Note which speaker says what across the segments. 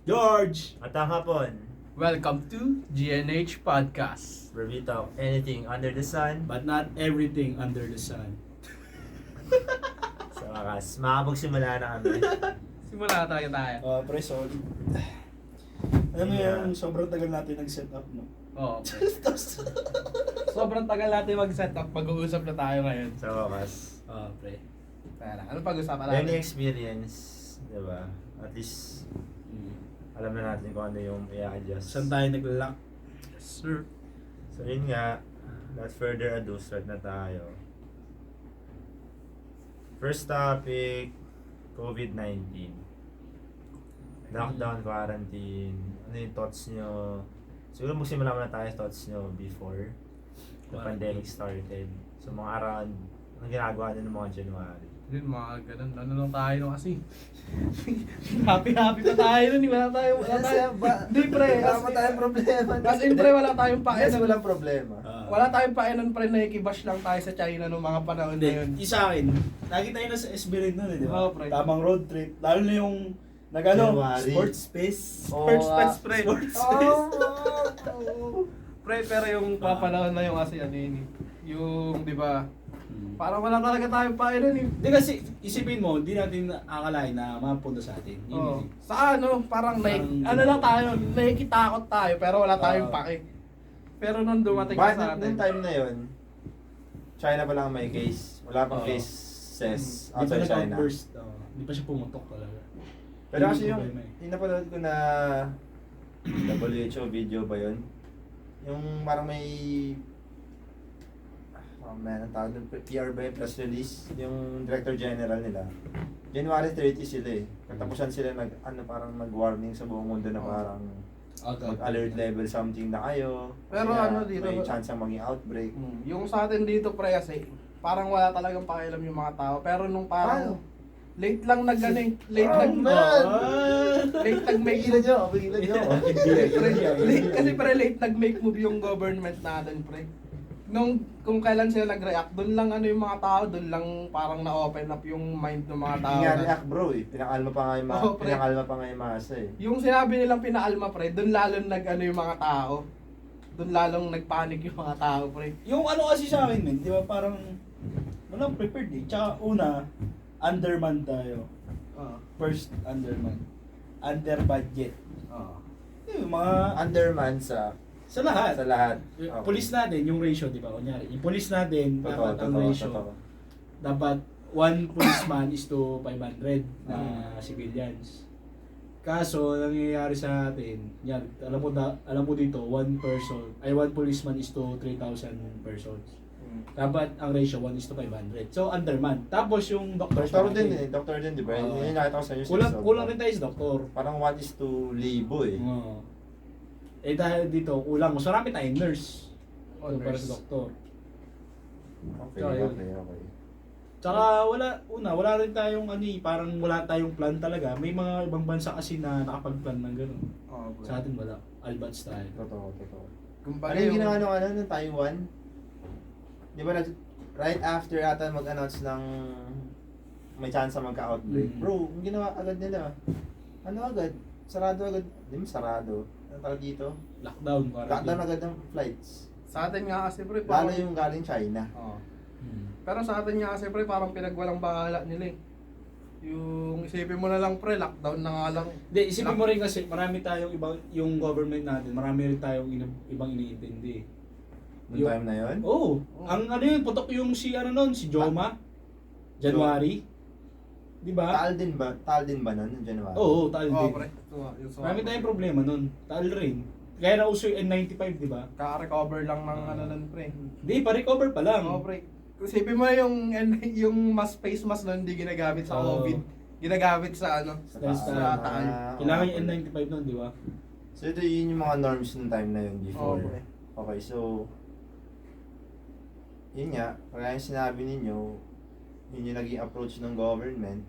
Speaker 1: George!
Speaker 2: At ang hapon,
Speaker 3: Welcome to G&H Podcast.
Speaker 2: where we talk anything under the sun.
Speaker 1: But not everything under the sun.
Speaker 2: Sa wakas, makapagsimula na kami.
Speaker 3: Simula tayo.
Speaker 1: Pre, solid. Alam mo
Speaker 2: Yeah.
Speaker 1: yung sobrang tagal natin nag-set up, no?
Speaker 3: Oo. Sobrang tagal natin mag-set up. Mag-uusap na tayo ngayon.
Speaker 2: Sa wakas.
Speaker 1: Pre.
Speaker 3: Tara, ano pag-usapan
Speaker 2: Learning
Speaker 3: natin?
Speaker 2: experience, di ba? At least, alam na natin kung ano yung i-adjust.
Speaker 1: Saan tayo nag-lock?
Speaker 3: Yes, sir.
Speaker 2: So yun nga, without further ado, start na tayo. First topic, COVID-19. Lockdown, quarantine. Ano yung thoughts nyo? Siguro magsimula muna tayo sa thoughts nyo before the pandemic started. So mga around, anong ginagawa nyo ng mga January?
Speaker 3: Yun, mga ganun. Ano lang tayo no kasi. Happy-happy pa tayo nun. Wala tayo. Hindi, pre.
Speaker 2: Wala tayong problema.
Speaker 3: As in, pre, wala tayong pae.
Speaker 2: Yes, walang problema.
Speaker 3: Wala tayong pae nun, pre. Nakikibash lang tayo sa China noong mga panahon na yun.
Speaker 1: Hindi, isa akin. Lagi tayo nasa SB rin nun, di ba?
Speaker 3: Oo, pre.
Speaker 1: Tamang road trip. Lalo na yung
Speaker 2: January.
Speaker 1: sports space.
Speaker 3: Sports pets, pre.
Speaker 1: Sports
Speaker 3: Oh, pre, pero yung papanahon na yung kasi ano yun eh. Yung, di ba, parang wala talaga tayong pae nun eh.
Speaker 1: Hindi kasi, isipin mo, hindi natin akalain na mapunta sa atin. Yun
Speaker 3: Oh.
Speaker 1: yun eh.
Speaker 3: Sa ano, parang ano lang tayo, nakikitakot tayo, pero wala tayong pake. Pero nung dumating na sa atin,
Speaker 2: Nung time na yun, China pa lang may case. Wala pang
Speaker 1: Oo.
Speaker 2: cases
Speaker 1: Hindi pa
Speaker 2: outside China.
Speaker 1: nag-outburst. Hindi pa siya pumutok talaga.
Speaker 2: Pero kasi
Speaker 1: Hindi
Speaker 2: yung
Speaker 1: problema eh.
Speaker 2: napanood ko na WHO video ba yun? Yung parang may ang tawag ng PR ba yung press release? Yung Director General nila. January 30 sila eh. Katapusan sila parang nag-warning sa buong mundo na parang mag-alert level something na kayo.
Speaker 3: Pero
Speaker 2: Kasi
Speaker 3: ano dito,
Speaker 2: may chance ang maging outbreak.
Speaker 3: yung sa atin dito pre kasi, parang wala talagang pakialam yung mga tao. Pero nung parang, late lang nag-ano eh, late nag-make move.
Speaker 2: Pagilan nyo.
Speaker 3: Kasi pre, late nag-make move yung government natin pre. Kung kailan sila nag-react, doon lang ano yung mga tao, doon lang parang na-open up yung mind ng mga tao.
Speaker 2: Hindi nga react bro eh. Pinakalma pa nga yung
Speaker 3: Oo, pre.
Speaker 2: pinakalma pa nga yung masa eh.
Speaker 3: Yung sinabi nilang pinaalma pre, doon lalong nag-ano yung mga tao. Doon lalong nagpanik yung mga tao pre.
Speaker 1: Yung ano kasi sa akin, men, di ba parang walang prepared eh. Tsaka una, underman tayo. First, underman. Under budget. Yung mga
Speaker 2: Underman sa
Speaker 1: lahat.
Speaker 2: Sa lahat.
Speaker 1: Yung police natin, yung ratio, di ba? Kunyari, yung police natin, dapat ang ratio, dapat 1 policeman is to 500 na civilians. Kaso, nangyayari sa atin, yan, alam mo dito, 1 policeman is to 3,000 persons. Dapat ang ratio 1 is to 500. So, underman. Tapos yung doctors
Speaker 2: Doktor din
Speaker 1: natin.
Speaker 2: eh. Doktor din, di ba?
Speaker 1: Oo.
Speaker 2: Yun yung nakita ko sa inyo.
Speaker 1: Kulang rin tayo sa doktor.
Speaker 2: Parang 1 is to libo eh.
Speaker 1: Oo. Eh dahil dito, kulang. Mas marami tayong nurse.
Speaker 3: Oh,
Speaker 1: Para
Speaker 3: nurse.
Speaker 1: sa doktor.
Speaker 2: Okay,
Speaker 1: Tsaka yun.
Speaker 2: okay.
Speaker 1: Tsaka wala rin tayong parang wala tayong plan talaga. May mga ibang bansa kasi na nakapag-plan ng gano'n. Sa atin wala. Albats tayo.
Speaker 2: Totoo.
Speaker 3: Kumbaga
Speaker 2: Ano yung ginawa ng Taiwan? Di ba right after ata mag-announce ng may chance na magka-outbreak. Bro, yung ginawa agad nila. Ano agad? Sarado agad. Hindi mo sarado. Ano tawag dito?
Speaker 1: Lockdown.
Speaker 2: Lockdown agad ng flights.
Speaker 3: sa atin nga kasi pre,
Speaker 2: Lalo
Speaker 3: parang,
Speaker 2: yung galing China.
Speaker 3: pero sa atin nga kasi pre, parang pinagwalang bahala nila eh. Yung isipin mo na lang pre, lockdown na nga lang.
Speaker 1: Hindi, isipin mo rin kasi marami tayong ibang, yung government natin, marami rin tayong ibang iniintindi.
Speaker 2: Noong time na yun?
Speaker 1: Oo. Ang ano yun, putok yung si Joma. January. Di ba?
Speaker 2: Taal din ba nun, yung January?
Speaker 1: Oo, taal din.
Speaker 3: pre.
Speaker 1: Marami tayong problema nun. Taal rin. Kaya nauso yung N95, di ba?
Speaker 3: Kaka-recover lang ng ano nun pre.
Speaker 1: Hindi, pa-recover pa lang.
Speaker 3: Oo pre. Kung isipin mo yung face mask nun hindi ginagamit sa
Speaker 1: Oo.
Speaker 3: COVID. Ginagamit sa ano?
Speaker 1: Sa
Speaker 3: Sa
Speaker 1: taal.
Speaker 3: taal.
Speaker 1: Kailangan yung N95 nun, di ba?
Speaker 2: So ito yun yung mga norms ng time na yun before.
Speaker 3: Oo, pre.
Speaker 2: Okay, so yun nga, kaya yung sinabi ninyo, yun yung naging approach ng government.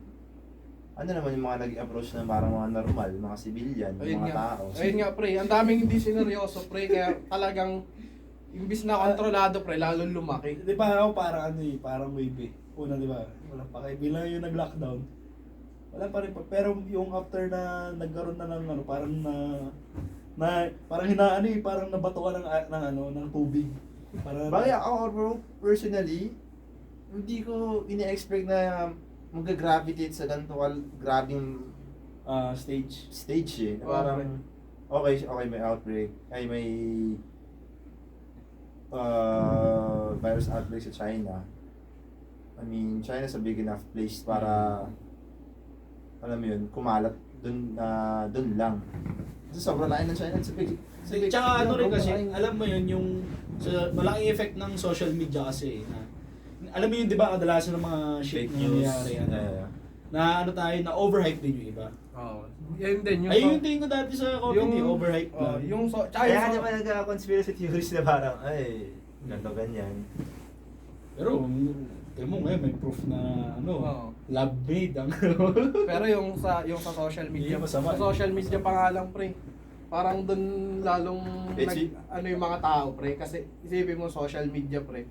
Speaker 2: Ano naman yung mga naging approach ng parang mga normal, mga civilian, mga tao.
Speaker 3: Ayun nga pre, ang daming hindi sineryoso pre, kaya talagang imbis na kontrolado pre, lalo lumaki.
Speaker 1: Di ba ako parang parang wave eh. Una di ba? Walang pakibilang yung nag-lockdown. Wala pa rin pa. Pero yung after na nagkaroon na ng ano, parang parang hinaano eh, parang nabatuan ng tubig. Para
Speaker 2: Bagay ako, bro, personally, hindi ko ina-expect na mag-gravitate sa ganito grabing
Speaker 1: stage.
Speaker 2: eh. Parang, okay, may outbreak. Ay, may virus outbreak sa China. I mean, China's a big enough place para, alam mo yun, kumalat dun lang. Kasi sobrang lain ng China.
Speaker 1: Tsaka ano rin kasi, alam mo yun, yung malaking effect ng social media kasi, alam mo yun, di ba, kadalasan ng mga shit na nangyayari, na ano tayo, na overhype din yung iba.
Speaker 3: Oo. Yun din.
Speaker 1: Ayun yung tingin ko dati sa comedy, overhype lang.
Speaker 2: Kaya di ba nagka-conspiracy theories na parang, ay, ganito ganyan.
Speaker 1: Pero, tingin mo ngayon, may proof na, lab made ang
Speaker 3: Pero yung sa social media,
Speaker 1: Hindi masama.
Speaker 3: sa social media pa nga lang, pre. Parang dun lalong yung mga tao, pre. Kasi isipin mo social media, pre.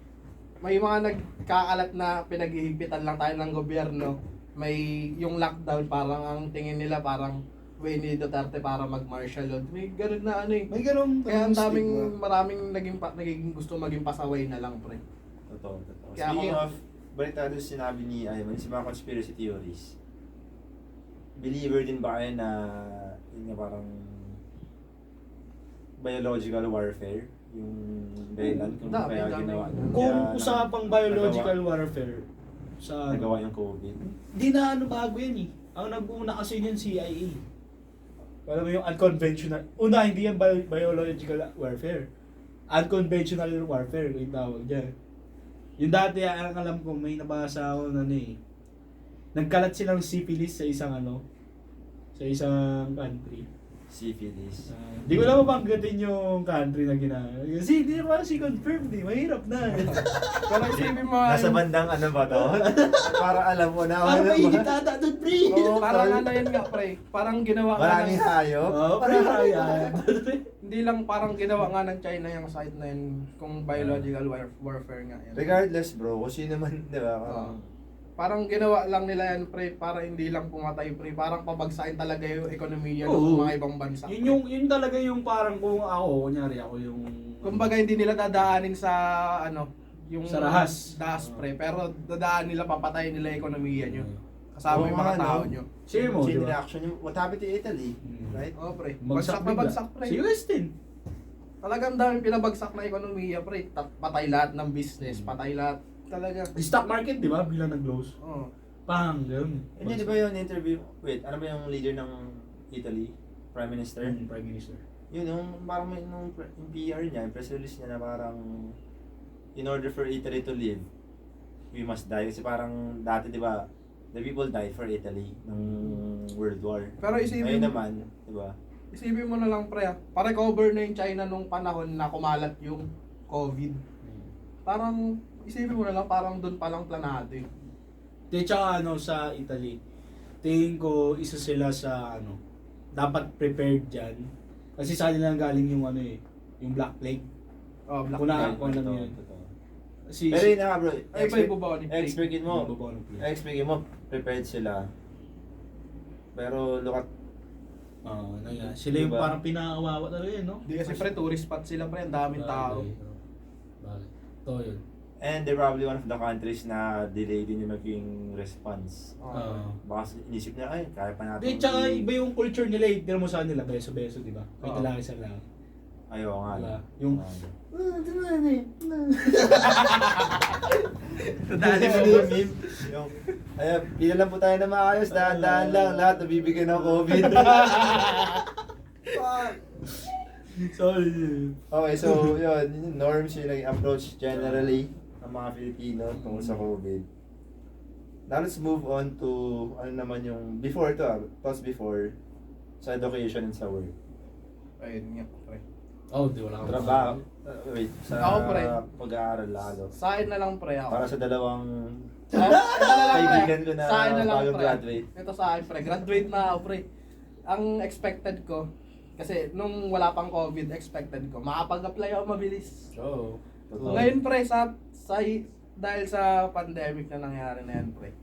Speaker 3: May mga nagkakalat na pinaghihigpitan lang tayo ng gobyerno. May yung lockdown, parang ang tingin nila parang way ni Duterte para mag-martial law. May ganun na ano eh.
Speaker 1: May ganun.
Speaker 3: Kaya ang maraming naging gusto maging pasaway na lang, pre.
Speaker 2: Totoo.
Speaker 3: Kaya
Speaker 2: Speaking of, balitado sinabi ni Ayman, sa mga conspiracy theories, believer din ba kayo na yun nga parang biological warfare? Yung dahilan kung kaya ginawa.
Speaker 1: Kung usapang biological warfare, sa
Speaker 2: nagawa yung COVID.
Speaker 1: Hindi na bago yan eh. Ang nag-una kasi yun CIA. Alam mo yung unconventional. Una, hindi yan biological warfare. Unconventional warfare, yung tawag dyan. Yung dati, ang alam ko, may nabasa ako na nagkalat silang syphilis sa isang country.
Speaker 2: Syphilis.
Speaker 1: Hindi ko lang mapanggatin yung country na ginagawa. Kasi hindi naman si confirmed eh. Mahirap na.
Speaker 3: Pero isipin mo,
Speaker 2: Nasa bandang ano ba to? Para alam mo na.
Speaker 1: Parang may higitada doon, pre.
Speaker 3: parang ano yun nga, pre. Parang ginawa nga
Speaker 2: Maraming hayop.
Speaker 1: Oo, pre.
Speaker 3: hindi lang parang ginawa nga ng China yung site na yun kung biological warfare nga yan.
Speaker 2: Regardless bro, kung sino man, di ba?
Speaker 3: Parang ginawa lang nila yan, pre, para hindi lang pumatay, pre. Parang pabagsakin talaga yung ekonomiya
Speaker 1: Oo.
Speaker 3: ng mga ibang bansa.
Speaker 1: Yun talaga yung parang kung kunyari ako yung...
Speaker 3: Kumbaga hindi nila dadaanin sa yung
Speaker 1: Sa rahas.
Speaker 3: pre, pero dadaan nila, papatayin nila yung ekonomiya nyo. Kasama yung mga tao nyo.
Speaker 1: Sige mo,
Speaker 2: Chain
Speaker 1: di ba?
Speaker 2: reaction yung what happened to Italy, right?
Speaker 3: Oo, pre.
Speaker 1: Bagsak
Speaker 3: Bagsak na bagsak, pre.
Speaker 1: Si US din.
Speaker 3: Talagang daming pinabagsak na ekonomiya, pre. Patay lahat ng business, patay lahat. Talaga.
Speaker 1: Yung stock market, di ba? Biglang nag-close.
Speaker 3: Oo.
Speaker 1: Pang, gano'n.
Speaker 2: Hindi, di ba yung interview, ano ba yung leader ng Italy? Prime Minister?
Speaker 1: Prime Minister.
Speaker 2: Yun, yung parang yung PR niya, yung press release niya na parang in order for Italy to live, we must die. Kasi parang dati, di ba, the people died for Italy ng World War.
Speaker 3: Pero isipin
Speaker 2: Ngayon
Speaker 3: mo,
Speaker 2: naman, di ba?
Speaker 3: isipin mo na lang, pre, pa-recover na yung China nung panahon na kumalat yung COVID. Parang, isipin mo na lang, parang doon palang planado eh.
Speaker 1: Tsaka sa Italy, tingin ko isa sila sa dapat prepared dyan. Kasi sa kanila galing yung yung Black Plague.
Speaker 3: Oh, Black
Speaker 1: Kung
Speaker 3: Plague.
Speaker 1: kung alam yun.
Speaker 2: Pero yun na bro,
Speaker 3: Ay, ba yung bubaw ni Plague?
Speaker 2: expectin mo, prepared sila. Pero look at,
Speaker 1: sila yung
Speaker 2: Diba?
Speaker 1: parang pinakawawa talaga no?
Speaker 3: Hindi kasi pre, tourist spot sila pre, ang daming tao.
Speaker 1: Bakit? Ito yun.
Speaker 2: and they're probably one of the countries na delay din yung naging response. Baka inisip niya, ay, kaya pa natin.
Speaker 1: Di, tsaka iba yung culture nila eh. Tignan mo sa kanila, beso-beso, di ba? May talaki sa lang.
Speaker 2: Ayaw nga.
Speaker 1: Diba? Yung,
Speaker 2: Dali mo yung meme. Yung, ayun, pila lang po tayo na maayos, dahan-dahan lang, lahat nabibigyan ng COVID.
Speaker 1: sorry.
Speaker 2: Okay, so yun, yung norms yung naging approach generally ng mga Filipino tungkol sa COVID. Now let's move on to ano naman yung before to, thoughts before sa education and sa work.
Speaker 3: Ayun nga, pre.
Speaker 1: Oh, di wala kang
Speaker 2: Trabaho. Wait, sa
Speaker 3: Ako, pre.
Speaker 2: pag-aaral lalo.
Speaker 3: Sa akin na lang, pre, ako.
Speaker 2: Para sa dalawang
Speaker 3: Ito na lang, pre.
Speaker 2: kaibigan ko na
Speaker 3: Sa akin na lang,
Speaker 2: bagong
Speaker 3: pre.
Speaker 2: graduate.
Speaker 3: Ito sa akin, pre. Graduate na ako, pre. Ang expected ko, kasi nung wala pang COVID, expected ko, makapag-apply ako mabilis.
Speaker 1: Oo.
Speaker 2: Totoo.
Speaker 3: Ngayon, pre, dahil sa pandemic na nangyari na yan, pre,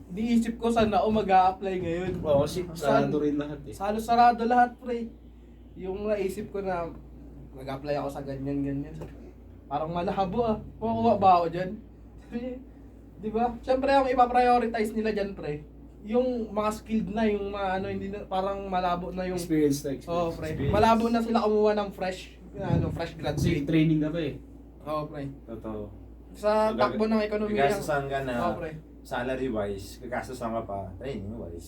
Speaker 3: Iniisip ko saan ako mag-a-apply ngayon.
Speaker 1: Oo, kasi sarado rin lahat eh.
Speaker 3: Halos sarado lahat, pre. Yung naisip ko na mag-apply ako sa ganyan. Parang malahabo ah. Kukuha ba ako dyan? Di ba? Siyempre, ang ipaprioritize nila dyan, pre, yung mga skilled na, yung mga ano, hindi na, parang malabo na yung...
Speaker 1: Experience na experience.
Speaker 3: Oo, pre. Malabo na sila kumuha ng fresh
Speaker 1: Kasi
Speaker 3: graduate.
Speaker 1: training na ba eh.
Speaker 3: Oo, pre.
Speaker 2: Totoo.
Speaker 3: Sa takbo ng ekonomiya.
Speaker 2: Gagastusan ka na,
Speaker 3: Oo, pre.
Speaker 2: salary-wise, gagastusan ka pa, training-wise.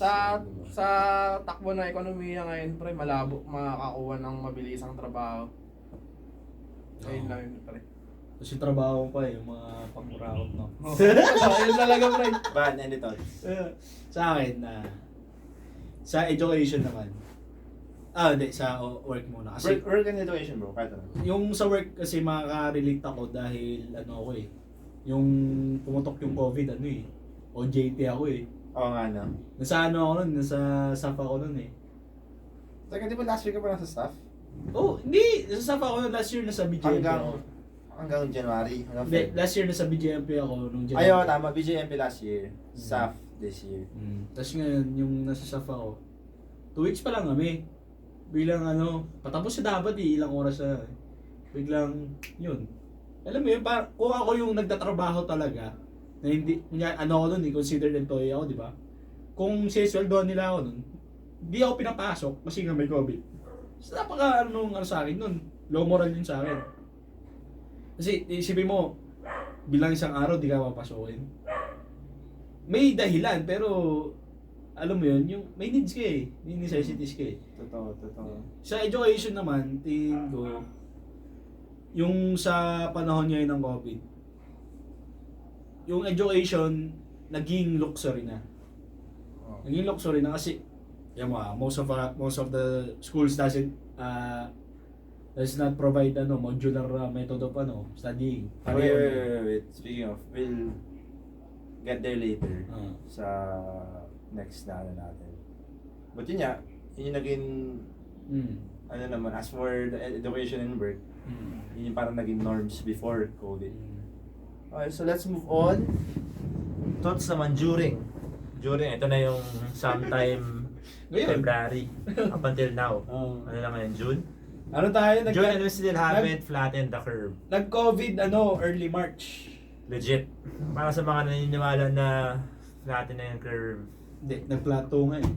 Speaker 3: Sa takbo ng ekonomiya ngayon, pre, malabo makakakuha ng mabilisang trabaho. Ayun lang yun, pre.
Speaker 1: Kasi trabaho pa eh, yung mga panguraot, no?
Speaker 3: Ayun talaga, pre.
Speaker 2: Bad, any thoughts?
Speaker 1: Sa akin, sa education naman. Hindi, sa work muna. Kasi
Speaker 2: Work and education, bro, kahit ano.
Speaker 1: yung sa work kasi makaka-relate ako dahil ako eh. Yung pumutok yung COVID, OJT ako eh.
Speaker 2: Oo nga, no?
Speaker 1: Nasa ako nun, nasa staff ako nun eh.
Speaker 2: Teka, di ba last week ka pa nasa staff?
Speaker 1: Hindi! Nasa staff ako nun, last year nasa BJMP ako.
Speaker 2: Hanggang January.
Speaker 1: Hindi, last year nasa BJMP ako nung January.
Speaker 2: Ayaw, tama. BJMP last year. Staff this year.
Speaker 1: Tapos ngayon, yung nasa staff ako, 2 weeks pa lang kami. Bilang patapos na dapat ilang oras na. Biglang, yun. Alam mo yun, kung ako yung nagtatrabaho talaga, na hindi, ako nun, considered employee ako, di ba? Kung sisweldoan nila ako nun, hindi ako pinapasok kasi nga may COVID. So, sa akin nun, low moral yun sa akin. Kasi, isipin mo, bilang isang araw, di ka papasokin. May dahilan, pero, alam mo yun, yung may needs ka eh, may necessities ka eh.
Speaker 2: Totoo.
Speaker 1: Sa education naman, tingin ko, yung sa panahon ngayon ng COVID, yung education, naging luxury na. Naging luxury na kasi, most of the schools does not provide modular method of studying.
Speaker 2: Wait. Speaking of, we'll get there later sa next na natin. But yun yung naging, naman, as for the education and work, yun yung parang naging norms before COVID. Okay, so let's move on. Thoughts naman during, ito na yung sometime February up until now. Ano lang ngayon, June? June and we still haven't flattened the curve.
Speaker 1: Nag-COVID, early March.
Speaker 2: Legit. Para sa mga naniniwala na flatten na yung curve.
Speaker 1: Hindi, nag-plateau nga eh.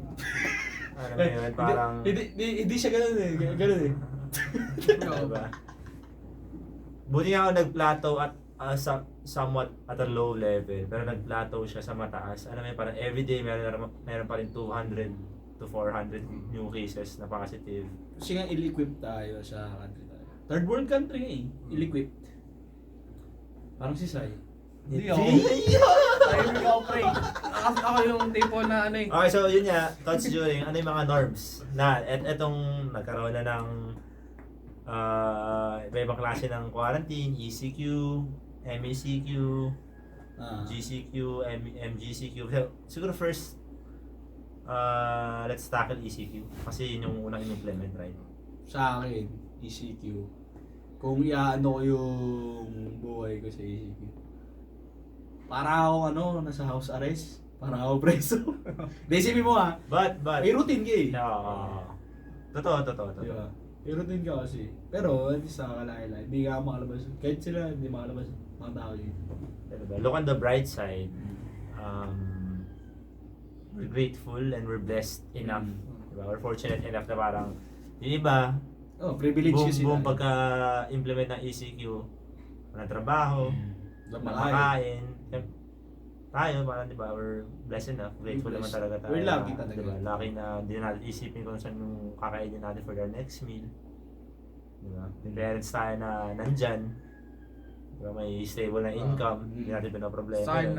Speaker 2: Ano na yun, parang...
Speaker 1: Hindi siya ganun eh.
Speaker 2: Diba? Buti nga ako nag-plateau at somewhat at a low level, pero nag-plateau siya sa mataas. Alam mo, parang everyday meron pa rin 200 to 400 new cases na positive.
Speaker 1: Kasi nga ill-equipped tayo sa country tayo. Third world country nga eh. Ill-equipped. Parang si Sai.
Speaker 3: Hindi ako. Hindi ako, pre. Ako yung tipo na
Speaker 2: Okay, so yun nga, thoughts during, ano yung mga norms na etong nagkaroon na ng iba-ibang klase ng quarantine, ECQ, MECQ, GCQ, MGCQ. So, siguro first, let's tackle ECQ kasi yun yung unang in-implement, right?
Speaker 1: Sa akin, ECQ. Kung iaano ko yung buhay ko sa ECQ. Para ako nasa house arrest. Para ako preso. Isipin mo
Speaker 2: But
Speaker 1: may routine ka eh.
Speaker 2: Totoo.
Speaker 1: Diba? May routine ka kasi. Pero, hindi sa kalahila. Hindi ka makalabas. Kahit sila, hindi makalabas. Mga tao yun.
Speaker 2: Look on the bright side. We're grateful and we're blessed enough. Diba? We're fortunate enough na parang yung iba,
Speaker 1: privilege kasi
Speaker 2: buong pagka-implement ng ECQ, walang trabaho, makain. Tayo, parang diba, we're blessed enough. Grateful naman talaga tayo.
Speaker 1: We're lucky talaga.
Speaker 2: Diba? Lucky na hindi na natin isipin kung saan yung kakainin natin for our next meal. Diba? Yung parents tayo na nandyan. Diba? May stable na income. Hindi natin pinaproblema.
Speaker 3: Sa akin,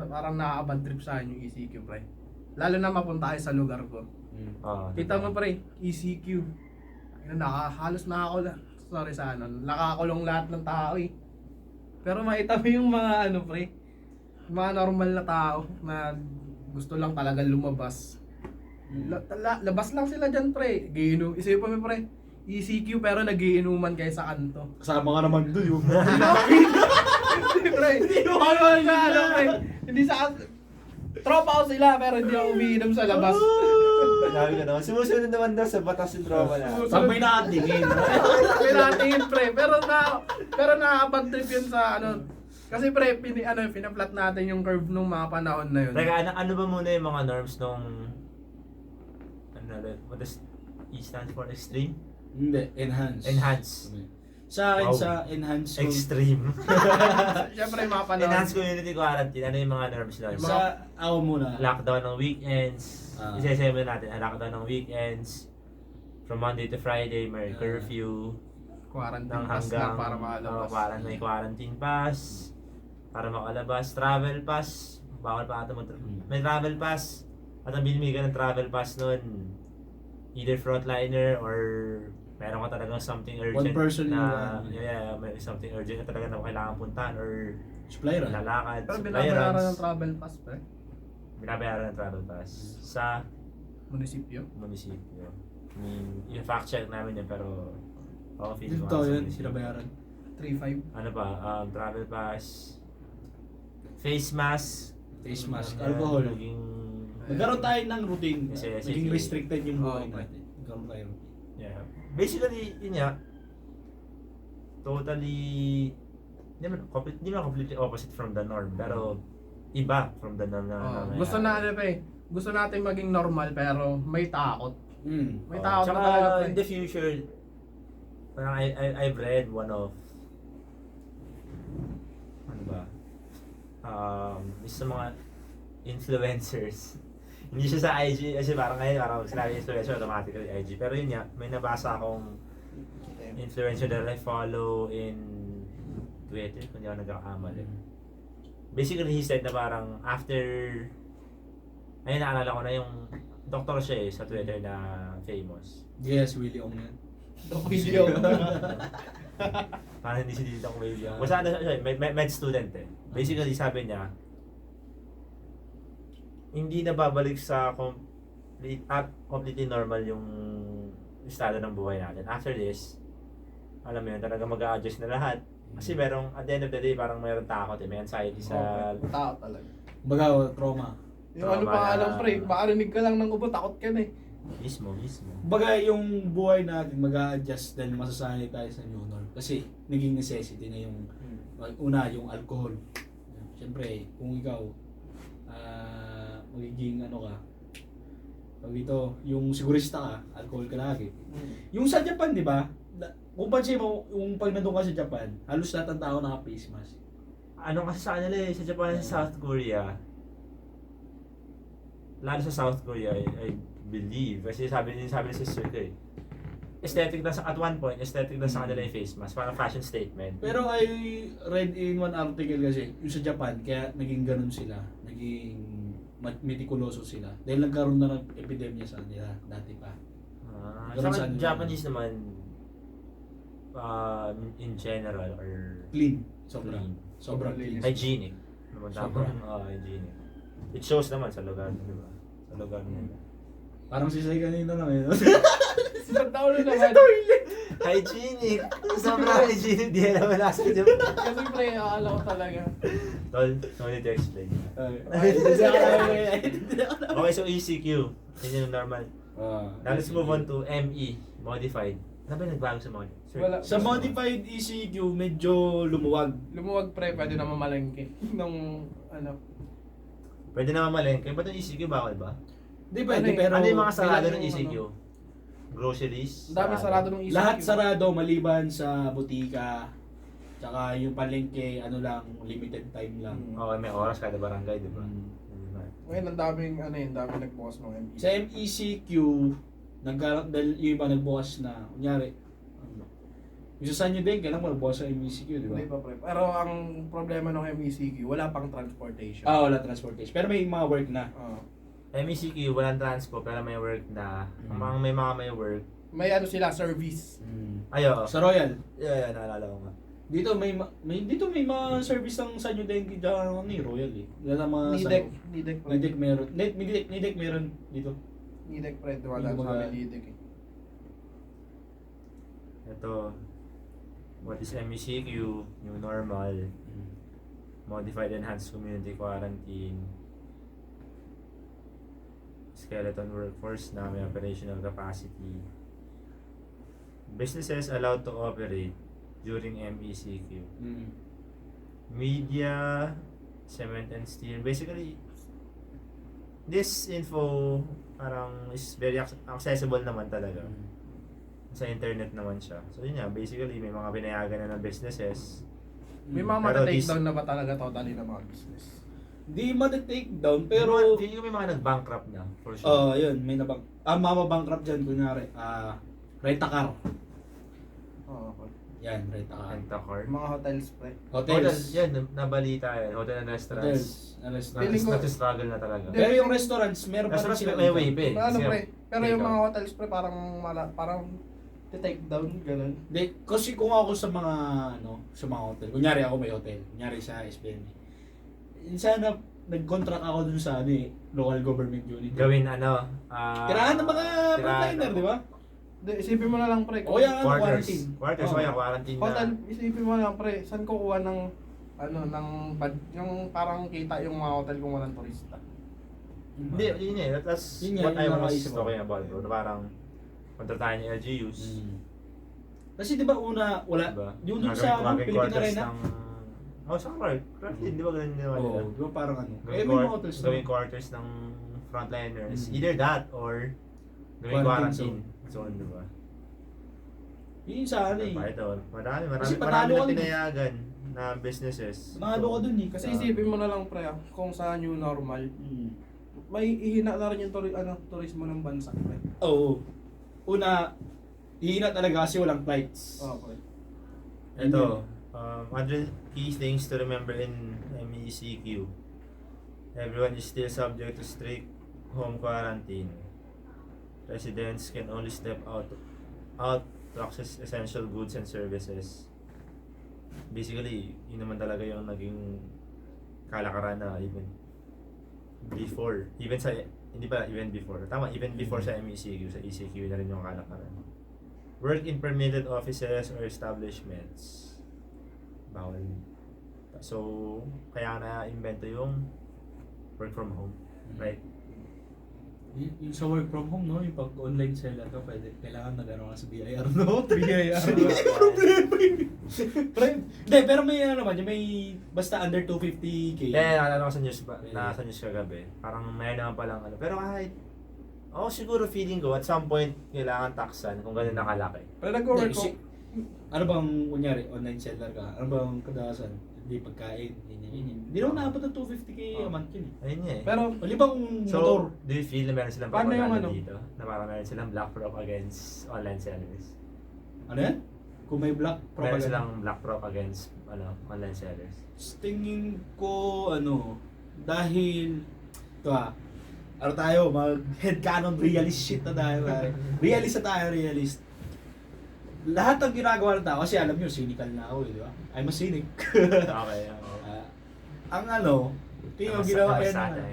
Speaker 3: parang nakaka-bad trip sa akin yung ECQ, pre. Lalo na mapunta tayo sa lugar ko. Kita mo, pre, ECQ. Halos sorry sa nakakulong lahat ng tao eh. Pero makita mo yung mga pre, mga normal na tao na gusto lang talaga lumabas. Labas lang sila dyan, pre. Isipin mo, pre, ECQ pero nagiinuman kayo sa kanto.
Speaker 1: Kasama ka naman doon yung...
Speaker 3: Hindi, pre. Hindi mo pre. Hindi sa... Tropa ko sila, pero hindi ako umiinom sa labas.
Speaker 2: Sabi ko naman, sumusunod naman daw sa batas yung tropa na.
Speaker 1: Pag may nakatingin.
Speaker 3: May natingin, pre. Pero nakakapag-trip yun sa ano. Kasi pre, pinaplat natin yung curve nung mga panahon na yun.
Speaker 4: Teka, ano ba muna yung mga norms nung what does E stands for? Extreme?
Speaker 1: Hindi, enhance.
Speaker 4: Enhance.
Speaker 1: Sa akin,
Speaker 4: Wow.
Speaker 1: sa enhance ko.
Speaker 4: Extreme.
Speaker 3: Siyempre yung mga panahon.
Speaker 4: Enhanced community quarantine. Ano yung mga norms doon?
Speaker 1: Sa ako muna.
Speaker 4: Lockdown ng weekends. Isa-isa natin. Lockdown ng weekends. From Monday to Friday, may curfew.
Speaker 3: Quarantine
Speaker 4: Ng
Speaker 3: pass
Speaker 4: hanggang
Speaker 3: lang para makalabas.
Speaker 4: may quarantine pass. Para makalabas. Travel pass. Bawal pa ata may travel pass. At ang binibigay ka ng travel pass nun, either frontliner or meron ka talagang something urgent
Speaker 1: One person
Speaker 4: na
Speaker 1: yung
Speaker 4: may something urgent na talaga na kailangan puntahan or
Speaker 1: supply run.
Speaker 4: lalakad,
Speaker 3: Pero
Speaker 4: supply
Speaker 3: binabayaran
Speaker 4: runs.
Speaker 3: ng travel pass, pre.
Speaker 4: Binabayaran ng travel pass sa
Speaker 3: Munisipyo.
Speaker 4: munisipyo. I mean, yung fact check namin yun pero feel
Speaker 1: Dito
Speaker 4: ko nga sa
Speaker 1: yun,
Speaker 4: munisipyo.
Speaker 1: sinabayaran.
Speaker 3: 3.5.
Speaker 4: Ano pa, travel pass, face mask,
Speaker 1: Face mask,
Speaker 4: ano,
Speaker 1: alcohol.
Speaker 4: Naging,
Speaker 1: Nagkaroon tayo ng routine.
Speaker 4: Yes,
Speaker 1: Naging
Speaker 4: yes.
Speaker 1: restricted yung buhay
Speaker 3: Okay.
Speaker 1: natin. Nagkaroon tayo routine.
Speaker 4: yeah. Basically, yun nga, totally, hindi man completely opposite from the norm, pero iba from the norm na
Speaker 3: Gusto na ano pa eh. Gusto natin maging normal pero may takot. May takot
Speaker 4: Tsaka,
Speaker 3: na talaga pre.
Speaker 4: in the future, parang I've read one of, ano ba, isa sa mga influencers. Hindi siya sa IG, kasi parang ngayon, parang sinabi influencer, automatically IG. Pero yun nga, may nabasa akong influencer that I follow in Twitter, kung di ako nagkakamali. Basically, he said na parang after, ayun, naalala ko na yung doktor siya sa Twitter na famous.
Speaker 1: Yes, Willie Ong yan.
Speaker 3: Video.
Speaker 4: Parang hindi si Dito William. Basta ano siya, med student eh. Basically, sabi niya, hindi na babalik sa completely normal yung estado ng buhay natin. After this, alam mo yun, talaga mag-a-adjust na lahat. Kasi merong, at the end of the day, parang mayroong takot eh. May anxiety sa...
Speaker 3: Takot talaga.
Speaker 1: Baga, trauma.
Speaker 3: Yung ano pa alam pre, makarinig ka lang ng ubo, takot ka na eh.
Speaker 4: Mismo.
Speaker 1: Baga, yung buhay natin mag-a-adjust din, masasanay tayo sa new norm. Kasi, naging necessity na yung, una, yung alcohol. Siyempre, kung ikaw, magiging ano ka, pag ito, yung sigurista ka, alcohol ka lagi. Yung sa Japan, di ba? Kung pansin mo, yung pag nandun ka sa Japan, halos lahat ng tao naka-face mask.
Speaker 4: Ano kasi sa kanila eh, sa Japan at South Korea, lalo sa South Korea, I believe, kasi sabi ni sister ko eh, aesthetic na at one point, aesthetic na sa kanila yung face mask, parang fashion statement.
Speaker 1: Pero I read in one article kasi, yung sa Japan, kaya naging ganun sila, naging metikuloso sila. Dahil nagkaroon na ng epidemya sa nila dati pa.
Speaker 4: Sa Japanese naman, in general, or
Speaker 1: Clean. Sobra.
Speaker 4: clean.
Speaker 1: Sobrang clean.
Speaker 4: Hygienic. Naman
Speaker 1: Sobra.
Speaker 4: hygienic. It shows naman sa lugar, di ba? Sa lugar nila.
Speaker 1: Parang si Sai kanina lang eh.
Speaker 3: Isang taon na naman.
Speaker 4: Hygienic! Sobrang hygienic, di alam wala sa Japan.
Speaker 3: Kasi pre, akala ko talaga.
Speaker 4: Tol, no need to explain. Okay, so ECQ. Yun yung normal. Now let's move on to ME, modified. Ano ba yung nagbago sa modified?
Speaker 3: Wala.
Speaker 1: Sa modified ECQ, medyo lumuwag.
Speaker 3: Lumuwag pre, pwede na mamalengke. Nung ano.
Speaker 4: Pwede naman malengke. Ba't yung ECQ bawal ba?
Speaker 1: Di pwede,
Speaker 3: Ano eh,
Speaker 1: pero
Speaker 4: Ano yung mga sarado
Speaker 3: ilan
Speaker 4: ng
Speaker 3: yung
Speaker 4: ECQ? Groceries?
Speaker 3: Ang dami sarado ng ECQ.
Speaker 1: lahat sarado maliban sa butika. Tsaka yung palengke, ano lang, limited time lang.
Speaker 4: Oo, may oras kada barangay, di ba?
Speaker 3: Ngayon, ang daming ano yun, daming nagbukas ng ME.
Speaker 1: Sa MECQ, dahil yung iba nagbukas na, kunyari, yung sa Sanyo din, kailangan magbukas sa MECQ, di ba?
Speaker 3: Hindi pa pre. Pero ang problema ng MECQ, wala pang transportation.
Speaker 1: Wala transportation. Pero may mga work na.
Speaker 4: MECQ, walang transpo, pero may work na. Ang may mga may work.
Speaker 3: May ano sila, service.
Speaker 4: Ayo.
Speaker 1: Sa Royal,
Speaker 4: Yeah, naalala ko nga.
Speaker 1: dito may mga service ng Sanyo din diyan ni Royal eh. Wala mga
Speaker 3: Nidec. Nidec pre.
Speaker 1: Nidec meron. Nidec meron dito.
Speaker 3: Nidec pre. Dumadaan sa amin Nidec eh.
Speaker 4: Ito, what is MECQ, new normal, modified enhanced community quarantine. skeleton workforce na may operational capacity. Businesses allowed to operate during MECQ. Media, cement and steel. Basically, this info parang is very accessible naman talaga. Sa internet naman siya. So yun nga, basically may mga binayagan na ng businesses.
Speaker 3: May mga
Speaker 4: Pero
Speaker 3: mata-take
Speaker 4: this-
Speaker 3: down na ba talaga totally ng mga business?
Speaker 1: Di ma-take down, pero...
Speaker 4: Hindi ko may mga nag-bankrupt na, for sure.
Speaker 1: yun, may mama-bankrupt dyan, kunyari, rent-a-car.
Speaker 3: Oo, okay.
Speaker 1: Yan, rent-a-car.
Speaker 4: Rent-a-car.
Speaker 3: Mga hotels, pre.
Speaker 1: Hotels.
Speaker 4: Yan, nabalita yan. Hotel and restaurants.
Speaker 1: Restaurants.
Speaker 3: Feeling ko-
Speaker 4: Nag-struggle na talaga.
Speaker 1: Pero yung restaurants, meron pa rin
Speaker 4: Restaurants
Speaker 1: sila.
Speaker 4: may wave eh.
Speaker 3: Ano, pre? Pero yung
Speaker 4: Take
Speaker 3: mga
Speaker 4: out.
Speaker 3: hotels, pre, parang take down, ganun.
Speaker 1: Di, kasi kung ako sa mga, sa mga hotel, kunyari ako may hotel, kunyari sa SBM, sana nag-contract ako dun sa, local government unit.
Speaker 4: Gawin
Speaker 1: Tirahan ng mga frontliner, di ba?
Speaker 3: Isipin mo na lang, pre.
Speaker 1: O yan,
Speaker 4: quarters.
Speaker 1: quarantine.
Speaker 4: Quarters,
Speaker 1: Oo.
Speaker 4: kaya quarantine na.
Speaker 3: Hotel, isipin mo na lang, pre. Saan kukuha ng, yung parang kita yung mga hotel kung walang turista?
Speaker 4: Hindi, yun eh. That's
Speaker 1: Yun nga,
Speaker 4: what I
Speaker 1: yun
Speaker 4: was
Speaker 1: naisip ko.
Speaker 4: talking about, bro. Parang, punta tayo ni LGUs.
Speaker 1: Kasi di ba una, wala,
Speaker 4: Diba?
Speaker 1: yung dun sa Philippine Arena.
Speaker 4: Sa quarters. Di ba ganun nila nila?
Speaker 1: Oo, di ba parang
Speaker 4: Gawing,
Speaker 1: may mga hotels
Speaker 4: gawing quarters ng frontliners. Either that or gawing
Speaker 1: Quarantine
Speaker 4: quarantine zone, di ba?
Speaker 1: Yun sa
Speaker 4: Diba, ito, marami
Speaker 1: Kasi
Speaker 4: marami
Speaker 1: panalo
Speaker 4: na
Speaker 1: ka dun.
Speaker 4: pinayagan na businesses.
Speaker 1: Panalo ka dun eh.
Speaker 3: Kasi isipin mo na lang, pre, kung sa new normal, may ihina na rin yung turismo ng bansa, pre.
Speaker 1: Oo. Una, hihina talaga kasi walang flights.
Speaker 3: Okay.
Speaker 4: Ito, other key things to remember in MECQ. Everyone is still subject to strict home quarantine. Residents can only step out to access essential goods and services. Basically, yun naman talaga yung naging kalakaran na even before. Even before. Tama, even before sa MECQ, sa ECQ na rin yung kalakaran. Work in permitted offices or establishments. Bawal. So, kaya na-invento yung work from home. Right?
Speaker 1: Yung sa work from home, yung pag online seller ka, kailangan nag-ano ka sa BIR, no? BIR. Problema yun. Pero may basta under 250k.
Speaker 4: Nakakala ko sa news nasa news kagabi. Parang may naman palang Pero kahit, siguro feeling ko, at some point, kailangan taksan kung gano'n nakalaki.
Speaker 3: Pero nag-work ko,
Speaker 1: Ano bang, kunyari, online seller ka, ano bang kadalasan? Hindi pagkain, Hindi naman naabot ng 250k a month yun eh.
Speaker 4: Ayun nga eh.
Speaker 3: pero
Speaker 1: Malibang motor.
Speaker 4: So, do you feel na meron silang
Speaker 3: Paano yung
Speaker 4: propaganda dito? Na parang meron silang black prop against online sellers?
Speaker 1: Ano yan? Kung may black
Speaker 4: Meron
Speaker 1: propaganda.
Speaker 4: silang black prop against online sellers?
Speaker 1: Tingin ko, dahil, tayo, mag-headcanon realist shit na tayo. Realist. Lahat ng ginagawa ng tao, kasi alam nyo, cynical na ako, di ba? I'm a cynic.
Speaker 4: Okay.
Speaker 1: Ang tingin ko ginawa yan ng,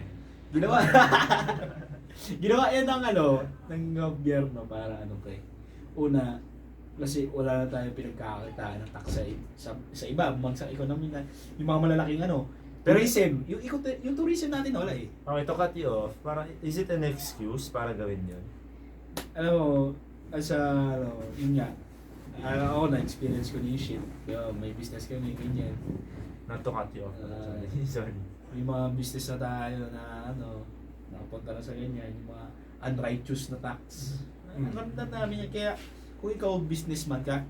Speaker 1: ginawa yan ng gobyerno para pre. Una, kasi wala na tayong pinagkakakitaan ng tax sa iba, sa economy na, yung mga malalaking tourism, yung tourism natin wala eh.
Speaker 4: Okay, to cut you off, parang, is it an excuse para gawin yun?
Speaker 1: Alam mo, yun nga, ako na-experience ko na yung shit. May business kami, ganyan.
Speaker 4: Not to cut you off. Sorry.
Speaker 1: May mga business na tayo na nakapunta na sa ganyan, yung mga unrighteous na tax. Alam na namin yan, kaya kung ikaw businessman ka,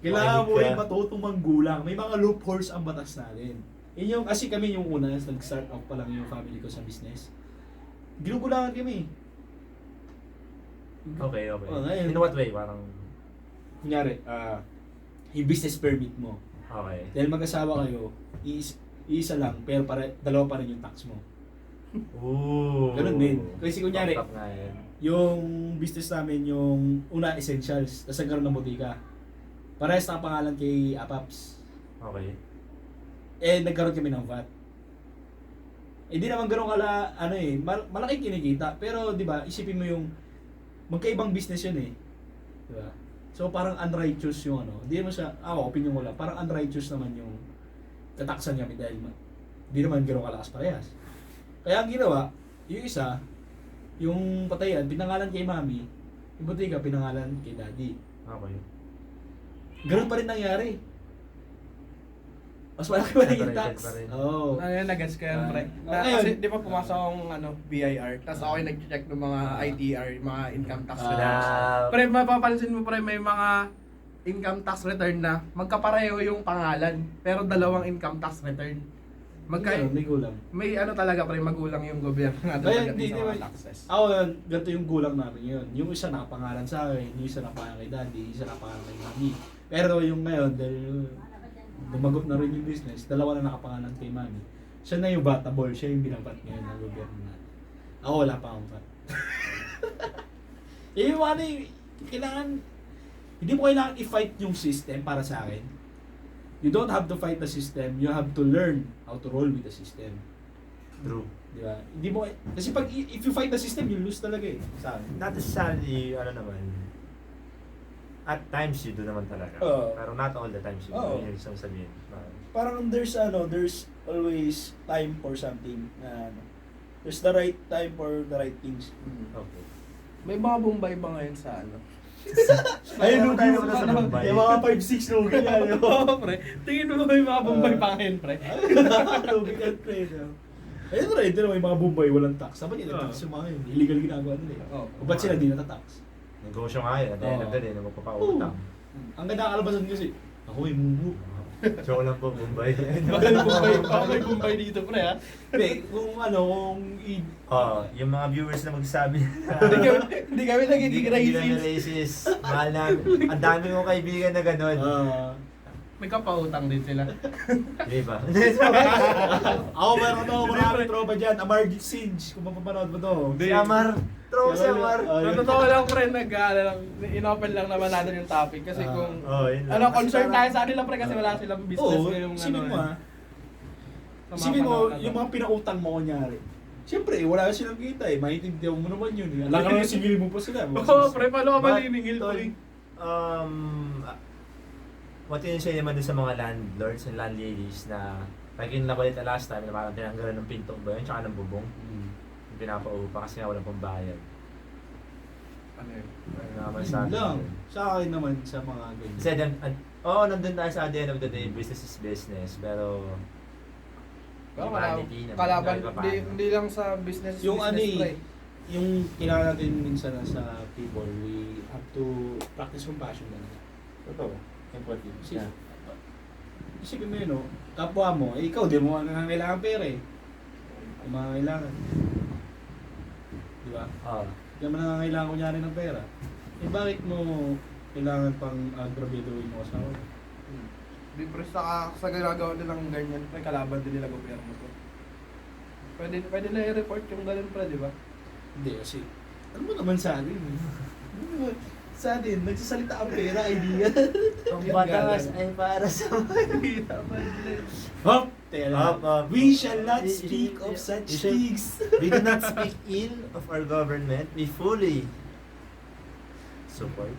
Speaker 1: kailangan mo rin matutong manggulang. May mga loopholes ang batas natin. Kasi kami yung una, nag-start off pa lang yung family ko sa business. Ginugulangan kami.
Speaker 4: Okay.
Speaker 1: Ngayon,
Speaker 4: In what way? Parang,
Speaker 1: kunyari, yung business permit mo.
Speaker 4: okay.
Speaker 1: Dahil mag-asawa kayo, isa lang, pero dalawa pa rin yung tax mo.
Speaker 4: Ooh.
Speaker 1: Ganun din. Kasi kunyari,
Speaker 4: Top nga yan.
Speaker 1: yung business namin, yung una essentials, tapos nagkaroon ng butika. Parehas na pangalan kay Apaps.
Speaker 4: Okay.
Speaker 1: Nagkaroon kami ng VAT. Di naman gano'n malaking kinikita. Pero di ba, isipin mo yung magkaibang business yun eh. Di ba? So parang unrighteous yung Hindi naman siya, opinion ko lang, parang unrighteous naman yung kataksan kami dahil di naman gano'n kalakas parehas. Kaya ang ginawa, yung isa, yung patayan, pinangalan kay mami, yung butika, pinangalan kay daddy.
Speaker 4: Okay.
Speaker 1: Ganun pa rin nangyari. Mas malaki pa rin yung
Speaker 4: Separated
Speaker 1: tax.
Speaker 4: pa rin.
Speaker 1: Oo.
Speaker 3: Ayun, nag-gets ko yan, pre.
Speaker 1: Ngayon.
Speaker 3: Kasi di ba pumasok akong BIR, tapos ako yung nag-check ng mga ITR, yung mga income tax
Speaker 1: Ah.
Speaker 3: returns.
Speaker 4: Na,
Speaker 3: Pre, mapapansin mo pre, may mga income tax return na magkapareho yung pangalan, pero dalawang income tax return.
Speaker 1: May gulang.
Speaker 3: May talaga pre, magulang yung gobyerno natin
Speaker 1: Kaya,
Speaker 3: pagdating
Speaker 1: hindi
Speaker 3: sa mga
Speaker 1: naman-
Speaker 3: taxes.
Speaker 1: Ako, ganito yung gulang namin yun. Yung isa nakapangalan sa akin, yung isa nakapangalan kay daddy, yung isa nakapangalan kay mami. Pero yung ngayon, dahil dumagot na rin yung business, dalawa na nakapangalan kay mami. Siya na yung batable, siya yung binabat ngayon ng gobyerno natin. Ako wala pa akong bat. Yung kailangan, hindi mo kailangan i-fight yung system para sa akin. You don't have to fight the system, you have to learn how to roll with the system.
Speaker 4: true.
Speaker 1: Di ba? Hindi mo, kasi if you fight the system, you lose talaga eh. Sa akin.
Speaker 4: Not necessarily, at times you do naman talaga.
Speaker 1: Oo.
Speaker 4: Pero not all the times you do.
Speaker 1: Oo.
Speaker 4: Yun yung isang sabihin.
Speaker 1: Parang there's always time for something. There's the right time for the right things.
Speaker 4: Okay.
Speaker 3: May mga Bombay ba ngayon sa
Speaker 1: Ayun,
Speaker 4: tayo naman sa Bombay.
Speaker 1: Yung mga 5'6 lugi yan.
Speaker 3: Oo, pre. Tingin mo ba may mga Bombay pa ngayon, pre?
Speaker 1: Lugi yan, pre. Ayun rin, ito naman yung mga Bombay, walang tax. Sabi nila, tax yung mga yun. Illegal ginagawa nila eh.
Speaker 3: Oo.
Speaker 1: O ba't sila di natatax?
Speaker 4: Negosyo nga yun. At the end of the day, magpapautang.
Speaker 1: Ang ganda kalabasan kasi, ako yung mumu.
Speaker 4: Joke lang po, Bombay.
Speaker 3: Baka may Bombay dito, pre, ha?
Speaker 1: Hindi, kung
Speaker 4: Yung mga viewers na magsasabi
Speaker 3: Hindi kami nagiging
Speaker 4: Hindi kami
Speaker 3: racist.
Speaker 4: racist. Mahal namin. Ang dami kong kaibigan na gano'n.
Speaker 3: May kapautang din sila.
Speaker 4: Di ba?
Speaker 1: Ako meron ako maraming tropa dyan, Amargi Singe, kung mapapanood mo to.
Speaker 4: Si Amar. Tropa si Amar.
Speaker 3: Sa totoo lang, pre, in-open lang naman natin yung topic. Kasi kung,
Speaker 4: Yun lang.
Speaker 3: concern tayo sa kanila, pre, kasi wala silang business
Speaker 1: Oo,
Speaker 3: ngayong
Speaker 1: isipin mo
Speaker 3: eh.
Speaker 1: ha.
Speaker 3: Sa mga
Speaker 1: Isipin mo,
Speaker 3: panahon na
Speaker 1: yung
Speaker 3: to.
Speaker 1: mga pinautang mo kunyari. Siyempre, wala silang kita eh. Maintindihan mo naman yun eh. Alam ka naman singilin mo pa sila.
Speaker 3: Oo, pre, paano ka
Speaker 4: But,
Speaker 3: maniningil,
Speaker 4: tol,
Speaker 3: pre?
Speaker 4: what yun siya naman dun sa mga landlords and landladies na naging nabalit na last time na parang tinanggalan ng pinto ba yun tsaka ng bubong. Yung pinapaupa kasi nga walang pambayad.
Speaker 3: Ano yun?
Speaker 4: Ano naman
Speaker 1: Yun
Speaker 4: sa akin.
Speaker 1: lang. Sa akin naman, sa mga ganyan.
Speaker 4: Kasi nandun tayo sa the end of the day, business is business, pero humanity naman,
Speaker 3: Kalaban,
Speaker 4: kahit papaano.
Speaker 3: hindi lang sa business,
Speaker 1: Yung ano
Speaker 3: business, pre.
Speaker 1: yung kailangan natin minsan sa people, we have to practice compassion talaga.
Speaker 2: Totoo. Important.
Speaker 1: Kasi, isipin mo yun, no? Kapwa mo, ikaw, di mo nangangailangan pera eh. Kung mangangailangan. Di ba? Hindi mo nangangailangan kunyari ng pera. Eh bakit mo kailangan pang agrabiduin mo asawa mo?
Speaker 3: Di pre, sa ginagawa nilang ganyan, pre, kalaban din nila gobyerno to. Pwede na i-report yung ganun, pre, di ba?
Speaker 1: Hindi kasi, ano mo naman sa atin? Sa atin, nagsasalita ang pera, idea.
Speaker 4: Ang batas ay para sa
Speaker 1: Hop! Teka lang.
Speaker 4: Hop.
Speaker 1: We shall not speak of such things.
Speaker 4: We do not speak ill of our government. We fully support.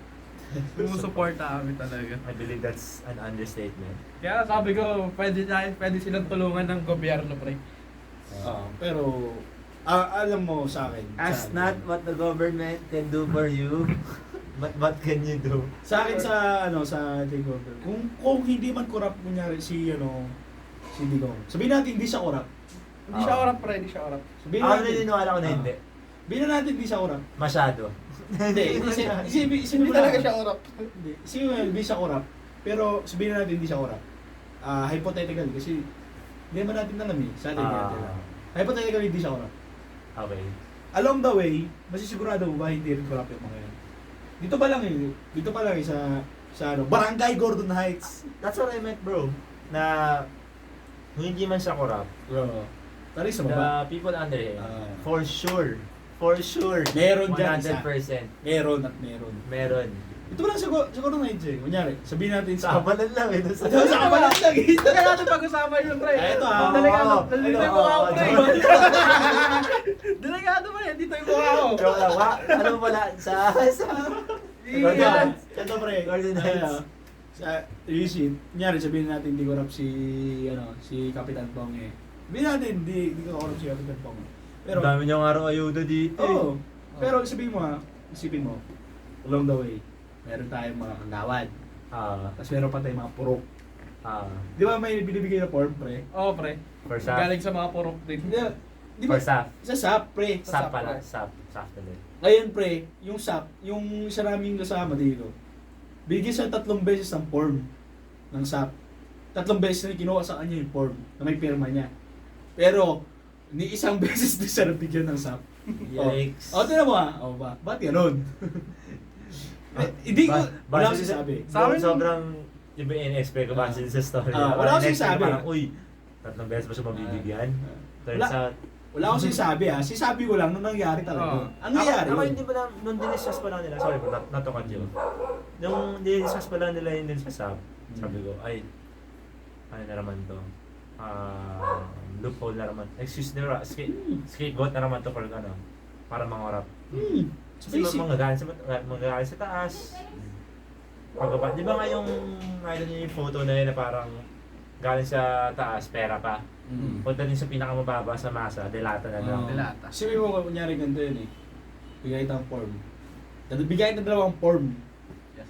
Speaker 3: Sumusuporta kami talaga.
Speaker 4: I believe that's an understatement.
Speaker 3: Kaya sabi ko, pwede silang tulungan ng gobyerno, pre.
Speaker 1: Pero, alam mo sa akin.
Speaker 4: Ask
Speaker 1: sa-
Speaker 4: not what the government can do for you, but what can you do?
Speaker 1: Sa akin sa takeover. Kung hindi man corrupt kunyari si Digong. Sabihin natin hindi siya corrupt.
Speaker 3: Hindi siya orap, pre, hindi siya orap.
Speaker 1: Sabihin
Speaker 4: Ako
Speaker 1: natin.
Speaker 4: naniniwala ko na hindi.
Speaker 1: Sabihin natin hindi siya corrupt.
Speaker 4: Masyado.
Speaker 1: Hindi, isipin
Speaker 3: Hindi
Speaker 1: mo
Speaker 3: talaga
Speaker 1: lang.
Speaker 3: siya orap.
Speaker 1: Hindi, isipin mo hindi siya corrupt. Pero sabihin natin hindi siya corrupt. Hypothetical kasi hindi naman natin alam eh. Sa atin hypothetical hindi siya corrupt.
Speaker 4: Okay.
Speaker 1: Along the way, masisigurado mo ba hindi rin corrupt yung mga yan? Dito pa lang sa Barangay Gordon Heights.
Speaker 4: That's what I meant, bro. Na hindi man siya corrupt.
Speaker 1: Tari sa baba.
Speaker 4: The people under him,
Speaker 1: Ah.
Speaker 4: for sure,
Speaker 1: Meron dyan isa.
Speaker 4: 100%.
Speaker 1: Meron at meron.
Speaker 4: Meron.
Speaker 1: Ito lang sa Gordon Heights eh. Kunyari, sabihin natin
Speaker 4: Sa kapalan lang eh.
Speaker 1: Sa kapalan lang eh.
Speaker 3: Kaya natin pag-usapan yun, pre.
Speaker 1: Ito,
Speaker 3: Delikado,
Speaker 4: Oo.
Speaker 3: dito yung mukha ko, pre. Delikado pa yan, dito yung mukha ko.
Speaker 4: Joke lang, ano pala, sa
Speaker 3: Iyan.
Speaker 1: Ito pre.
Speaker 4: Gordon Heights.
Speaker 1: Sa Rishi, kunyari sabihin natin hindi corrupt si Kapitan Pong eh. Sabihin natin hindi corrupt si Kapitan Pong. Pero,
Speaker 4: Ang dami niyang araw ayuda dito.
Speaker 1: oo. Pero isipin mo, along the way, meron tayong mga kagawad. Tapos meron pa tayong mga purok. Di ba may binibigay na form, pre?
Speaker 3: Oo, pre.
Speaker 4: For SAP.
Speaker 3: Galing sa mga purok din.
Speaker 1: Di ba?
Speaker 4: For SAP.
Speaker 1: Sa SAP, pre.
Speaker 4: SAP pala. SAP tuloy.
Speaker 1: Ngayon, pre, yung SAP, yung isa naming kasama dito, bigyan siya 3 beses ng form ng SAP. 3 beses na kinuha sa kanya yung form na may pirma niya. Pero, ni isang beses din siya nabigyan ng SAP.
Speaker 4: Yikes.
Speaker 1: Tinan mo ba't ganun? Hindi ko, wala akong sinasabi.
Speaker 3: Sa amin-
Speaker 4: sobrang iba in-expect ko base sa story.
Speaker 1: wala akong
Speaker 4: In-expect ko
Speaker 1: sinasabi.
Speaker 4: Parang, uy, 3 beses ba siya mabibigyan? Turns
Speaker 1: Wala.
Speaker 4: out,
Speaker 1: Wala akong sinasabi Sisabi ko lang nung nangyari talaga. Ang nangyari
Speaker 4: Ako
Speaker 1: yun.
Speaker 4: hindi ba na, nung diniscuss pa lang nila, sorry bro, not to cut you. Nung diniscuss pa lang nila yun din sa SAP, sabi ko, ay, ano na naman to? Loophole na naman. Excuse me, scapegoat na naman to for ano, para mangorap. Kasi
Speaker 1: Basic.
Speaker 4: magagalit sa taas. Pagkaba, di ba nga yung, yung photo na yun na parang galing sa taas, pera pa. Punta din sa pinakamababa sa masa, delata na lang.
Speaker 3: Dilata.
Speaker 1: Sabi mo kunyari ganito yun Bigay ng form. Bigay ng 2 form.
Speaker 3: Yes.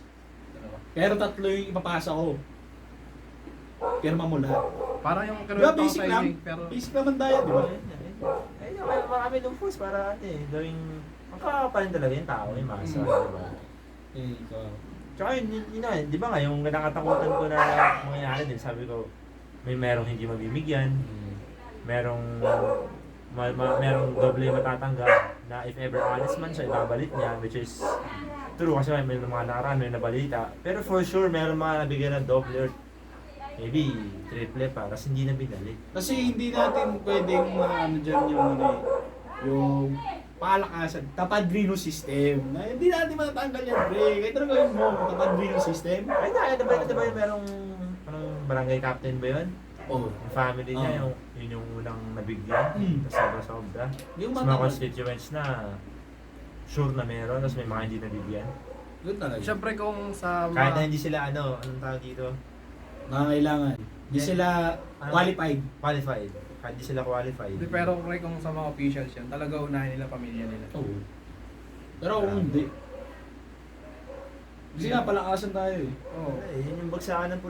Speaker 1: Pero 3 yung ipapasa ko. Pirma mo lahat.
Speaker 3: Parang yung
Speaker 1: Diba
Speaker 3: kinuwento ko
Speaker 1: basic
Speaker 3: sa
Speaker 1: lang?
Speaker 3: inyo, pero
Speaker 1: Basic naman tayo, di ba?
Speaker 4: Ayun, marami loopholes para gawing, ang kakapalin talaga yung tao, yung masa, di ba?
Speaker 1: Ikaw.
Speaker 4: Tsaka yun, di ba nga, yung nakatakutan ko na mangyayari din, sabi ko, merong hindi mabibigyan, merong doble matatanggap na if ever honest man siya, ibabalik niya, which is true kasi may mga nakaraan, may nabalita. Pero for sure, meron mga nabigyan ng doble or maybe triple pa, kasi hindi na binalik.
Speaker 1: Kasi hindi natin pwedeng dyan yung palakasan, tapadrino system. Na hindi natin matatanggal yan, pre. Kahit ano gawin mo, tapadrino system.
Speaker 4: Ay, diba yung merong barangay captain ba yun?
Speaker 1: Oo.
Speaker 4: Yung family niya, yun yung unang nabigyan, tapos sobra-sobra.
Speaker 1: Yung
Speaker 4: Sa mga constituents na sure na meron, tapos may mga hindi nabigyan.
Speaker 1: Yun talaga.
Speaker 3: syempre kung sa
Speaker 4: Kahit na
Speaker 3: mga
Speaker 4: hindi sila anong tawag dito?
Speaker 1: Nangangailangan. Hindi sila qualified.
Speaker 4: Qualified. Kahit hindi sila qualified.
Speaker 3: Hindi, pero pre, kung sa mga officials yan, talaga unahin nila pamilya nila.
Speaker 1: Oo. Pero kung hindi. Kasi nga, palakasan tayo
Speaker 3: Oo.
Speaker 4: Yun yung bagsakan ng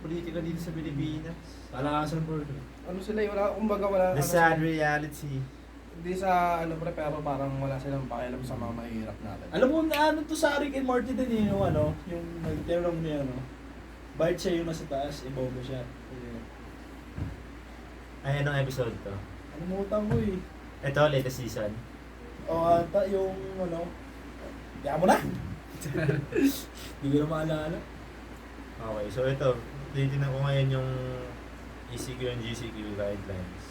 Speaker 4: politika dito sa Pilipinas.
Speaker 1: Palakasan po.
Speaker 3: Ano sila, wala, kumbaga wala,
Speaker 4: The sad reality.
Speaker 3: hindi sa ano pre, pero parang wala silang pakialam sa mga mahihirap natin.
Speaker 1: Alam mo na to sa Rick and Morty din yung yung nagtanong niya Bart siya yung nasa taas, ibobo siya.
Speaker 4: Ay, anong episode to?
Speaker 1: Ano mo
Speaker 4: Ito, latest season.
Speaker 1: ata yung Diyan mo na! Hindi ko na maalala.
Speaker 4: Okay, so ito, titignan ko ngayon yung ECQ and GCQ guidelines.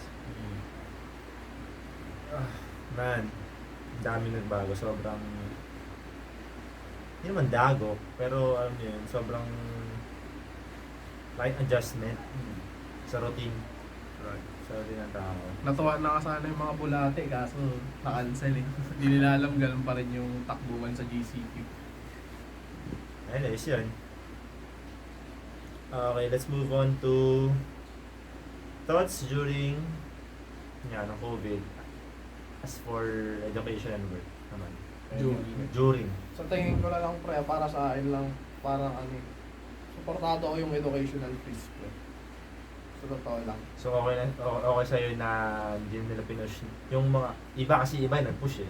Speaker 4: Man, ang dami nagbago. Sobrang, hindi naman dago, pero alam niyo yun, sobrang light adjustment sa routine. Sa routine ng tao.
Speaker 3: Natuwa na kasana yung mga bulate, kaso na-cancel eh. Hindi nila alam ganun pa rin yung takbuhan sa GCQ.
Speaker 4: Anyways, yun. Okay, let's move on to thoughts during ng COVID as for education and work naman. During.
Speaker 3: Sa tingin ko na lang pre, para sa akin lang, parang supportado ko yung educational fees pre. Sa totoo lang.
Speaker 4: So okay sa'yo na hindi nila pinush. Yung mga, iba kasi iba nag-push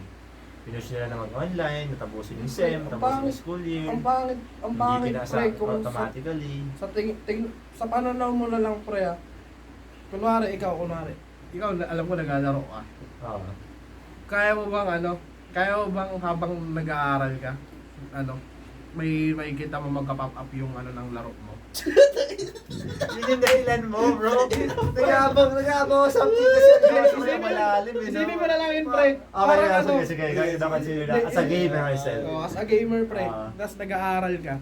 Speaker 4: Pinush nila na mag-online, natapusin yung SEM, tapusin yung school year.
Speaker 3: Ang pangit
Speaker 4: Hindi pinasa
Speaker 3: pre, kung
Speaker 4: automatically.
Speaker 3: sa pananaw mo na lang pre kunwari, ikaw alam ko naglalaro ka.
Speaker 4: Oo.
Speaker 3: Kaya mo bang habang nag-aaral ka, may kita mo magka-pop up yung ng laro mo?
Speaker 4: Yun yung dahilan mo, bro. Nag-aabang something kasi malalim
Speaker 3: Isipin mo na lang yun, pre.
Speaker 4: Okay,
Speaker 3: Parang
Speaker 4: sige. Dapat sila as a gamer myself.
Speaker 3: As a gamer, pre. Tapos nag-aaral ka.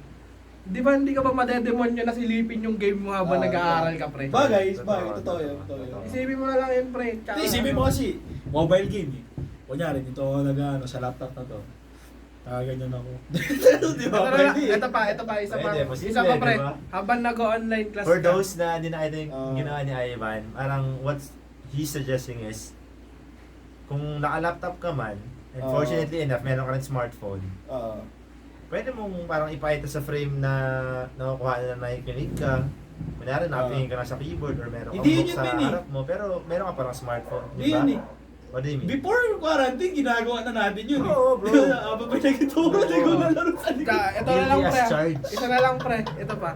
Speaker 3: Di ba hindi ka ba madedemonyo na silipin yung game mo habang nag-aaral ka, pre?
Speaker 1: Bagay, totoo yun.
Speaker 3: Isipin mo na lang yun, pre.
Speaker 1: Hindi, isipin mo kasi, mobile game Kunyari, dito ako sa laptop na to. Ganyan ako. Di ba?
Speaker 3: Ito pa, isa
Speaker 4: Pwede,
Speaker 3: pa pre.
Speaker 4: diba?
Speaker 3: Habang nag-online class
Speaker 4: For
Speaker 3: ka.
Speaker 4: those na hindi na I think ginawa ni Ivan, parang what he's suggesting is kung naka-laptop ka man, and fortunately enough, meron ka rin smartphone, pwede mong parang ipakita sa frame na nakukuha na nakikinig ka. Kunyari, natingin ka na sa keyboard or meron kang book sa harap mo, pero meron ka parang smartphone, di ba? What do you mean?
Speaker 1: Before quarantine, ginagawa na natin yun.
Speaker 4: Oo, bro.
Speaker 1: Aba pa nagtuturo, di ko nalaro sa likod.
Speaker 3: Ito na lang,
Speaker 4: Guilty as
Speaker 3: pre.
Speaker 4: charged.
Speaker 3: Ito na lang, pre. Ito pa.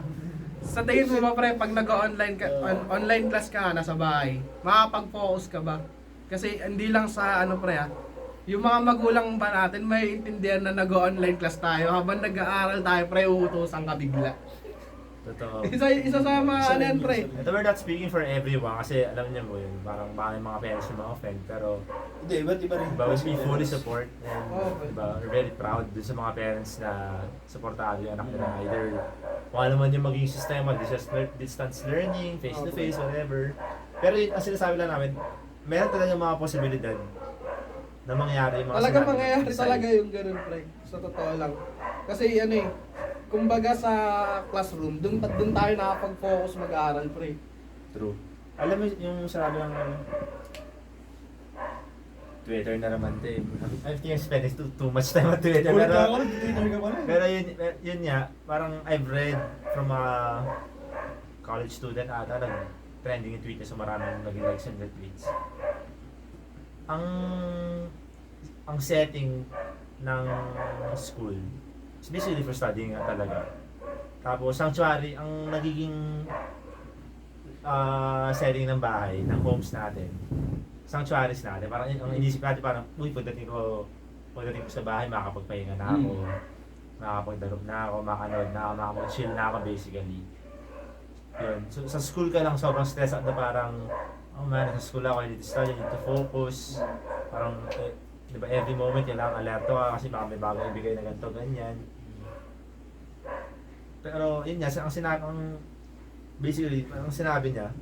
Speaker 3: Sa tingin mo ba, pre, pag nag-online ka, online class ka, nasa bahay, makapag-focus ka ba? Kasi hindi lang sa ano, pre, yung mga magulang ba natin, may intindihan na nag-online class tayo. Habang nag-aaral tayo, pre, uutusan ka bigla.
Speaker 4: Totoo.
Speaker 3: Isa sa mga ano yan, pre.
Speaker 4: Ito, we're not speaking for everyone kasi alam niyo mo yun, parang baka yung mga parents yung mga offend, pero
Speaker 1: Hindi, iba't iba rin.
Speaker 4: diba, we fully support and
Speaker 3: Okay.
Speaker 4: diba, we're very proud dun sa mga parents na supportado yung anak nila. Either kung ano man yung maging sistema, distance learning, face-to-face, whatever. Pero yun, ang sinasabi lang namin, meron talaga mga posibilidad na mangyari yung mga
Speaker 3: Talaga
Speaker 4: sinabi
Speaker 3: mangyayari
Speaker 4: natin.
Speaker 3: talaga yung ganun, pre. Sa totoo lang. Kasi ano eh, kumbaga sa classroom, dun tayo nakapag-focus mag-aaral, pre.
Speaker 4: True. Alam mo yung sinabi ng Twitter na naman to eh. I think I'm spending too much time on Twitter.
Speaker 1: Ulit
Speaker 4: Pero,
Speaker 1: ako, nag-Twitter ka pala.
Speaker 4: pero yun nga, parang I've read from a college student ata na trending yung tweet so maraming naging likes and retweets. Ang setting ng school is basically for studying nga talaga. Tapos sanctuary ang nagiging setting ng bahay, ng homes natin. Sanctuaries natin. Parang ang inisip natin parang, uy, pagdating ko sa bahay, makakapagpahinga na ako. Makakapagdarog na ako, makakanood na ako, makakapag-chill na ako basically. Yun. So sa school ka lang sobrang stress out na parang, oh man, sa school ako, I need to study, I need to focus. Parang, di ba, every moment kailangan alerto ka kasi baka may bagong ibigay na ganito, ganyan. Pero yun nga, basically, ang sinabi niya,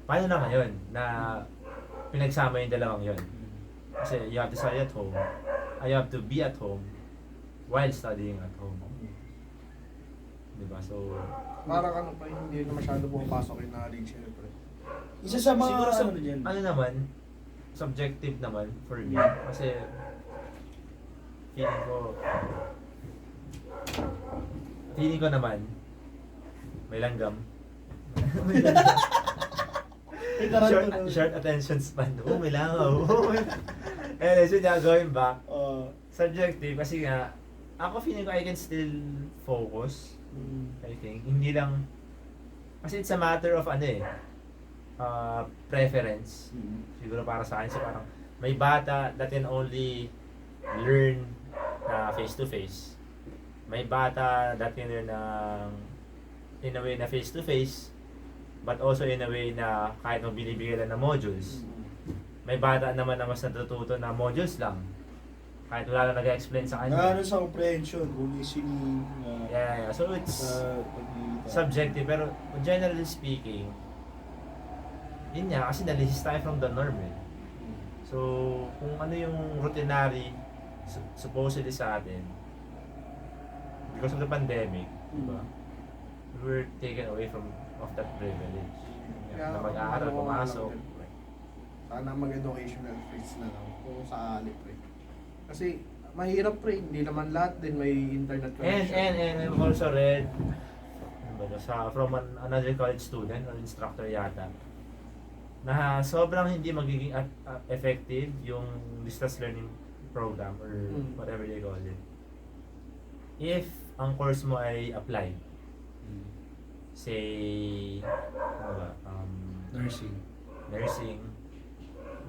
Speaker 4: paano na ngayon na pinagsama yung dalawang yun? Kasi you have to study at home, you have to be at home while studying at home. Diba? So,
Speaker 3: Parang ano pa, hindi na masyado pumapasok yung knowledge, pre.
Speaker 1: Isa sa mga
Speaker 4: siguro
Speaker 1: ano dyan.
Speaker 4: ano naman, subjective naman for me. Kasi, feeling ko naman, may langgam. Short attention span. Oh, may langaw. And so yeah, going back, subjective kasi nga, ako feeling ko I can still focus. I think. Hindi lang, kasi it's a matter of preference. Siguro para sa akin, so parang may bata that can only learn face to face. May bata that can learn in a way na face to face, but also in a way na kahit nung binibigay lang na modules. May bata naman na mas natututo na modules lang. Kahit wala lang nag-explain sa kanya.
Speaker 1: Ano sa comprehension, kung listening.
Speaker 4: Yeah. So it's subjective, pero generally speaking, yun nga, kasi nalihis tayo from the norm eh. So, kung ano yung routinary supposedly sa atin, because of the pandemic, diba? We were taken away of that privilege.
Speaker 3: Kaya,
Speaker 4: Na mag-aaral, pumasok.
Speaker 3: Sana mag-educational phase na lang kung sa alip, pre. Kasi mahirap, pre, hindi naman lahat din may internet connection.
Speaker 4: And I've also read from another college student or instructor yata na sobrang hindi magiging effective yung distance learning program or whatever they call it if ang course mo ay applied. Say, ano ba? Nursing.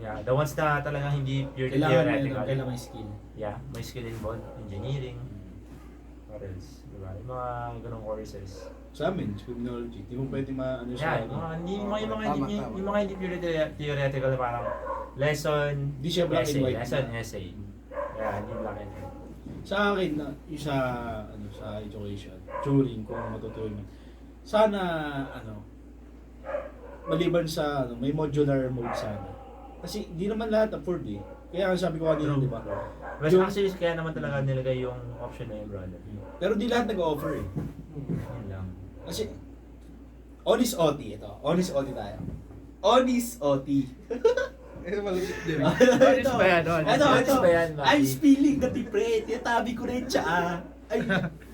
Speaker 4: Yeah, the ones na talagang hindi purely theoretical.
Speaker 1: Kailangan may skill.
Speaker 4: Yeah, may skill involved. Engineering. What else? Diba? Yung mga ganong courses.
Speaker 1: Sa amin, criminology. Di mo pwede maano
Speaker 4: Yeah, yung mga hindi purely theoretical, parang lesson,
Speaker 1: Di siya black and white.
Speaker 4: lesson, essay. Yeah, hindi black and white.
Speaker 1: Sa akin, yung sa education, turing, kung matuturing mo. Sana, maliban sa, may modular mode sana. Kasi di naman lahat afford eh. Kaya ang sabi ko kanina, di ba?
Speaker 4: Mas actually, kaya naman talaga nilagay yung option na yun, brother.
Speaker 1: Pero di lahat nag-offer eh.
Speaker 4: Yun lang.
Speaker 1: Kasi, honest OT ito. Honest OT tayo. Honest OT.
Speaker 3: Malupit din.
Speaker 1: Ito.
Speaker 3: ba yan?
Speaker 4: Honest ba yan, Maki?
Speaker 1: I'm spilling the tea, pre. Tinatabi ko na yung tsaa.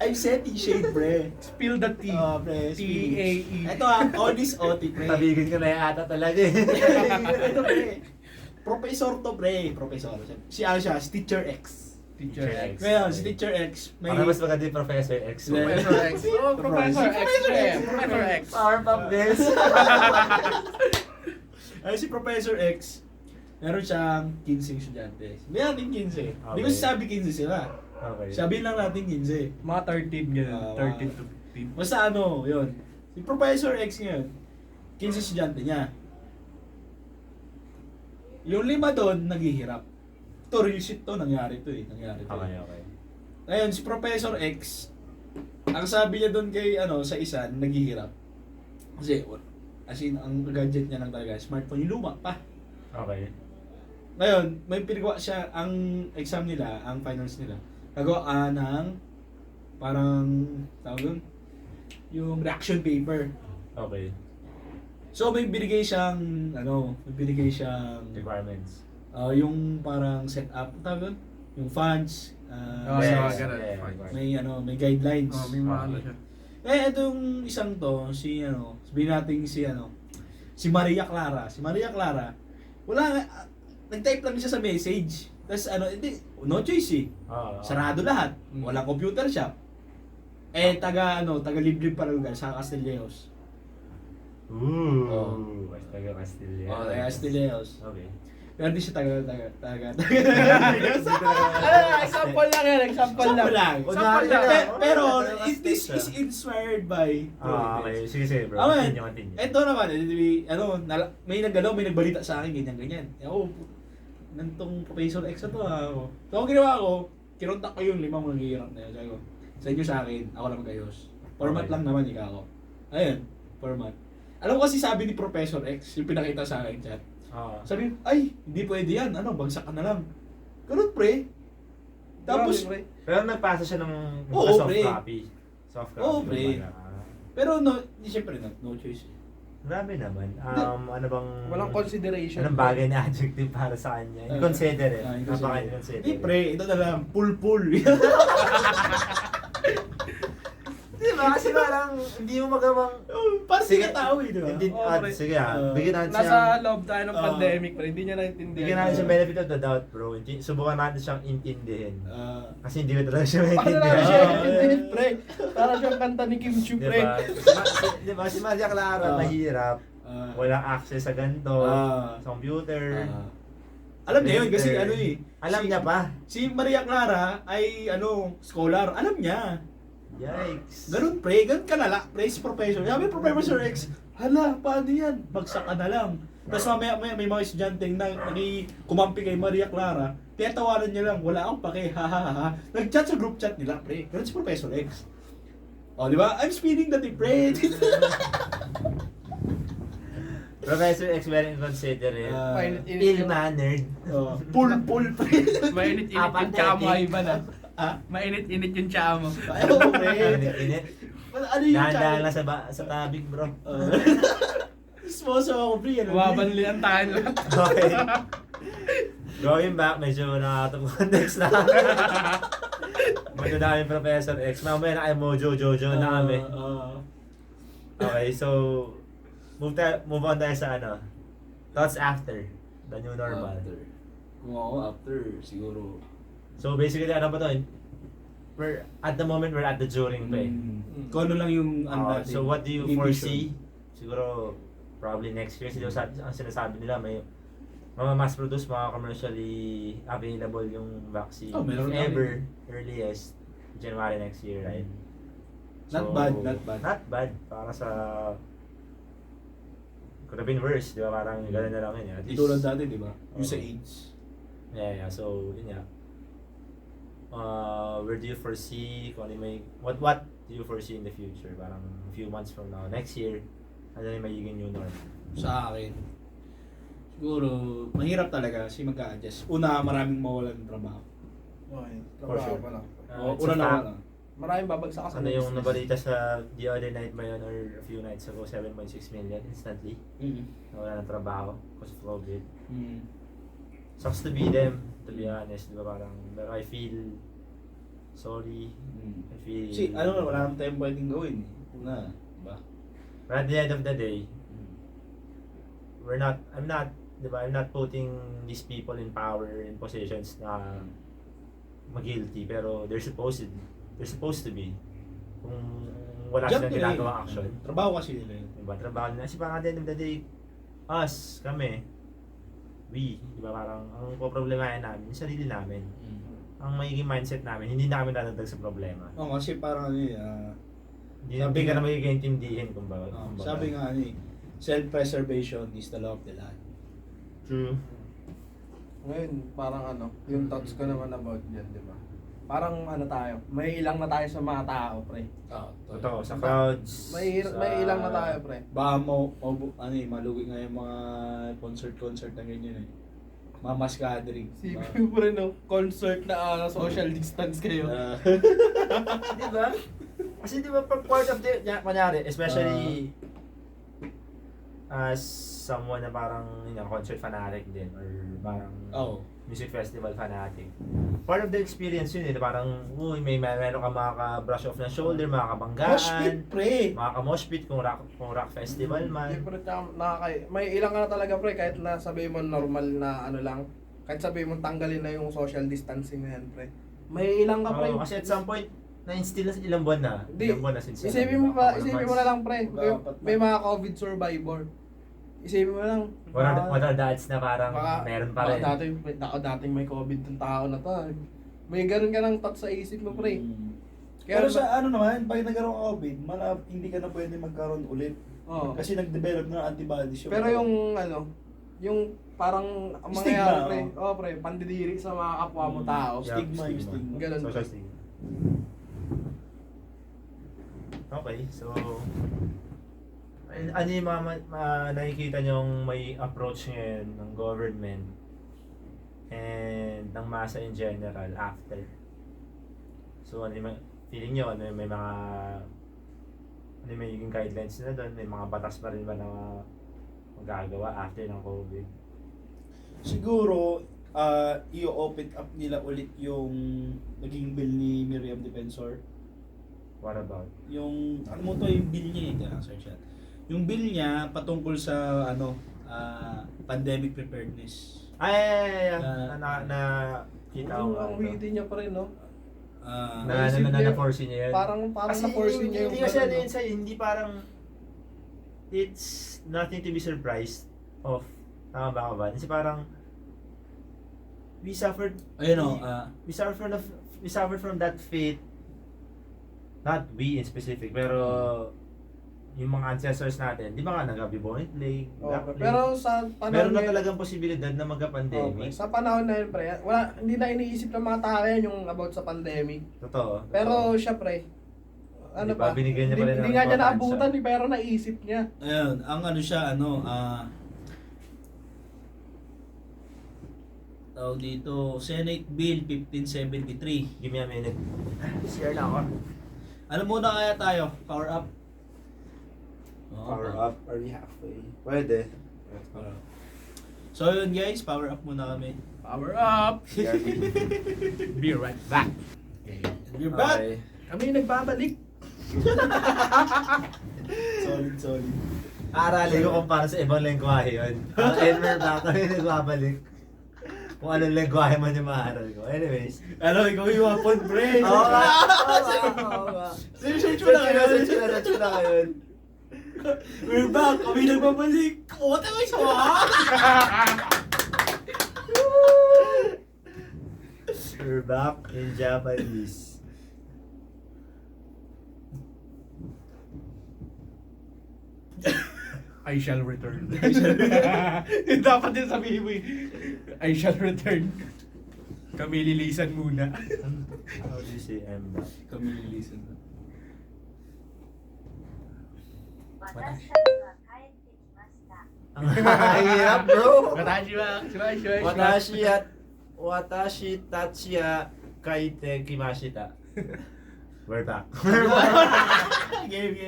Speaker 1: I'm setting shade, pre.
Speaker 3: Spill the tea.
Speaker 1: Pre. spilling.
Speaker 3: T-A-E.
Speaker 1: Ito honest OT, pre.
Speaker 4: Tabigin ko na yung ata talaga eh.
Speaker 1: Ito, pre. Professor to, pre. Professor. Si ano siya? Si Teacher X.
Speaker 3: Teacher X.
Speaker 1: Ngayon, si Teacher X.
Speaker 4: Para mas maganda yung Professor X.
Speaker 3: Professor X. Oh, Professor X. Professor X.
Speaker 4: Power pop this.
Speaker 1: Ay, si Professor X, meron siyang 15 estudyante. Hindi natin 15. Hindi ko
Speaker 4: Okay.
Speaker 1: sabi 15 sila.
Speaker 4: Okay.
Speaker 1: Sabihin lang natin 15.
Speaker 3: Mga 13 ganun.
Speaker 1: Ah,
Speaker 3: 13 to 15.
Speaker 1: Basta ano, yun. Si Professor X ngayon, 15 estudyante niya. Yung 5 doon, naghihirap. Ito, real shit to, nangyari to eh. Nangyari to.
Speaker 4: Okay, okay.
Speaker 1: Ngayon, si Professor X, ang sabi niya doon kay, sa isa, naghihirap. Kasi, as in, ang gadget niya lang talaga, smartphone, yung luma pa.
Speaker 4: Okay.
Speaker 1: Ngayon, may pinagawa siya, ang exam nila, ang finals nila, nagawa ng, parang, tawag doon, yung reaction paper.
Speaker 4: Okay.
Speaker 1: So, may binigay siyang,
Speaker 4: Requirements.
Speaker 1: yung parang setup, tawag doon, yung funds,
Speaker 3: Oh,
Speaker 4: Yes.
Speaker 3: yeah, ganun.
Speaker 1: may guidelines.
Speaker 3: Oh, may mga ano siya.
Speaker 1: Itong isang to, sabihin natin si Maria Clara. Si Maria Clara, wala nga, nag-type lang siya sa message. Tapos hindi, no choice eh. Sarado lahat. Walang computer shop. Taga liblib para lugar sa Castilleos.
Speaker 4: Ooh.
Speaker 1: Oh.
Speaker 4: Taga Castilla.
Speaker 1: Taga Castilleos.
Speaker 4: Okay.
Speaker 1: Pero hindi siya taga.
Speaker 3: Example lang yan, example lang.
Speaker 1: Sample lang.
Speaker 4: Sample lang.
Speaker 1: Pero, this is inspired by
Speaker 4: Okay. Sige, bro.
Speaker 1: Amen.
Speaker 4: Continue.
Speaker 1: Ito naman, may nagbalita sa akin, ganyan. Nantong Professor X na to ha. So, ang ginawa ko, kinontak ko yung 5 maghihirap na yun. Sabi ko, sa inyo sa akin, ako lang mag-ayos. Format
Speaker 4: Okay.
Speaker 1: lang naman, ikaw ako. Ayun, format. Alam ko kasi sabi ni Professor X, yung pinakita sa akin chat. Sabi, ay, hindi pwede yan. Bagsak ka na lang. Ganun, pre. Tapos,
Speaker 4: Pero nagpasa siya ng
Speaker 1: Oo,
Speaker 4: soft
Speaker 1: pre.
Speaker 4: copy. Soft copy.
Speaker 1: Oo, pre.
Speaker 4: Kumbaga.
Speaker 1: pero siyempre, no choice.
Speaker 4: Marami naman. Ano bang...
Speaker 3: Walang consideration.
Speaker 4: Anong bagay na adjective para sa kanya? I-consider it. Napaka-consider.
Speaker 1: Hindi, pre. Ito na lang. Pul-pul.
Speaker 4: Di ba? Kasi parang hindi mo magawang...
Speaker 1: Parang
Speaker 4: Sige.
Speaker 1: tao eh, di ba?
Speaker 4: Hindi,
Speaker 3: Oo, pre.
Speaker 4: sige bigyan natin
Speaker 3: Nasa
Speaker 4: siya...
Speaker 3: loob tayo ng pandemic, pero hindi niya naintindihan.
Speaker 4: Bigyan natin siya benefit of the doubt, bro. Subukan natin siyang intindihin.
Speaker 1: Ah,
Speaker 4: Kasi hindi ko talaga siya
Speaker 3: Paano
Speaker 4: maintindihan.
Speaker 3: namin siya intindihin, pre? Para siyang kanta ni Kim Chu, pre.
Speaker 4: Diba? Si Maria Clara, mahirap. Walang access sa ganito. Sa computer.
Speaker 1: alam niya yun kasi
Speaker 4: Alam niya pa.
Speaker 1: Si Maria Clara ay scholar. Alam niya.
Speaker 4: Yikes.
Speaker 1: Ganun pre, ganun ka nala. Pre, si Professor. Sabi Professor X, hala, paano yan? Bagsak ka na lang. Tapos mamaya may mga estudyanteng kumampi kay Maria Clara. Tinatawanan niya lang, wala akong pake, ha ha ha. Nag-chat sa group chat nila, pre. Ganun si Professor X. O, di ba? I'm spinning the tea, pre.
Speaker 4: Professor X very inconsiderate. Ill-mannered.
Speaker 1: Pul, pre.
Speaker 3: Mainit-init yung tsamo, Ivan, ah. Mainit-init yung tsamo.
Speaker 1: Ayaw, pre.
Speaker 4: Init.
Speaker 1: Ano yung
Speaker 4: Dahan-dahan lang sa tabig, bro.
Speaker 1: Sponsor ako, pre.
Speaker 3: Bumabanlian tayo lahat.
Speaker 4: Okay. Going back, medyo nakakatong context na. Maganda kami Professor X. Mamaya na kayo mojo-jojo na kami. Okay, so move on tayo sa thoughts after the new normal.
Speaker 1: Kung ako after, siguro.
Speaker 4: So basically, ano ba to? At the moment, we're at the during pa eh.
Speaker 1: Kung ano lang yung natin.
Speaker 4: So what do you
Speaker 1: yung
Speaker 4: foresee?
Speaker 1: vision.
Speaker 4: Siguro, probably next year, ang sinasabi nila, may mass produce, mga commercially available yung vaccine.
Speaker 1: Oh, meron
Speaker 4: If
Speaker 1: na
Speaker 4: ever, earliest, January next year, right?
Speaker 1: Not bad.
Speaker 4: Not bad. Para sa... Could have been worse, di ba? Parang gano'n na lang yun. At least,
Speaker 1: Tulad dati, di ba? Yung sa AIDS.
Speaker 4: Yeah. So, yun nga. Where do you foresee, kung ano may... What do you foresee in the future? Parang a few months from now, next year, ano yung magiging new norm?
Speaker 1: Sa akin, siguro, mahirap talaga kasi mag-a-adjust. Una, maraming mawalan ng trabaho.
Speaker 3: Okay,
Speaker 4: For sure.
Speaker 3: pa lang.
Speaker 4: It's
Speaker 1: Una
Speaker 4: a
Speaker 1: na
Speaker 4: fact.
Speaker 1: wala.
Speaker 3: Maraming babagsak sa
Speaker 4: Ano yung nabalita sa the other night ba yun or a few nights ago, 7.6 million instantly. Nawala ng trabaho because of COVID. sucks to be them, to be honest, di ba parang, pero I feel sorry, I feel...
Speaker 1: Kasi wala nang tayong pwedeng gawin. Una, diba?
Speaker 4: But at the end of the day, I'm not putting these people in power, in positions na mag-guilty, pero they're supposed to be. Kung wala silang ginagawang action.
Speaker 1: Trabaho kasi nila yun.
Speaker 4: Diba? Trabaho nila. Kasi parang at the end of the day, we, diba parang ang poproblemahin namin, yung sarili namin. Ang magiging mindset namin, hindi na kami dadagdag sa problema.
Speaker 1: Oo, kasi parang
Speaker 4: Hindi ka na magiging intindihin, kumbaga.
Speaker 1: Sabi nga self-preservation is the law of the land.
Speaker 4: True.
Speaker 3: Ngayon, parang yung thoughts ko naman about yan, di ba? Parang tayo, may ilang na tayo sa mga tao, pre.
Speaker 4: Totoo, sa crowds.
Speaker 3: May ilang na tayo, pre.
Speaker 1: Baka malugi nga yung mga concert na ganyan eh. Mga mass gathering.
Speaker 3: Sipin mo rin, concert na social distance kayo.
Speaker 4: Di ba? Kasi di ba part of the, kunyari, especially as someone na parang concert fanatic din or parang music festival fanatic. Part of the experience yun na parang meron ka makaka-brush off ng shoulder, makakabanggaan.
Speaker 1: Moshpit, pre!
Speaker 4: Makaka-moshpit kung rock festival man.
Speaker 3: Pero may ilang ka na talaga, pre, kahit na sabihin mo normal na lang, kahit sabihin mo tanggalin na yung social distancing na yan, pre. May ilang ka, pre.
Speaker 4: Kasi at some point, na-instill na ilang buwan na. Ilang buwan na since.
Speaker 3: Isipin mo na lang, pre. May mga COVID survivor. Isipin mo lang.
Speaker 4: What are the odds na parang meron pa rin?
Speaker 3: Dating may COVID ng tao na to. May ganun ka ng thought sa isip mo, pre.
Speaker 1: Pero sa naman, pag nagkaroon ng COVID, hindi ka na pwede magkaroon ulit. Kasi nag-develop na antibodies.
Speaker 3: Pero yung parang ang mangyayari, pre. Pre, pandidiri sa mga kapwa mo tao.
Speaker 1: Stigma.
Speaker 3: Ganun.
Speaker 4: Social stigma. Okay, so ano yung nakikita nyong may approach ngayon ng government and ng masa in general after? So ano yung feeling nyo? May magiging guidelines na doon? May mga batas pa rin ba na magagawa after ng COVID?
Speaker 1: Siguro, i-open up nila ulit yung naging bill ni Miriam Defensor.
Speaker 4: What about?
Speaker 1: Yung, yung bill niya search yan. Yung bill niya patungkol sa pandemic preparedness.
Speaker 3: Kita ko. Ang witty niya pa rin, no?
Speaker 4: Na-force niya yan.
Speaker 3: Parang na-force niya yung...
Speaker 4: Hindi kasi hindi parang it's nothing to be surprised of. Tama ba? Kasi parang we suffered from that fate. Not we in specific, pero yung mga ancestors natin, di ba nga nag-bubonic plague,
Speaker 3: pero sa
Speaker 4: meron
Speaker 3: panahon
Speaker 4: na talagang posibilidad na magka-pandemic.
Speaker 3: Sa panahon na yun, pre, hindi na iniisip ng mga tao yan yung about sa pandemic.
Speaker 4: Totoo.
Speaker 3: Pero siya, pre,
Speaker 4: binigyan niya pa rin
Speaker 3: hindi nga niya naabutan, pero naisip niya.
Speaker 1: Ayun, ang tawag dito, Senate Bill 1573.
Speaker 4: Give me a minute. Share lang ako.
Speaker 1: Ano muna kaya tayo? Power up?
Speaker 4: Power up. Are we halfway? Pwede.
Speaker 1: So yun guys, power up muna kami.
Speaker 3: Power up!
Speaker 1: Be right back. We're back!
Speaker 4: Okay.
Speaker 3: Kami nagbabalik.
Speaker 1: Solid.
Speaker 4: Aralin ko kung para sa ibang lengguwahe yun. And we're back. Kami nagbabalik. Kung anong lengguwahe man yung maaral ko. Anyways.
Speaker 1: Ikaw yung wapon, pre!
Speaker 4: Oo nga!
Speaker 1: Search mo na ngayon. We're back! Kami nagbabalik! Kota ko isa
Speaker 4: We're back in Japanese.
Speaker 1: I shall return. Dapat din sabihin mo I shall return. Kami lilisan muna.
Speaker 4: How do you say I'm back?
Speaker 1: Kami lilisan muna.
Speaker 4: Ang hirap, bro! Watashi tachiya kaite kimashita. We're back.
Speaker 1: Game.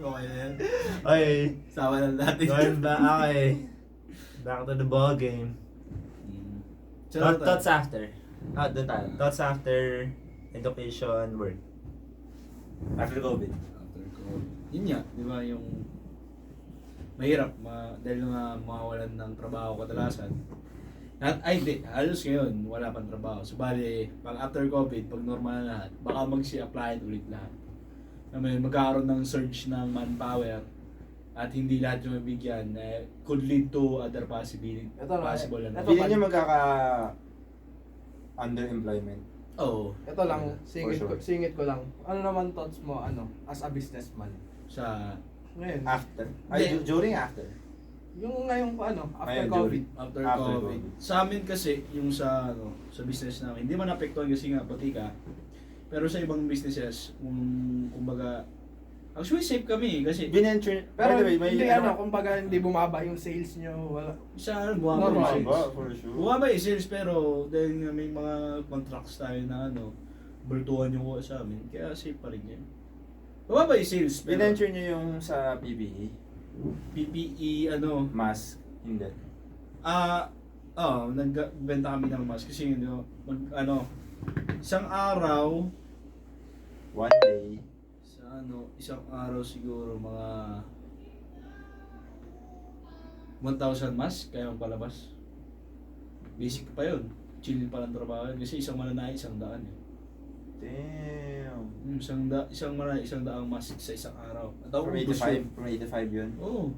Speaker 1: Okay na yan.
Speaker 4: Okay.
Speaker 1: Sama na natin.
Speaker 4: Going back. Okay. Back to the ball game. Thoughts after. Doon tayo. Thoughts after education, work. After COVID.
Speaker 1: After COVID. Yun nga, di ba yung mahirap dahil nga mawawalan ng trabaho kadalasan. Halos ngayon, wala pang trabaho. So, bali, pag after COVID, pag normal na lahat, baka mag-apply ulit lahat. Magkakaroon ng surge ng manpower at hindi lahat yung mabigyan could lead to other possible
Speaker 2: Hindi niya underemployment.
Speaker 1: Oo.
Speaker 3: Ito lang,
Speaker 2: sure.
Speaker 3: singit ko lang. Ano naman thoughts mo, as a businessman?
Speaker 1: Sa
Speaker 3: Ngayon.
Speaker 2: After? During after?
Speaker 3: Yung ngayong after
Speaker 2: Ngayon,
Speaker 3: COVID.
Speaker 1: after
Speaker 2: After
Speaker 1: COVID.
Speaker 2: COVID.
Speaker 1: Sa amin kasi, yung sa business namin, hindi man apektuhan kasi nga botika. Pero sa ibang businesses, kumbaga, actually safe kami kasi
Speaker 2: Binenture,
Speaker 3: Pero
Speaker 2: by the way, may
Speaker 3: hindi kumbaga hindi bumaba yung sales nyo, wala.
Speaker 1: sa bumaba
Speaker 3: Normal
Speaker 1: yung
Speaker 2: ba,
Speaker 1: sales.
Speaker 2: for sure.
Speaker 1: Bumaba yung sales pero dahil nga may mga contracts tayo na bertuhan yung kuha sa amin, kaya safe pa rin yan. Bumaba yung sales pero
Speaker 2: Binenture niyo yung sa PPE?
Speaker 1: PPE
Speaker 2: Mask? Hindi.
Speaker 1: nagbenta kami ng mask kasi isang araw
Speaker 2: One day.
Speaker 1: sa isang araw siguro mga 1,000 mask kaya magpalabas. Basic pa yun. Chill pa lang trabaho yun. Kasi isang mananahi, 100 eh.
Speaker 2: Damn.
Speaker 1: Isang mananahi, 100 mask sa isang araw. At
Speaker 2: From
Speaker 1: nauubos yun.
Speaker 2: 85 yun.
Speaker 1: Oo.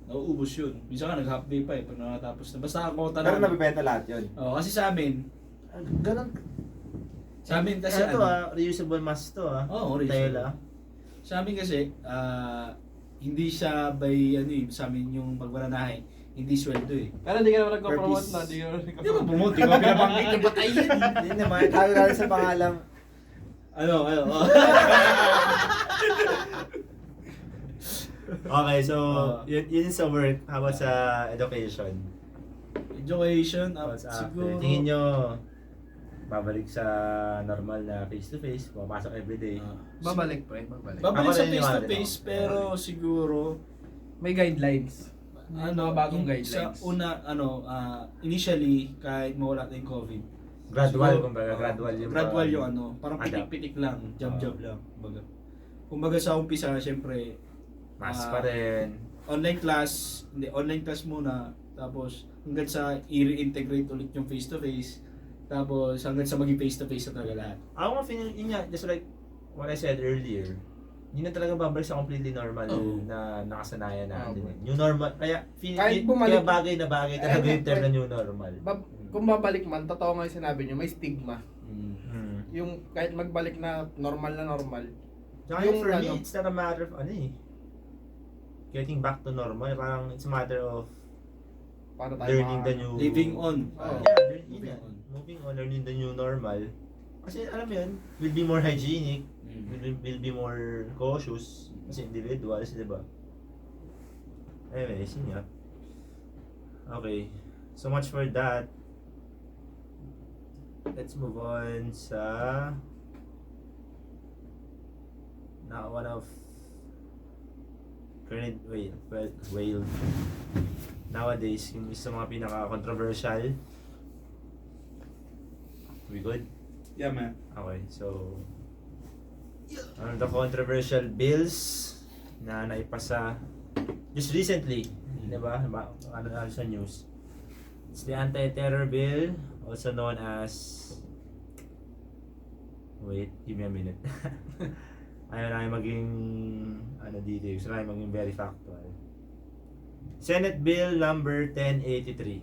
Speaker 1: Nauubos yun. Minsan nga nag-half day pa eh pag nakatapos na. Basta ako
Speaker 2: Pero nabibenta lahat yun.
Speaker 1: Oo, kasi sa amin,
Speaker 2: Ganun.
Speaker 1: sa amin kasi
Speaker 2: Ano to reusable mask to
Speaker 1: Oo,
Speaker 2: Tela.
Speaker 1: Sa amin kasi, hindi siya by sa amin yung pagmananahe, hindi sweldo eh.
Speaker 3: Pero hindi ka naman nagko-promote
Speaker 1: Purpose.
Speaker 3: na, hindi ka naman
Speaker 1: Hindi ba
Speaker 3: nagko-promote.
Speaker 1: promote? Di ba pinabanggit na batay yan?
Speaker 2: Hindi naman, kagagawa sa pangalan.
Speaker 1: Ano.
Speaker 4: Okay, so yun sa work. How about sa education?
Speaker 1: Education,
Speaker 4: What's after?
Speaker 1: siguro.
Speaker 4: Tingin nyo, babalik sa normal na face-to-face, pumapasok everyday.
Speaker 3: Babalik pre, babalik.
Speaker 1: Babalik
Speaker 4: Ako
Speaker 1: sa
Speaker 4: rin
Speaker 1: face-to-face,
Speaker 4: yung
Speaker 1: pero siguro,
Speaker 3: May guidelines. Bagong
Speaker 1: sa
Speaker 3: guidelines.
Speaker 1: una, initially, kahit mawala na yung COVID,
Speaker 4: Gradual,
Speaker 1: siguro,
Speaker 4: kumbaga, gradual yung
Speaker 1: gradual yung parang
Speaker 4: adapt.
Speaker 1: pitik-pitik lang, jab-jab lang. Kumbaga sa umpisa, syempre,
Speaker 4: Mask pa rin.
Speaker 1: online class muna, tapos hanggang sa i-reintegrate ulit yung face-to-face, tapos hanggang sa maging face-to-face na talaga lahat.
Speaker 4: Ako nga feeling, yun nga, just like what I said earlier, hindi na talaga babalik sa completely normal na nakasanayan natin. New normal, kaya
Speaker 3: Kahit bumalik-
Speaker 4: kaya bagay na bagay talaga yung term na new normal.
Speaker 3: Kung babalik man, totoo nga yung sinabi nyo, may stigma.
Speaker 4: Hmm.
Speaker 3: Yung kahit magbalik na normal.
Speaker 4: Tsaka
Speaker 3: Yung
Speaker 4: for me, it's not a matter of getting back to normal. Parang it's a matter of
Speaker 3: Para tayo
Speaker 4: learning the new...
Speaker 1: Living on.
Speaker 4: Moving on, learning the new normal. Kasi alam mo yun, will be more hygienic, will be more cautious, kasi individuals, di ba? Anyways, yun nga. Okay, so much for that. Let's move on sa... one of current whale nowadays, yung isa mga pinaka-controversial. We good?
Speaker 1: Yeah, man.
Speaker 4: Okay, so the controversial bills na naipasa just recently, di ba? Ano sa news? It's the anti-terror bill, also known as... Wait, give me a minute. Ayaw na maging dito, gusto na maging very factual. Senate Bill number 1083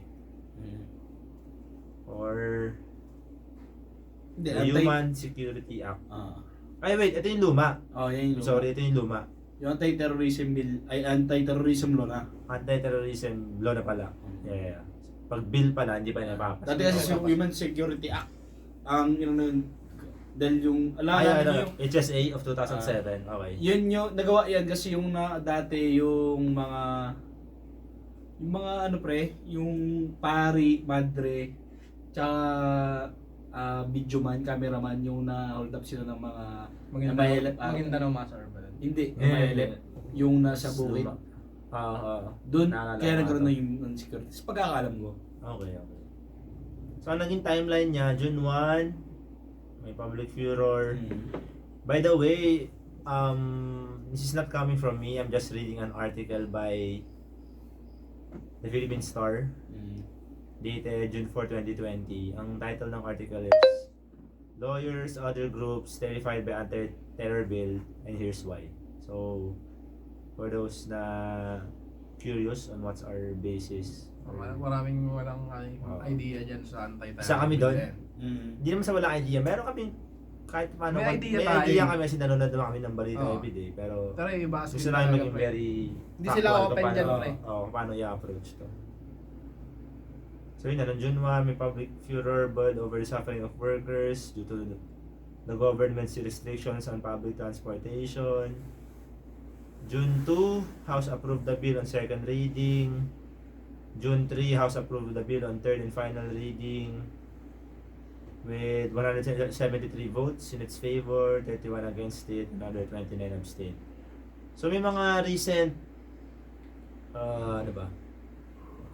Speaker 4: or the Human Security Act. Ay wait, ito yung luma.
Speaker 1: Yan yung luma.
Speaker 4: Sorry, ito yung luma.
Speaker 1: Yung anti-terrorism bill, ay anti-terrorism law na.
Speaker 4: Anti-terrorism law na pala. Yeah. Pag bill pala, hindi pa napapasa.
Speaker 1: Dati kasi yung Human Security Act, ang dahil yung
Speaker 4: HSA of 2007. Okay.
Speaker 1: Yun yung nagawa yan kasi yung dati yung mga yung pari, madre, tsaka videoman, cameraman yung na-hold up sila ng mga
Speaker 3: Maguindanao Massacre ba yun?
Speaker 1: Hindi, yung nasa bukid. Doon,
Speaker 4: Naalala
Speaker 1: kaya
Speaker 4: ko
Speaker 1: nagkaroon
Speaker 4: ito.
Speaker 1: na yung security. Sa pagkakalam ko.
Speaker 4: Okay. So, ang naging timeline niya, June 1, may public furor. By the way, this is not coming from me. I'm just reading an article by the Philippine Star, dated June 4, 2020. Ang title ng article is Lawyers, Other Groups Terrified by Anti-Terror Bill, and Here's Why. So, for those na curious on what's our basis,
Speaker 3: Maraming walang idea dyan sa anti-terror.
Speaker 4: isa kami doon.
Speaker 1: Mm.
Speaker 4: Hindi naman sa walang idea. Meron kami kahit paano.
Speaker 3: May idea tayo.
Speaker 4: idea kami kasi nanonood naman kami ng balita
Speaker 3: Oo.
Speaker 4: everyday. Pero
Speaker 3: Pero yung base
Speaker 4: gusto namin maging very
Speaker 3: Hindi sila
Speaker 4: factual
Speaker 3: open
Speaker 4: kung
Speaker 3: dyan,
Speaker 4: paano-
Speaker 3: pre.
Speaker 4: kung paano i-approach to. So yun na, noong June 1, may public furor bird over the suffering of workers due to the government's restrictions on public transportation. June 2, House approved the bill on second reading. June 3, House approved the bill on third and final reading with 173 votes in its favor, 31 against it, another 29 abstain. So may mga recent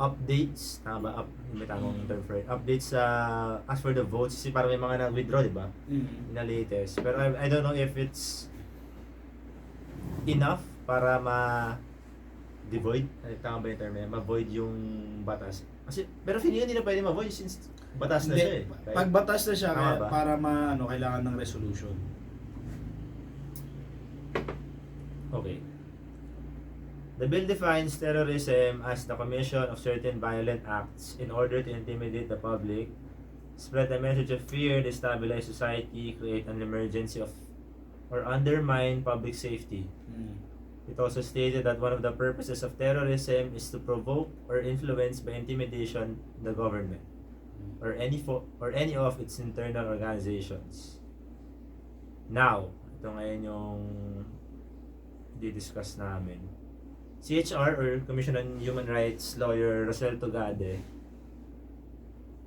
Speaker 4: updates, tama ba? May tamang term for it. Updates as for the votes, kasi parang may mga nag-withdraw, di ba? Na latest. Pero I don't know if it's enough para ma-devoid. Tama ba yung term na ma-void yung batas. Kasi, pero feeling hindi na pwede ma-void since batas na siya eh. Right?
Speaker 1: Pag batas na siya,
Speaker 4: Tama
Speaker 1: kaya
Speaker 4: ba?
Speaker 1: para kailangan ng resolution.
Speaker 4: Okay. The bill defines terrorism as the commission of certain violent acts in order to intimidate the public, spread a message of fear, destabilize society, create an emergency of or undermine public safety. It also stated that one of the purposes of terrorism is to provoke or influence by intimidation the government or any of its internal organizations. Now, ito ngayon yung di-discuss namin. CHR or Commission on Human Rights lawyer Rosel Tugade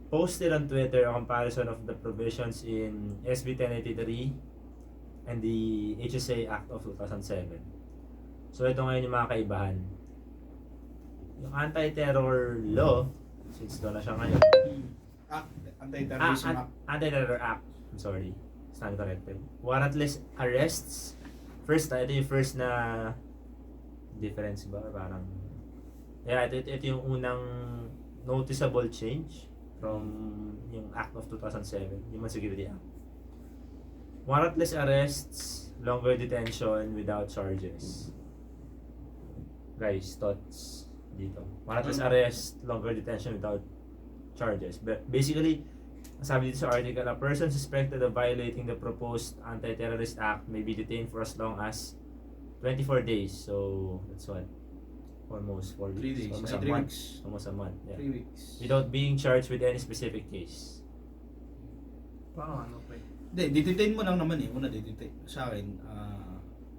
Speaker 4: posted on Twitter a comparison of the provisions in SB 1083 and the HSA Act of 2007. So ito ngayon yung mga kaibahan. Yung anti-terror law, since doon na siya ngayon,
Speaker 1: Anti-terrorism act.
Speaker 4: Anti-terror act, I'm sorry, stand corrected. Warrantless arrests, ito yung first na difference ba? Parang, ito yung unang noticeable change from yung Act of 2007, Human Security Act. Warrantless arrests, longer detention without charges. Guys, thoughts dito. Warrantless arrest, longer detention without charges. But basically, sabi dito sa article, a person suspected of violating the proposed Anti-Terrorist Act may be detained for as long as 24 days. So, that's what? Almost 4
Speaker 1: 3
Speaker 4: weeks.
Speaker 1: days.
Speaker 4: Almost a
Speaker 1: 3
Speaker 4: month.
Speaker 1: weeks.
Speaker 4: Almost a month. Yeah.
Speaker 1: 3 weeks.
Speaker 4: Without being charged with any specific case.
Speaker 3: Parang ano pre?
Speaker 1: Hindi, didetain mo lang naman eh. Una didetain. Sa akin,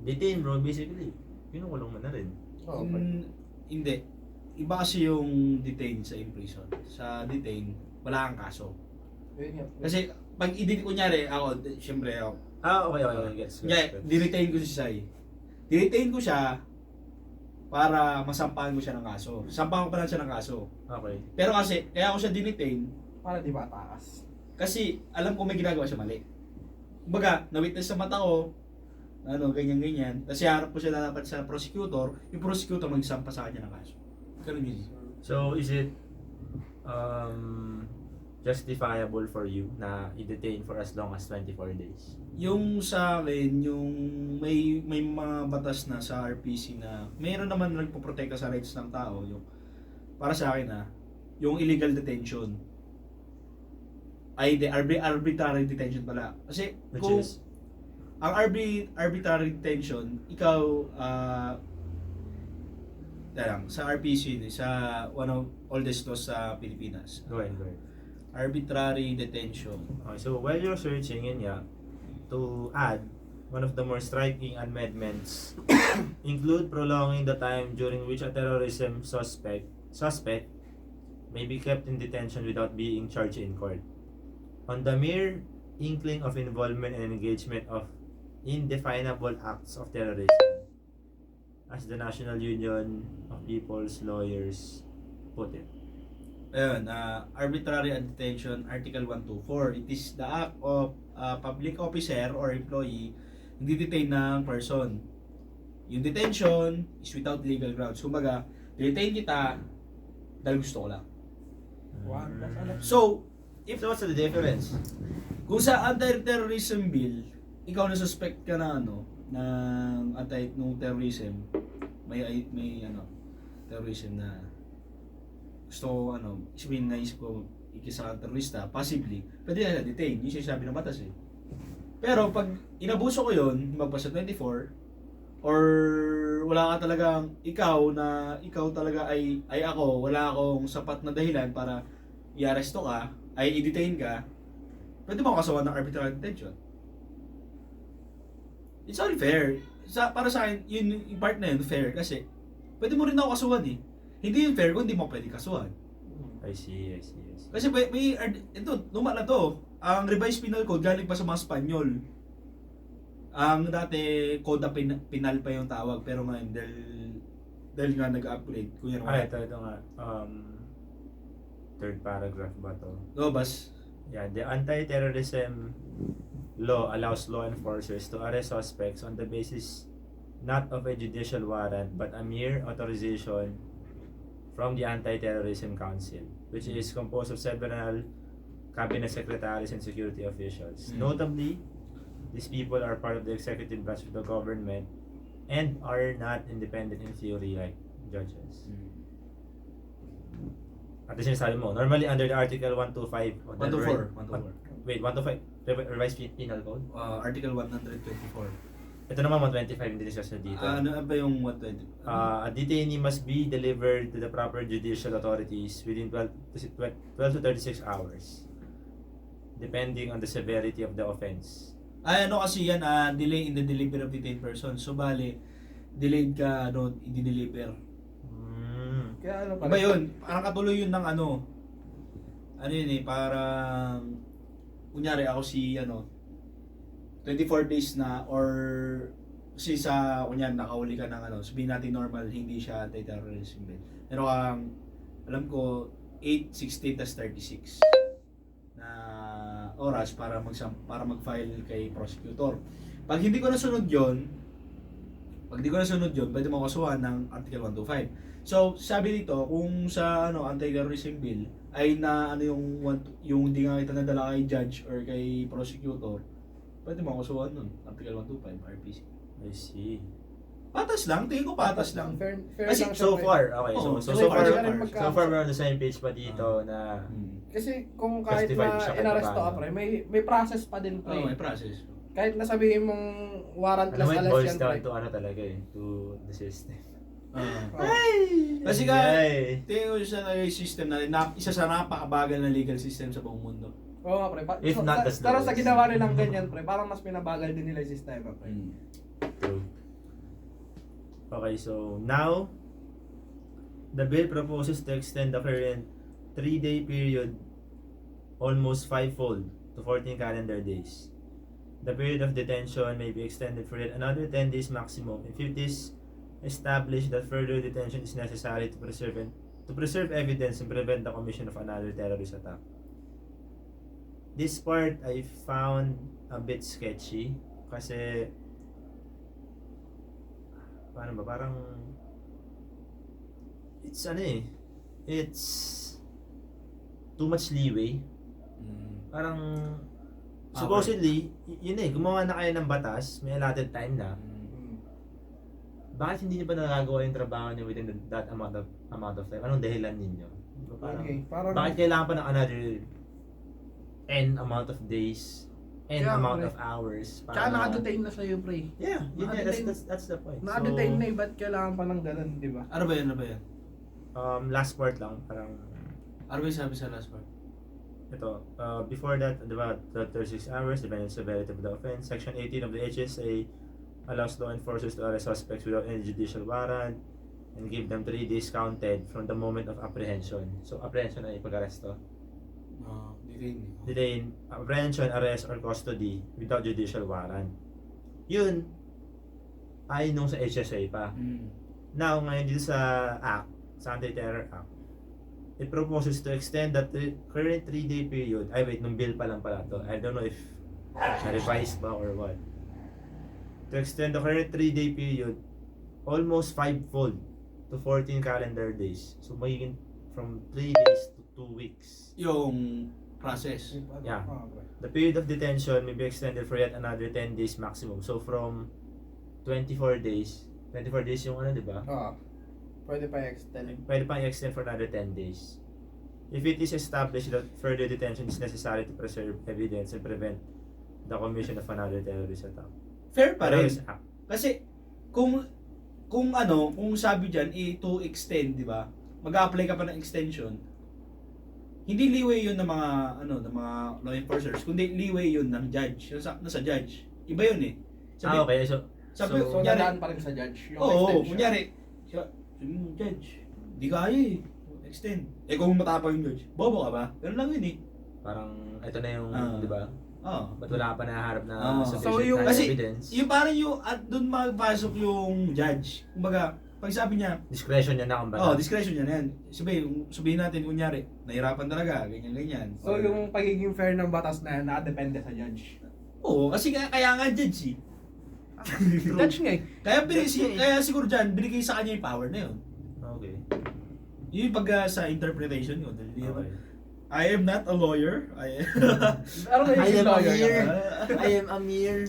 Speaker 4: Detain bro, basically. Kinukulong mo na rin.
Speaker 3: Oo, pre.
Speaker 1: hindi. Iba kasi yung detain sa in-prison. Sa detain, wala kang kaso.
Speaker 3: Yun nga, pre.
Speaker 1: Kasi, pag kunyari, ako, syempre ako,
Speaker 4: Okay. Gets.
Speaker 1: diretain ko si Sai. Diretain ko siya para masampahan ko siya ng kaso. Sampahan ko pa lang siya ng kaso.
Speaker 4: Okay.
Speaker 1: Pero kasi, kaya ako siya dinetain,
Speaker 3: Para di ba takas?
Speaker 1: kasi alam ko may ginagawa siya mali. Kumbaga, na-witness sa mata ko, ganyan-ganyan. Tapos harap ko siya dapat sa prosecutor, yung prosecutor magsampa sa kanya ng kaso. Ganun yun.
Speaker 4: So, is it justifiable for you na i-detain for as long as 24 days?
Speaker 1: Yung sa akin, yung may mga batas na sa RPC na mayroon naman nagpoprotekta sa rights ng tao. Yung, para sa akin yung illegal detention ay arbitrary detention pala. Kasi
Speaker 4: Which
Speaker 1: kung
Speaker 4: is?
Speaker 1: ang arbitrary detention, ikaw sa RPC, sa one of oldest laws sa Pilipinas.
Speaker 4: Go ahead.
Speaker 1: Arbitrary detention.
Speaker 4: Okay, so while you're searching in to add, one of the more striking amendments include prolonging the time during which a terrorism suspect may be kept in detention without being charged in court. On the mere inkling of involvement and engagement of indefinable acts of terrorism, as the National Union of People's Lawyers put it.
Speaker 1: Ayun, arbitrary detention, Article 124. It is the act of public officer or employee hindi detain ng person. Yung detention is without legal grounds. Kumbaga, detain kita dahil gusto ko lang.
Speaker 3: Wow, that's a lot.
Speaker 1: So,
Speaker 4: So what's the difference?
Speaker 1: kung sa anti-terrorism bill, ikaw na suspect ka na ng anti-terrorism, may terrorism na gusto ko naisip ko ikisa kang terrorista, possibly, pwede na detain, yun siya sabi ng batas eh. Pero pag inabuso ko yun, magpasa 24, or wala ka talagang ikaw talaga ay ako, wala akong sapat na dahilan para i-aresto ka, ay i-detain ka, pwede mo kasawan ng arbitrary detention. It's unfair. Para sa akin, yung part na yun, fair kasi pwede mo rin ako kasuhan eh. Hindi yung fair kung hindi mo pwede kasuhan.
Speaker 4: I see.
Speaker 1: Kasi ito, luma na to. Ang revised penal code galing pa sa mga Espanyol. Ang dati code penal pa yung tawag, pero ngayon dahil nga nag-upgrade. Kuya
Speaker 4: Ito nga. Third paragraph ba to?
Speaker 1: Lobas.
Speaker 4: Yeah, the anti-terrorism law allows law enforcers to arrest suspects on the basis not of a judicial warrant but a mere authorization from the Anti-Terrorism Council, which is composed of several cabinet secretaries and security officials. Notably, these people are part of the executive branch of the government and are not independent in theory like judges. At the sinasabi mo, normally under the Article 125 of the
Speaker 1: 124.
Speaker 4: Wait, 125 revised penal code?
Speaker 1: Article 124.
Speaker 4: Ito naman 125 hindi discuss na dito.
Speaker 1: Ano ba yung 120?
Speaker 4: A detainee must be delivered to the proper judicial authorities within 12 to 36 hours, depending on the severity of the offense.
Speaker 1: Kasi yan, delay in the delivery of detained person. So, bali, delayed ka, i-deliver.
Speaker 3: Kaya
Speaker 1: Iba yun, parang katuloy yun ng parang, kunyari ako 24 days na, or kasi kunyari nakahuli ka ng sabihin natin normal, hindi siya anti-terrorism bill. Pero alam ko, 8, 16, tas 36 na oras para mag-file kay prosecutor. Pag hindi ko nasunod yon, pwede mo kasuhan ng Article 125. So, sabi dito, kung sa anti-terrorism bill ay na yung hindi nga kita nadala kay judge or kay prosecutor, pwede mo kasuhan nun, Article 125 RPC.
Speaker 4: I see.
Speaker 1: Patas lang, tingin ko patas lang.
Speaker 3: Fair
Speaker 1: Kasi
Speaker 3: lang siya,
Speaker 4: So
Speaker 3: pre.
Speaker 4: far, okay.
Speaker 1: Oo,
Speaker 4: So
Speaker 1: so
Speaker 4: far,
Speaker 1: far,
Speaker 4: we're on the same page pa dito na
Speaker 3: Kasi kung kahit
Speaker 4: Justified
Speaker 3: na
Speaker 4: siya kahit
Speaker 3: inaresto ka,
Speaker 4: paano.
Speaker 3: pre, may process pa din, pre.
Speaker 1: may process.
Speaker 3: Kahit na sabihin mong warrantless
Speaker 4: it
Speaker 3: arrest
Speaker 4: boils
Speaker 3: yan,
Speaker 4: down
Speaker 3: pre.
Speaker 4: to talaga to the system.
Speaker 1: Kasi
Speaker 4: Ay!
Speaker 1: tingin ko siya na yung system na isa sa napakabagal na legal system sa buong mundo.
Speaker 3: Oo nga, pre.
Speaker 4: If not the
Speaker 3: Pero sa
Speaker 4: slowest.
Speaker 3: ginawa nilang ganyan, pre, parang mas pinabagal din nila yung sistema, pre.
Speaker 4: True. Okay, so now, the bill proposes to extend the current 3-day period almost fivefold to 14 calendar days. The period of detention may be extended for yet another 10 days maximum if it is established that further detention is necessary to preserve evidence and prevent the commission of another terrorist attack. This part I found a bit sketchy kasi paano ba, parang it's too much leeway. Parang supposedly gumawa na kayo ng batas, may allotted time na. Bakit hindi niyo pa nagagawa yung trabaho niyo within that amount of time? Anong dahilan ninyo?
Speaker 3: Parang
Speaker 4: Bakit kailangan pa ng another n amount of days, n
Speaker 3: Kaya,
Speaker 4: amount
Speaker 3: pre.
Speaker 4: of hours?
Speaker 3: Tsaka naka-detain na sa'yo, pre.
Speaker 4: Yeah,
Speaker 3: Naka-detain.
Speaker 4: that's the point.
Speaker 3: Naka-detain na ba't kailangan pa ng ganun, di ba?
Speaker 1: Ano ba yan?
Speaker 4: Last part lang, parang
Speaker 1: Ano ba yung sabi sa last part?
Speaker 4: ito, before that, diba, 36 hours, depending on the severity of the offense. Section 18 of the HSA allows law enforcers to arrest suspects without any judicial warrant and give them 3 days counted from the moment of apprehension. So, apprehension ay pag-aresto. Detain, apprehension, arrest, or custody without judicial warrant. Yun, ay nung sa HSA pa. Now, ngayon dito sa Act, sa Anti-Terror Act, it proposes to extend the current 3-day period. Ay wait, nung bill pa lang pala to. I don't know if revised ba or what. To extend the current 3-day period almost 5-fold to 14 calendar days. So magiging from 3 days to 2 weeks.
Speaker 1: Yung process.
Speaker 4: Yeah. The period of detention may be extended for yet another 10 days maximum. So from 24 days yung ano, di ba?
Speaker 3: Pwede pa extend.
Speaker 4: Pwede pang i-extend for another 10 days. If it is established that further detention is necessary to preserve evidence and prevent the commission of another terrorist attack.
Speaker 1: Fair pa rin.
Speaker 4: Terrorist act.
Speaker 1: Kasi kung sabi diyan to extend, di ba? Mag-a-apply ka pa ng extension. Hindi leeway 'yun ng mga ng mga law enforcers, kundi leeway 'yun ng judge. Nasa judge. Iba 'yun eh.
Speaker 4: Okay. So
Speaker 3: dadaan pa rin sa judge yung
Speaker 1: oo,
Speaker 3: extension.
Speaker 1: kunyari, judge, di kaya eh. Extend. Kung matapang yung judge, bobo ka ba? Ganun lang yun eh.
Speaker 4: parang ito na yung, di ba? Ba't wala pa nahaharap na
Speaker 1: So,
Speaker 4: sufficient
Speaker 3: yung-
Speaker 1: kasi
Speaker 4: evidence?
Speaker 1: yung parang yung, at doon magpasok yung judge. Kumbaga, pag sabi niya,
Speaker 4: Discretion niya na kumbaga.
Speaker 1: discretion niya na yan. Sabihin natin, kunyari, nahirapan talaga, ganyan-ganyan.
Speaker 3: So yung pagiging fair ng batas na yan, nakadepende sa judge.
Speaker 1: Oo, kasi kaya nga judge eh.
Speaker 3: Judge nga eh.
Speaker 1: Kaya siguro dyan, binigay sa kanya yung power na yun.
Speaker 4: Okay.
Speaker 1: Yung pag sa interpretation yun.
Speaker 4: Okay.
Speaker 1: I am not a lawyer.
Speaker 3: Pero may
Speaker 2: I am
Speaker 3: lawyer
Speaker 2: here.
Speaker 3: naman.
Speaker 2: I am a mere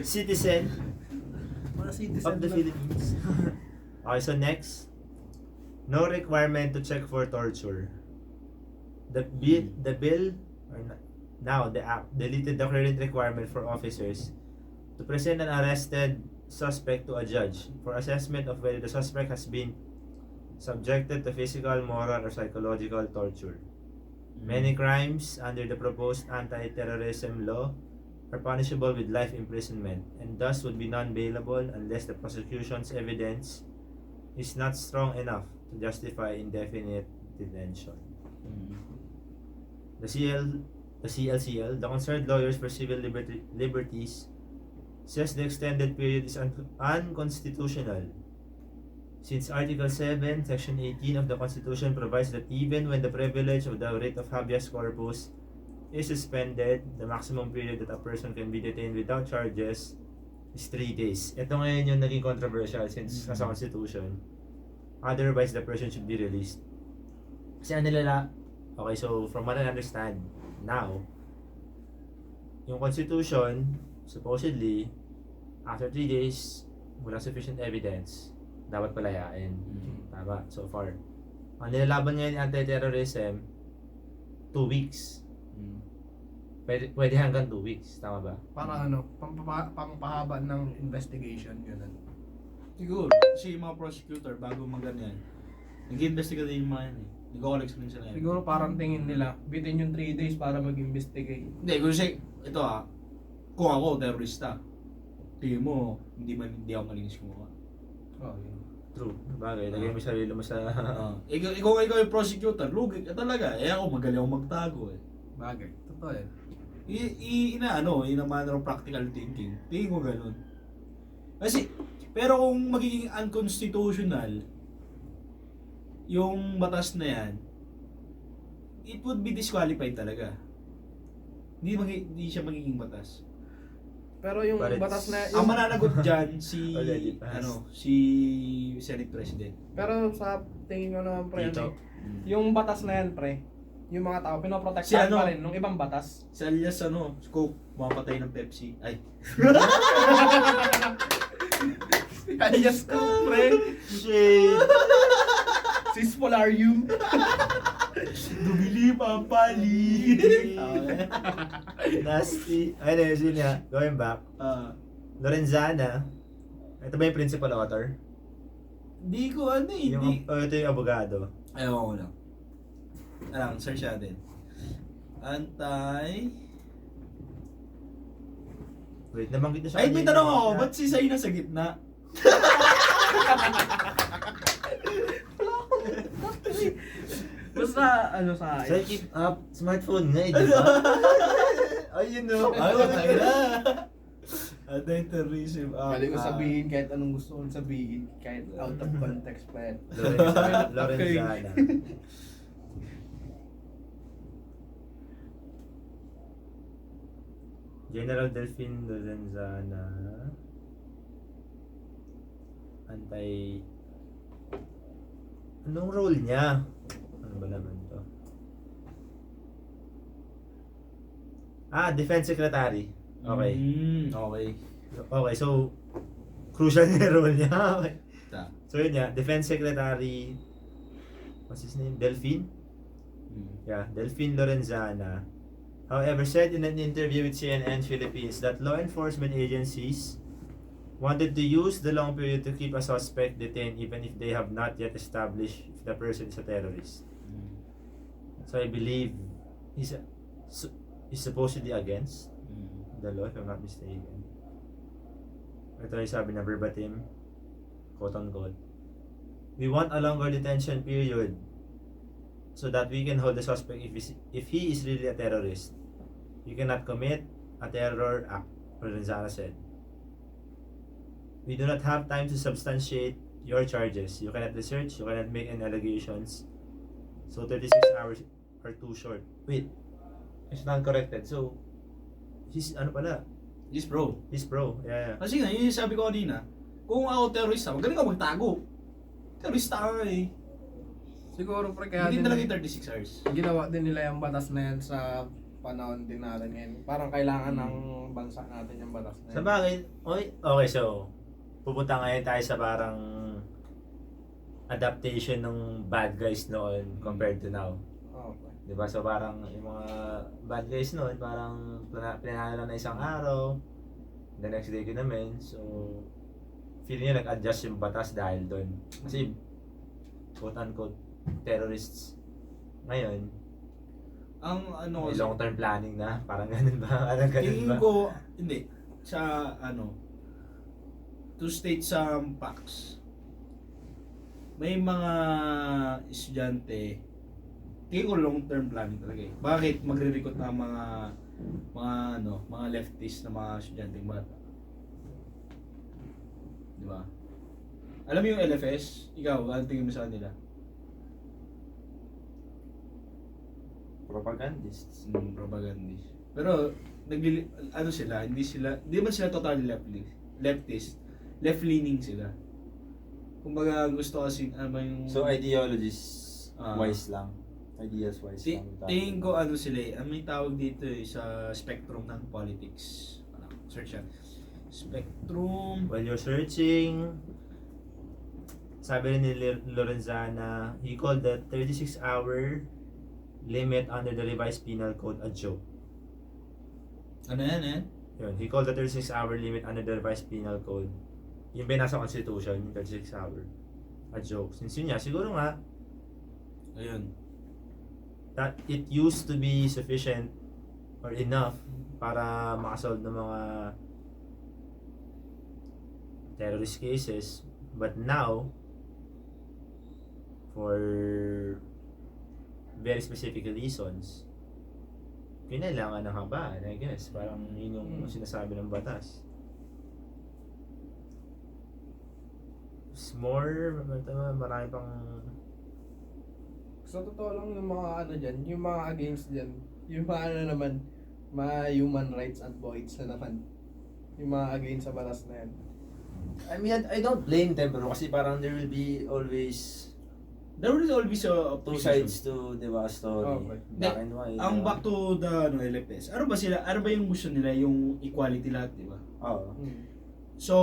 Speaker 2: citizen
Speaker 3: Mga citizen
Speaker 4: Of the
Speaker 3: lang.
Speaker 4: Philippines. Okay, so next. No requirement to check for torture. The bill, now the act, deleted the current requirement for officers to present an arrested suspect to a judge for assessment of whether the suspect has been subjected to physical, moral, or psychological torture. Many crimes under the proposed anti-terrorism law are punishable with life imprisonment and thus would be non-bailable unless the prosecution's evidence is not strong enough to justify indefinite detention. The CLCL, the Concerned Lawyers for Civil Liberties, says the extended period is unconstitutional since Article 7, Section 18 of the Constitution provides that even when the privilege of the writ of habeas corpus is suspended, the maximum period that a person can be detained without charges is 3 days. Ito ngayon yung naging controversial since nasa Constitution. Otherwise, the person should be released. Kasi ano nila, okay, so from what I understand now, yung Constitution, supposedly, after 3 days, wala sufficient evidence, dapat palayain. Tama, so far. Ang nilalaban ngayon yung anti-terrorism, 2 weeks. Pwede hanggang 2 weeks, tama ba?
Speaker 3: Para pampahaba ng investigation, gano'n.
Speaker 1: Siguro, kasi yung mga prosecutor, bago mag-ganyan, nag-investigate din yung mga yan eh. Nag-collects rin sila yan.
Speaker 3: Siguro parang tingin nila, bitin yung 3 days para mag-investigate.
Speaker 1: Hindi, kasi, ito kung ako, terrorista, tingin mo, hindi ako malinis gumawa.
Speaker 3: Yun.
Speaker 4: True. Bagay, lagay mo sarili mo sa...
Speaker 1: Ikaw yung prosecutor, lugi ka talaga. Ako, magaling ako magtago eh.
Speaker 3: Bagay. Totoo yan.
Speaker 1: In a manner of practical thinking. Tingin ko ganun. Kasi, pero kung magiging unconstitutional, yung batas na yan, it would be disqualified talaga. Hindi siya magiging batas.
Speaker 3: Pero yung
Speaker 4: But it's-
Speaker 3: batas na...
Speaker 1: Ang mananagot dyan, si
Speaker 4: Already passed.
Speaker 1: si Senate President.
Speaker 3: Pero sa tingin ko naman pre,
Speaker 4: Tito.
Speaker 3: yung batas na yan pre, yung mga tao,
Speaker 1: Si
Speaker 3: pinoprotektahan
Speaker 1: ano?
Speaker 3: pa rin nung ibang batas.
Speaker 1: Si alias Coke, mapatay ng Pepsi. Ay.
Speaker 3: Alias ko pre,
Speaker 4: Shade!
Speaker 3: sis Polarium.
Speaker 1: Dubili pampali.
Speaker 4: Nasty. Ayun, yun nga. Going back. Lorenzana. Ito ba yung principal author?
Speaker 1: Hindi ko hindi.
Speaker 4: Ito yung abogado.
Speaker 1: Ayaw ko lang. Search natin.
Speaker 4: Wait, nabanggit na siya.
Speaker 1: Ay, may tanong ako, ba't si Sai nasa gitna?
Speaker 3: Basta sa akin.
Speaker 4: Say, keep up. Smartphone nga, di ba? Ayun no.
Speaker 1: Ay, wala na. Anti-terrorism act.
Speaker 3: Pwede ko sabihin kahit anong gusto kong sabihin, kahit out of context pa yan.
Speaker 4: Lorenzana. General Delphine Lorenzana. Anong role niya? Ano ba naman to? Defense Secretary. Okay.
Speaker 1: Okay.
Speaker 4: Okay, so crucial na yung role niya. Okay.
Speaker 1: Ta.
Speaker 4: So yun niya, Defense Secretary, what's his name? Delphine? Yeah, Delphine Lorenzana. However, said in an interview with CNN Philippines that law enforcement agencies wanted to use the long period to keep a suspect detained even if they have not yet established if the person is a terrorist. So I believe he's supposedly against the law, if I'm not mistaken. Ito yung sabi na verbatim, quote unquote, "We want a longer detention period so that we can hold the suspect if he is really a terrorist. You cannot commit a terror act," Lorenzana said. "We do not have time to substantiate your charges. You cannot research, you cannot make any allegations. So 36 hours are too short." Wait, it's not corrected. So, he's ano pala?
Speaker 1: Yes, bro.
Speaker 4: He's pro. Yeah.
Speaker 1: Kasi nga, yun yung sabi ko kanina, kung ako terrorista, magaling ka magtago. Terrorista ka nga eh.
Speaker 3: Siguro pre kaya
Speaker 1: Hindi
Speaker 3: din
Speaker 1: talaga yung 36 hours.
Speaker 3: ginawa din nila yung batas na yan sa panahon din natin ngayon. Parang kailangan ng bansa natin yung batas na yan.
Speaker 4: Sa bagay, okay, so, pupunta ngayon tayo sa parang adaptation ng bad guys noon compared to now.
Speaker 3: Okay.
Speaker 4: Diba? So parang yung mga bad guys noon, parang planahan lang na isang araw, the next day naman. So, feeling nyo nag-adjust yung batas dahil doon. Kasi, quote-unquote, terrorists ngayon,
Speaker 1: Ang ano
Speaker 4: may long-term planning na, parang ganun ba? Parang ganun
Speaker 1: tingin
Speaker 4: ba?
Speaker 1: ko, hindi, sa to state some facts, may mga estudyante, tingin ko long-term planning talaga eh. Bakit magre-recruit ng mga leftist na mga estudyanteng bata? Di ba? Alam mo yung LFS? Ikaw, ano tingin mo sa kanila?
Speaker 2: Propagandists.
Speaker 1: Propagandist. Pero, hindi man sila totally leftist. Left-leaning sila. Kumbaga, gusto kasi, yung...
Speaker 2: So ideologies
Speaker 1: Ah.
Speaker 2: wise lang. Ideas wise lang.
Speaker 1: Tingin ko sila eh, may tawag dito eh, sa spectrum ng politics. Search yan. Spectrum.
Speaker 4: While you're searching, sabi rin ni Lorenzana, he called the 36-hour limit under the revised penal code a joke.
Speaker 1: Ano yan eh?
Speaker 4: Yun, he called the 36-hour limit under the revised penal code, yung binasa constitution, yung 36-hour, a joke. Since yun nga, siguro nga,
Speaker 1: Ayun.
Speaker 4: that it used to be sufficient or enough para makasolve ng mga terrorist cases, but now, for very specific reasons, kinailangan ng habaan, I guess. Parang yun yung sinasabi ng batas. It's more, marami pang...
Speaker 3: Sa totoo lang yung mga dyan, yung mga against dyan, yung mga naman, mga human rights advocates na naman. Yung mga against sa batas na yan.
Speaker 2: I mean, I don't blame them, pero kasi parang there will be always
Speaker 1: There will always a
Speaker 2: two sides to, di ba, story.
Speaker 3: Okay.
Speaker 2: Black and white.
Speaker 1: Ang
Speaker 2: diba?
Speaker 1: back to the LFS. Ano ba yung gusto nila? Yung equality lahat, di ba?
Speaker 2: Oo.
Speaker 1: So,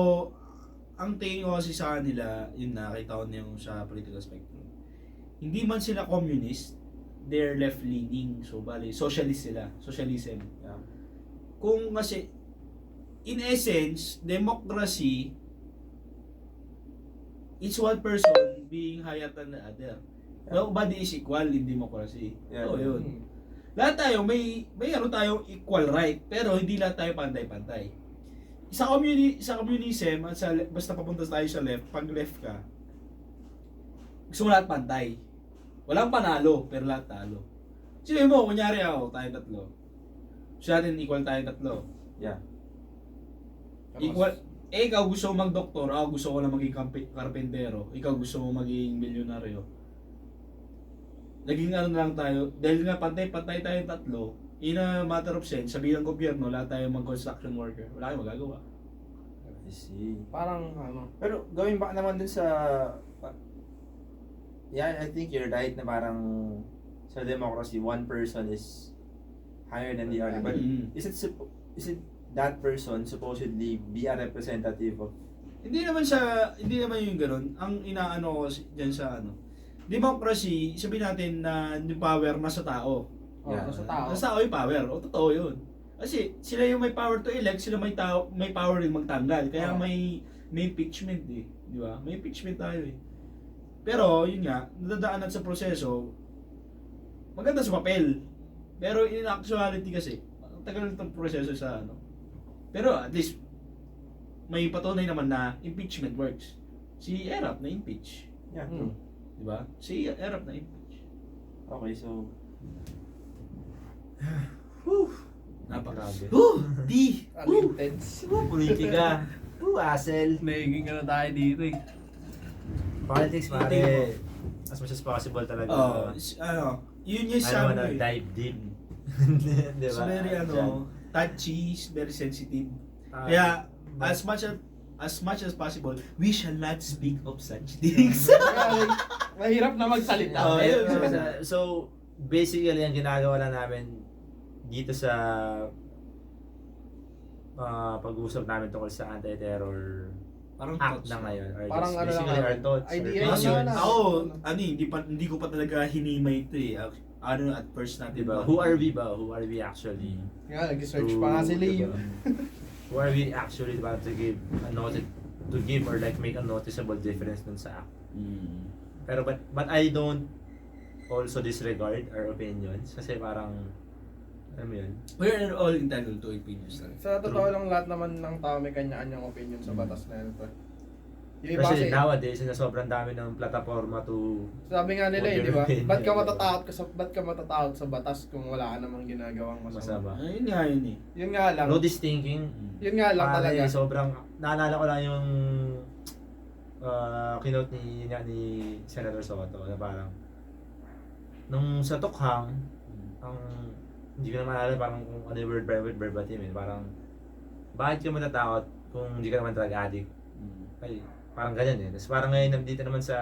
Speaker 1: ang tingin ko kasi sa kanila, yun nakita ko na yung sa political spectrum. Hindi man sila communist, they're left-leaning. So, bali, socialist sila. Socialism.
Speaker 2: Yeah.
Speaker 1: Kung kasi, in essence, democracy, it's one person being higher than the other. Nobody is equal in democracy.
Speaker 2: Yeah.
Speaker 1: So, yun. Lahat tayo, may tayong equal right, pero hindi lahat tayo pantay-pantay. Sa communism, at basta papunta tayo sa left, pag left ka, gusto mo lahat pantay. Walang panalo, pero lahat talo. Sino mo, kunyari ako, tayo tatlo. Gusto natin equal tayo tatlo.
Speaker 2: Yeah.
Speaker 1: Equal, ikaw gusto mo mag-doktor, ako gusto ko lang maging karpentero, ikaw gusto mo maging milyonaryo. Naging ano na lang tayo, dahil nga pantay-pantay tayong tatlo, in a matter of sense, sabihin ng gobyerno, lahat tayo mag-construction worker, wala kayong magagawa.
Speaker 2: I see.
Speaker 3: Parang ano.
Speaker 2: Pero going back naman dun sa yeah, I think you're right na parang sa democracy, one person is higher than the other. But is it that person supposedly be a representative of?
Speaker 1: Hindi naman yung ganoon. Ang inaano ko diyan sa ano, democracy, sabihin natin na yung power nasa tao.
Speaker 2: Yeah.
Speaker 3: Sa tao.
Speaker 1: Nasa tao yung power. O totoo yun. Kasi sila yung may power to elect, sila may power rin magtanggal. Kaya may impeachment eh, di ba? May impeachment tayo eh. Pero yun nga, nadadaanan sa proseso, maganda sa papel. Pero in actuality kasi, ang tagal nitong proseso sa ano. Pero at least may patunay naman na impeachment works. Si Erap na impeach,
Speaker 2: Yeah, true.
Speaker 1: di ba? Si Erap na impeach.
Speaker 2: Okay, so
Speaker 1: Napakabi.
Speaker 2: D.
Speaker 3: Ang intense.
Speaker 4: Politika. Hassle.
Speaker 3: Nagiging ano tayo dito eh.
Speaker 4: Politics, pare. As much as possible talaga.
Speaker 1: Yun yung
Speaker 4: Ano
Speaker 1: sabi
Speaker 4: na,
Speaker 1: ko eh.
Speaker 4: dive deep. Di
Speaker 1: It's
Speaker 4: ba?
Speaker 1: very touchy, very sensitive. Kaya as much as possible, we shall not speak of such things.
Speaker 3: Mahirap na magsalita.
Speaker 1: Oh,
Speaker 4: Eh,
Speaker 1: yun.
Speaker 4: so, basically, ang ginagawa lang namin dito sa pag-uusap namin tungkol sa anti-terror
Speaker 1: Parang
Speaker 4: act
Speaker 1: thoughts
Speaker 4: na
Speaker 1: lang.
Speaker 4: ngayon. Or
Speaker 3: Parang
Speaker 4: just
Speaker 3: ano lang
Speaker 4: basically our
Speaker 3: namin.
Speaker 4: thoughts.
Speaker 3: Idea
Speaker 4: our
Speaker 3: lang
Speaker 4: opinions.
Speaker 3: na.
Speaker 1: Ako, hindi ko pa talaga hinimay ito eh. Ano at first natin.
Speaker 4: Diba? Who are we ba? Who are we actually?
Speaker 3: Nga, nag-search pa nga si Leo.
Speaker 4: Diba? Who are we actually diba, to give or like make a noticeable difference dun sa act? Pero but I don't also disregard our opinions kasi parang alam mo yun?
Speaker 1: We're all entitled to opinions.
Speaker 3: Sa totoo lang, lahat naman ng tao may kanya-kanyang opinion sa batas na yun. Yung iba
Speaker 4: Kasi
Speaker 3: kasi,
Speaker 4: nowadays na sobrang dami ng plataforma to
Speaker 3: sabi nga nila eh,
Speaker 4: Your
Speaker 3: di ba?
Speaker 4: opinion,
Speaker 3: Ba't ka
Speaker 4: diba?
Speaker 3: matatakot sa batas kung wala ka namang ginagawang masama?
Speaker 4: masama.
Speaker 1: Ayun nga yun eh.
Speaker 3: Yun nga lang.
Speaker 4: Lotus thinking.
Speaker 3: Yun nga lang
Speaker 4: Pare,
Speaker 3: talaga.
Speaker 4: sobrang naalala ko lang yung keynote ni Senator Soto na parang nung sa Tokhang ang hindi ko na maalala parang kung ano yung word verbatim eh. Parang bakit ka matatakot kung hindi ka naman drug addict? Ay, parang ganyan eh. Tapos parang ngayon nandito naman sa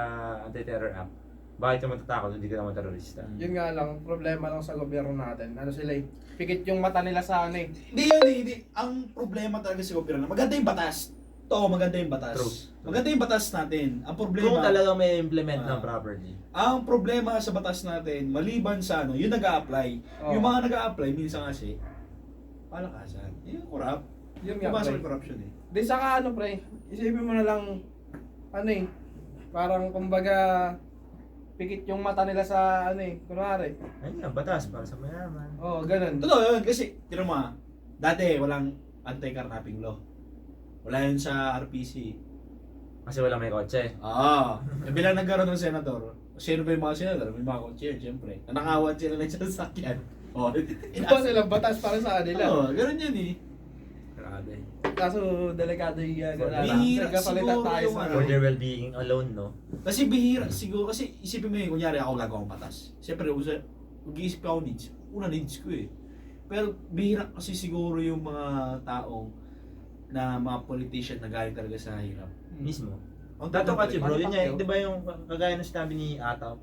Speaker 4: Anti-Terror Act, bakit ka matatakot hindi ka naman terorista?
Speaker 3: Yun nga lang, problema lang sa gobyerno natin. Ano sila eh, pikit yung mata nila sa ano eh.
Speaker 1: Hindi. Ang problema talaga sa gobyerno, maganda yung batas. Maganda yung batas.
Speaker 4: True.
Speaker 1: Maganda yung batas natin. Ang problema,
Speaker 4: Kung talagang may implement ng
Speaker 1: Ah.
Speaker 4: properly.
Speaker 1: ang problema sa batas natin, maliban sa ano, yung nag-a-apply.
Speaker 3: Oo.
Speaker 1: Yung mga nag-a-apply, minsan kasi, palakasan. Yung corrupt.
Speaker 3: Yun nga,
Speaker 1: Pumasok
Speaker 3: pre.
Speaker 1: yung corruption eh.
Speaker 3: Di saka ano pre, isipin mo na lang, ano eh, parang kumbaga, pikit yung mata nila sa ano eh, kunwari.
Speaker 4: Ayun nga, batas para sa mayaman.
Speaker 3: Oo, ganun.
Speaker 1: Totoo yun, kasi, tira mo dati walang anti-carnapping law. Wala yun sa RPC.
Speaker 4: Kasi wala may kotse.
Speaker 1: Bilang nagkaroon ng senador, sino ba yung mga senador? May mga kotse, siyempre. Nanakawan sila ng sasakyan.
Speaker 3: Iba silang batas para sa kanila.
Speaker 1: Ganun yun eh.
Speaker 4: Grabe.
Speaker 3: Kaso, delikado yung
Speaker 1: Bihira
Speaker 3: nagkapalitan
Speaker 1: siguro
Speaker 3: tayo
Speaker 1: yung
Speaker 3: sa
Speaker 1: ano.
Speaker 4: For their well-being alone, no?
Speaker 1: Kasi bihira, siguro, kasi isipin mo yun, kunyari ako gagawang batas. Siyempre, mag-iisip ako needs. Needs ko eh. Pero bihira kasi siguro yung mga taong na mga politician na galing talaga sa hirap.
Speaker 4: Mismo.
Speaker 1: Ang
Speaker 4: Dato
Speaker 1: totoo
Speaker 4: kasi
Speaker 1: talaga.
Speaker 4: bro, yun nga, di ba yung kagaya ng sinabi ni Atom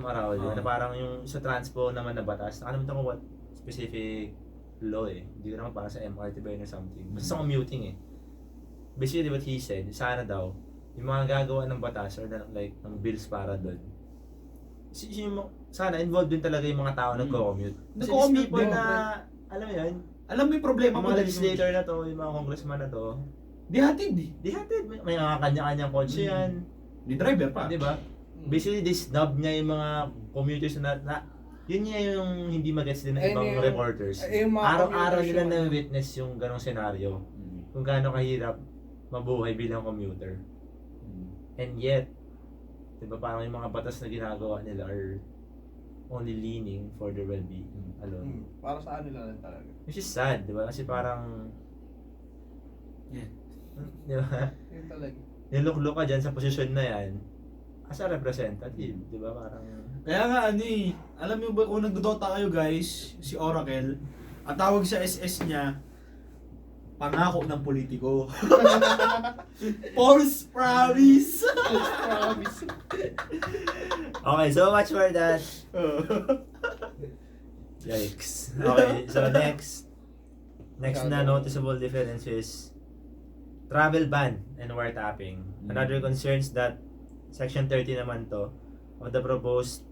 Speaker 4: Araulio, na parang yung sa transpo naman na batas, nakalimutan ko what specific law eh. Hindi ko naman para sa MRT ba yun or something. Basta sa commuting eh. Basically, what he said, sana daw, yung mga gagawa ng batas or like ng bills para doon, sana involved din talaga yung mga tao nagko-commute. Kasi these
Speaker 1: Nagko-commute
Speaker 4: people
Speaker 1: din,
Speaker 4: na, alam mo yun,
Speaker 1: Alam mo yung problema
Speaker 4: yung
Speaker 1: mo
Speaker 4: mga
Speaker 1: dahil
Speaker 4: legislator na to, yung mga congressman na to,
Speaker 1: di hatid eh.
Speaker 4: di hatid, may mga kanya-kanyang kotse yan.
Speaker 1: Di driver pa.
Speaker 4: Di ba? Basically, they snub niya yung mga commuters na yun niya yung hindi magets din ng ibang reporters.
Speaker 3: Yung mga
Speaker 4: Araw-araw nila
Speaker 3: commuters
Speaker 4: na witness yung ganong senaryo. Kung gaano kahirap mabuhay bilang commuter. And yet, di ba parang yung mga batas na ginagawa nila are only leaning for their well-being alone.
Speaker 3: Para sa nila lang talaga.
Speaker 4: Which is sad, di ba? Kasi parang
Speaker 1: Yeah.
Speaker 4: Di ba?
Speaker 3: Yun talaga.
Speaker 4: Niluklok ka dyan sa posisyon na yan as a representative, di ba? Parang...
Speaker 1: Kaya nga alam niyo ba kung nagdodota kayo guys, si Oracle, ang tawag sa SS niya, pangako ng politiko. False promise.
Speaker 3: Promise.
Speaker 4: Okay, so much for that. Yikes. Okay, so next na noticeable difference is travel ban and wiretapping. Another concerns that Section 30 naman to of the proposed,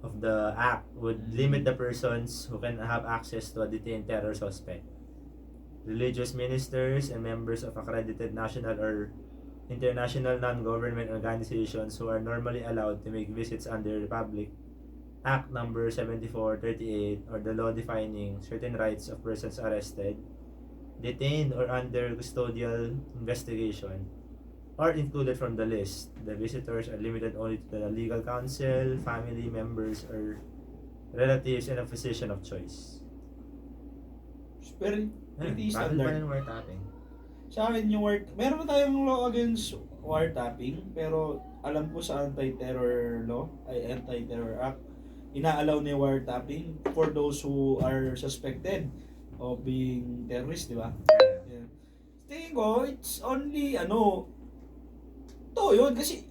Speaker 4: of the act would limit the persons who can have access to a detained terror suspect. Religious ministers and members of accredited national or international non-government organizations who are normally allowed to make visits under Republic Act number 7438 or the law defining certain rights of persons arrested, detained or under custodial investigation are included from the list. The visitors are limited only to the legal counsel, family members, or relatives and a physician of choice.
Speaker 1: Pretty
Speaker 4: Travel ban
Speaker 1: standard.
Speaker 4: and wiretapping.
Speaker 1: Sa akin yung meron na tayong law against wiretapping, pero alam ko sa anti-terror law, ay anti-terror act, inaalaw na yung wiretapping for those who are suspected of being terrorist, di ba? Yeah. Tingin ko, it's only, yun, kasi,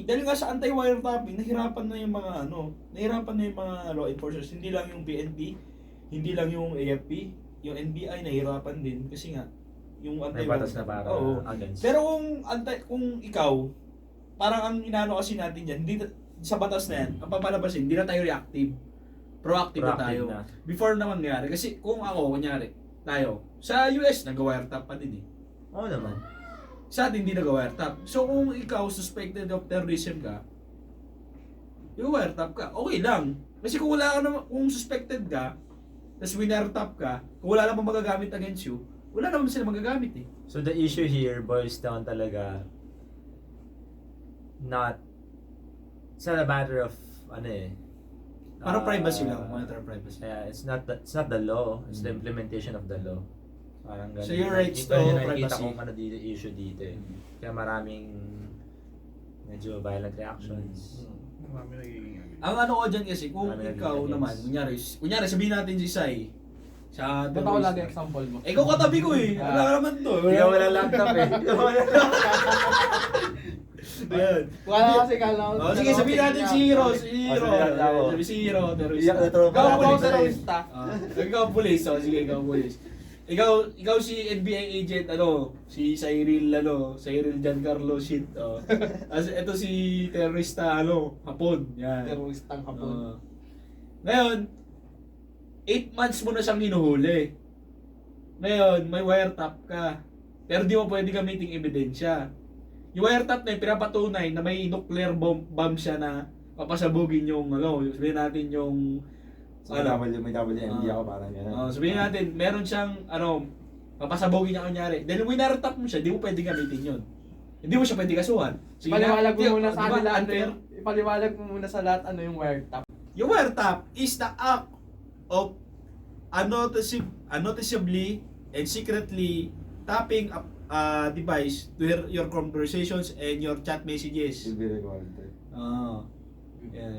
Speaker 1: dahil nga sa anti-wiretapping, nahirapan na yung mga law enforcers, hindi lang yung PNP, hindi lang yung AFP, yung NBI nahirapan din, kasi nga, yung
Speaker 4: May batas na para against.
Speaker 1: Pero kung ikaw, parang ang inaano kasi natin dyan, hindi sa batas na yan, ang papalabasin, hindi na tayo reactive. Proactive na tayo.
Speaker 4: Na.
Speaker 1: Before na mangyari. Kasi kung ako, kunyari, tayo, sa US, nag-wiretap pa din eh.
Speaker 4: Oo naman.
Speaker 1: Sa atin, hindi nag-wiretap. So kung ikaw suspected of terrorism ka, yung wiretap ka, okay lang. Kasi kung wala ka naman, kung suspected ka, tapos wiretap ka, kung wala namang magagamit against you, wala naman sila magagamit eh.
Speaker 4: So the issue here boils down talaga it's not a matter of
Speaker 1: Para privacy lang, matter of privacy.
Speaker 4: Yeah, it's not the law, it's the implementation of the law. Parang ganun.
Speaker 1: So your rights to
Speaker 4: Nakikita
Speaker 1: privacy.
Speaker 4: kong dito issue dito eh. Kaya maraming medyo violent reactions.
Speaker 3: Marami nagiging agad.
Speaker 1: Ang ko dyan kasi, kung
Speaker 4: Marami
Speaker 1: ikaw
Speaker 4: naging
Speaker 1: naman, kunyari sabihin natin si Sai, sa
Speaker 3: Ba't ako lagi example mo?
Speaker 1: ikaw katabi ko eh. Wala ka naman to.
Speaker 4: Ikaw wala laptop eh. Ikaw wala
Speaker 1: Ayun.
Speaker 3: Wala kasi kala ko.
Speaker 1: Oh, sige, sabihin natin si Hero. Sabi si Hero, terrorista.
Speaker 3: Ikaw
Speaker 1: Ikaw
Speaker 3: ang
Speaker 1: pulis.
Speaker 3: terrorista.
Speaker 1: Ikaw pulis. Sige, ikaw pulis. Ikaw si NBI agent, si Cyril Giancarlo shit, ito si terrorista, Hapon, yan.
Speaker 3: Terroristang kapon.
Speaker 1: Ngayon, 8 months mo na siyang hinuhuli. Ngayon, may wiretap ka. Pero di mo pwede gamitin ebidensya. Yung wiretap na yun, pinapatunay na may nuclear bomb siya na papasabugin yung, sabihin natin yung,
Speaker 2: may WMD ako parang gano'n.
Speaker 1: sabihin natin, meron siyang, papasabugin niya kunyari. Dahil wiretap mo siya, di mo pwede gamitin yun. Hindi mo siya pwede kasuhan.
Speaker 3: Ipaliwalag mo muna sa kanila,
Speaker 1: unfair?
Speaker 3: ipaliwalag mo muna sa lahat yung wiretap.
Speaker 1: Yung wiretap is the act of unnoticeably and secretly tapping a device to hear your conversations and your chat messages.
Speaker 2: Will be recorded.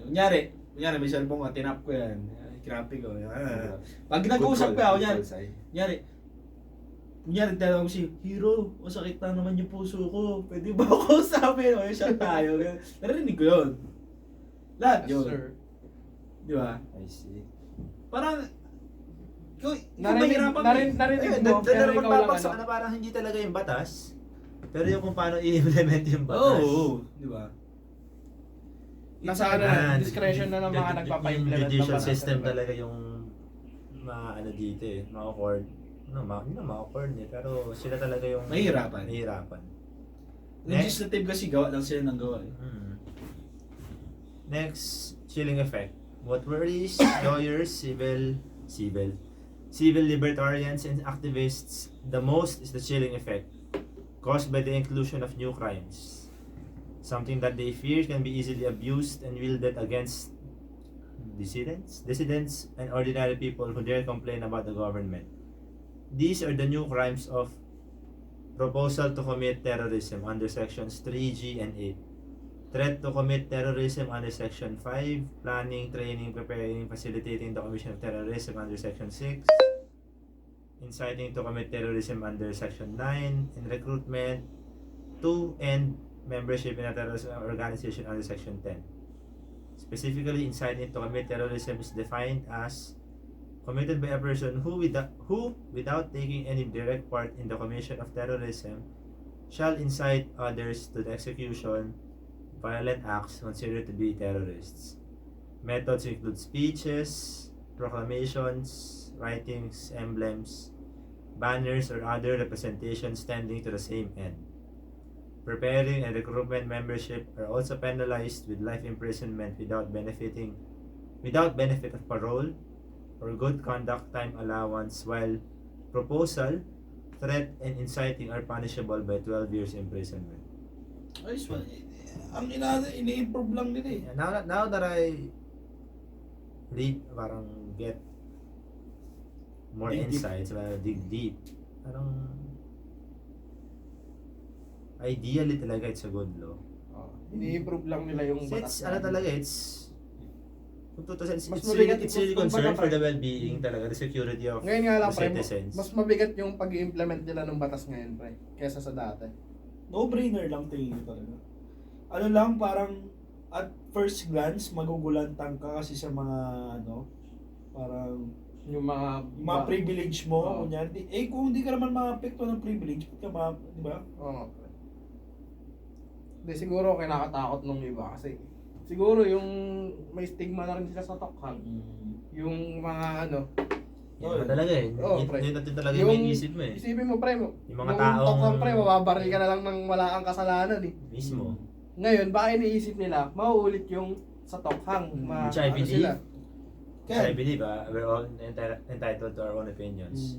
Speaker 1: Kunyari, may cellphone ka, tinap ko yan. Kinapi ko. Pag nag-uusap ka, kunyari, tinawag ko si Hero, sakit na naman yung puso ko. Pwede ba ako sabi? Siya tayo. Narinig ko yun. Lahat yun.
Speaker 3: Sir.
Speaker 1: Di ba?
Speaker 2: I see.
Speaker 1: Parang,
Speaker 3: Narinig mo, pero ikaw lang
Speaker 4: Parang hindi talaga yung batas. Pero yung kung paano i-implement yung batas.
Speaker 1: Oo, di ba?
Speaker 3: Nasa discretion na ng mga nagpapa-implement
Speaker 4: Yung judicial
Speaker 3: ng
Speaker 4: system
Speaker 3: batas.
Speaker 4: talaga yung dito eh, ma-awkward. Hindi na ma-awkward eh, pero sila talaga yung
Speaker 1: Mahirapan. Legislative kasi gawa lang sila ng gawa eh.
Speaker 4: Next, chilling effect. What worries lawyers, civil libertarians and activists the most is the chilling effect caused by the inclusion of new crimes. Something that they fear can be easily abused and wielded against dissidents and ordinary people who dare complain about the government. These are the new crimes of proposal to commit terrorism under sections 3G and 8. Threat to commit terrorism under section 5. Planning, training, preparing, facilitating the commission of terrorism under section 6. Inciting to commit terrorism under section 9. And recruitment to and membership in a terrorist organization under section 10. Specifically, inciting to commit terrorism is defined as committed by a person who without taking any direct part in the commission of terrorism shall incite others to the execution violent acts considered to be terrorists. Methods include speeches, proclamations, writings, emblems, banners, or other representations tending to the same end. Preparing and recruitment membership are also penalized with life imprisonment without benefit of parole or good conduct time allowance, while proposal, threat, and inciting are punishable by 12 years imprisonment.
Speaker 1: Ayos ba? Ang ini-improve lang nila eh.
Speaker 4: Now that I read, parang get more
Speaker 1: Dig deep.
Speaker 4: insights, dig deep, parang ideally talaga it's a good law.
Speaker 3: Ini-improve lang nila yung
Speaker 4: So it's,
Speaker 3: batas.
Speaker 4: ano talaga, it's kung tutusin,
Speaker 3: Mas
Speaker 4: it's
Speaker 3: mabigat
Speaker 4: really
Speaker 3: kung
Speaker 4: concern
Speaker 3: baga
Speaker 4: for
Speaker 3: pa.
Speaker 4: the well-being talaga, the security of
Speaker 3: Ngayon nga lang,
Speaker 4: the
Speaker 3: pre,
Speaker 4: citizens.
Speaker 3: mas mabigat yung pag-i-implement nila ng batas ngayon, pre, kesa sa dati.
Speaker 1: No-brainer lang tingin ko talaga. Ano lang, parang at first glance, magugulantang ka kasi sa mga parang
Speaker 3: Yung mga
Speaker 1: privilege mo,
Speaker 3: Oo.
Speaker 1: kunyari. Kung hindi ka naman maapekto ng privilege, di ba?
Speaker 3: Oo, pre. Hindi, siguro kinakatakot nung iba kasi siguro yung may stigma na rin sila sa tokhang. Yung mga
Speaker 4: Yun naman talaga eh.
Speaker 3: Oo, pre.
Speaker 4: Yun natin talaga yung may isip mo eh.
Speaker 3: Isipin mo, pre,
Speaker 4: Yung mga taong-
Speaker 3: tokhang, pre, mababaril ka na lang ng wala kang kasalanan eh.
Speaker 4: Mismo.
Speaker 3: Ngayon, baka iniisip nila, mauulit yung sa tokhang.
Speaker 4: Which I believe.
Speaker 3: Sila.
Speaker 4: I believe we're all entitled to our own opinions.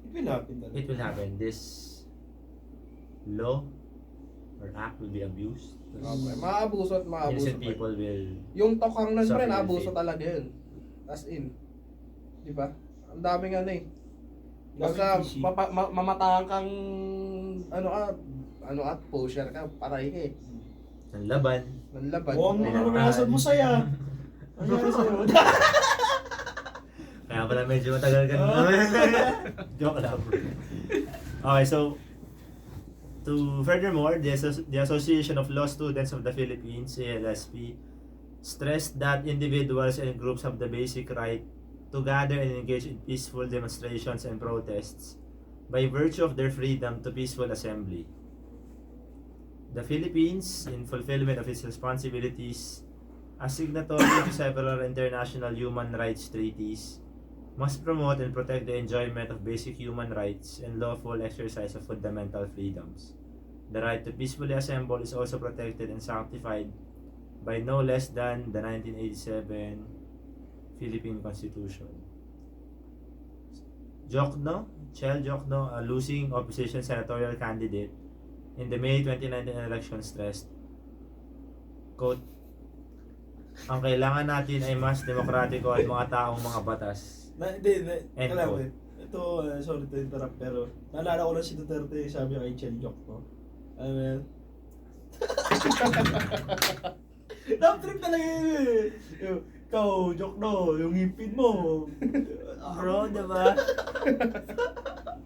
Speaker 1: It will happen talaga.
Speaker 4: It will happen. This law or act will be abused.
Speaker 3: Okay. Maabuso at maabuso.
Speaker 4: Innocent
Speaker 3: pre.
Speaker 4: people will
Speaker 3: Yung tokhang nun, pre,
Speaker 4: suffer
Speaker 3: naabuso
Speaker 4: fate.
Speaker 3: talaga yun. As in. Di ba? Ang daming eh.
Speaker 1: Daming
Speaker 3: Basta
Speaker 1: PC.
Speaker 3: mamatahan kang at pusher ka, paray ka eh.
Speaker 4: ng laban.
Speaker 3: Ng laban.
Speaker 1: Huwag mo
Speaker 4: Pinantahan.
Speaker 1: naranasan mo saya. Ano yan sa'yo?
Speaker 4: Kaya pala medyo matagal ka na. Joke lang. Okay, so furthermore, the Association of Law Students of the Philippines, ALSP, stressed that individuals and groups have the basic right to gather and engage in peaceful demonstrations and protests by virtue of their freedom to peaceful assembly. The Philippines, in fulfillment of its responsibilities as signatory to several international human rights treaties, must promote and protect the enjoyment of basic human rights and lawful exercise of fundamental freedoms. The right to peacefully assemble is also protected and sanctified by no less than the 1987 Philippine Constitution. Chel Jokno, a losing opposition senatorial candidate in the May 2019 election, stressed, quote, "Ang kailangan natin ay mas demokratiko at mga taong mga batas."
Speaker 1: Hindi.
Speaker 4: End
Speaker 1: Alam
Speaker 4: quote.
Speaker 1: ito, sorry to interrupt, pero naalala ko lang si Duterte, sabi kay Chen Jok ko. Trip talaga yun eh. Ikaw, Jok no, yung ngipin mo.
Speaker 4: Bro, diba?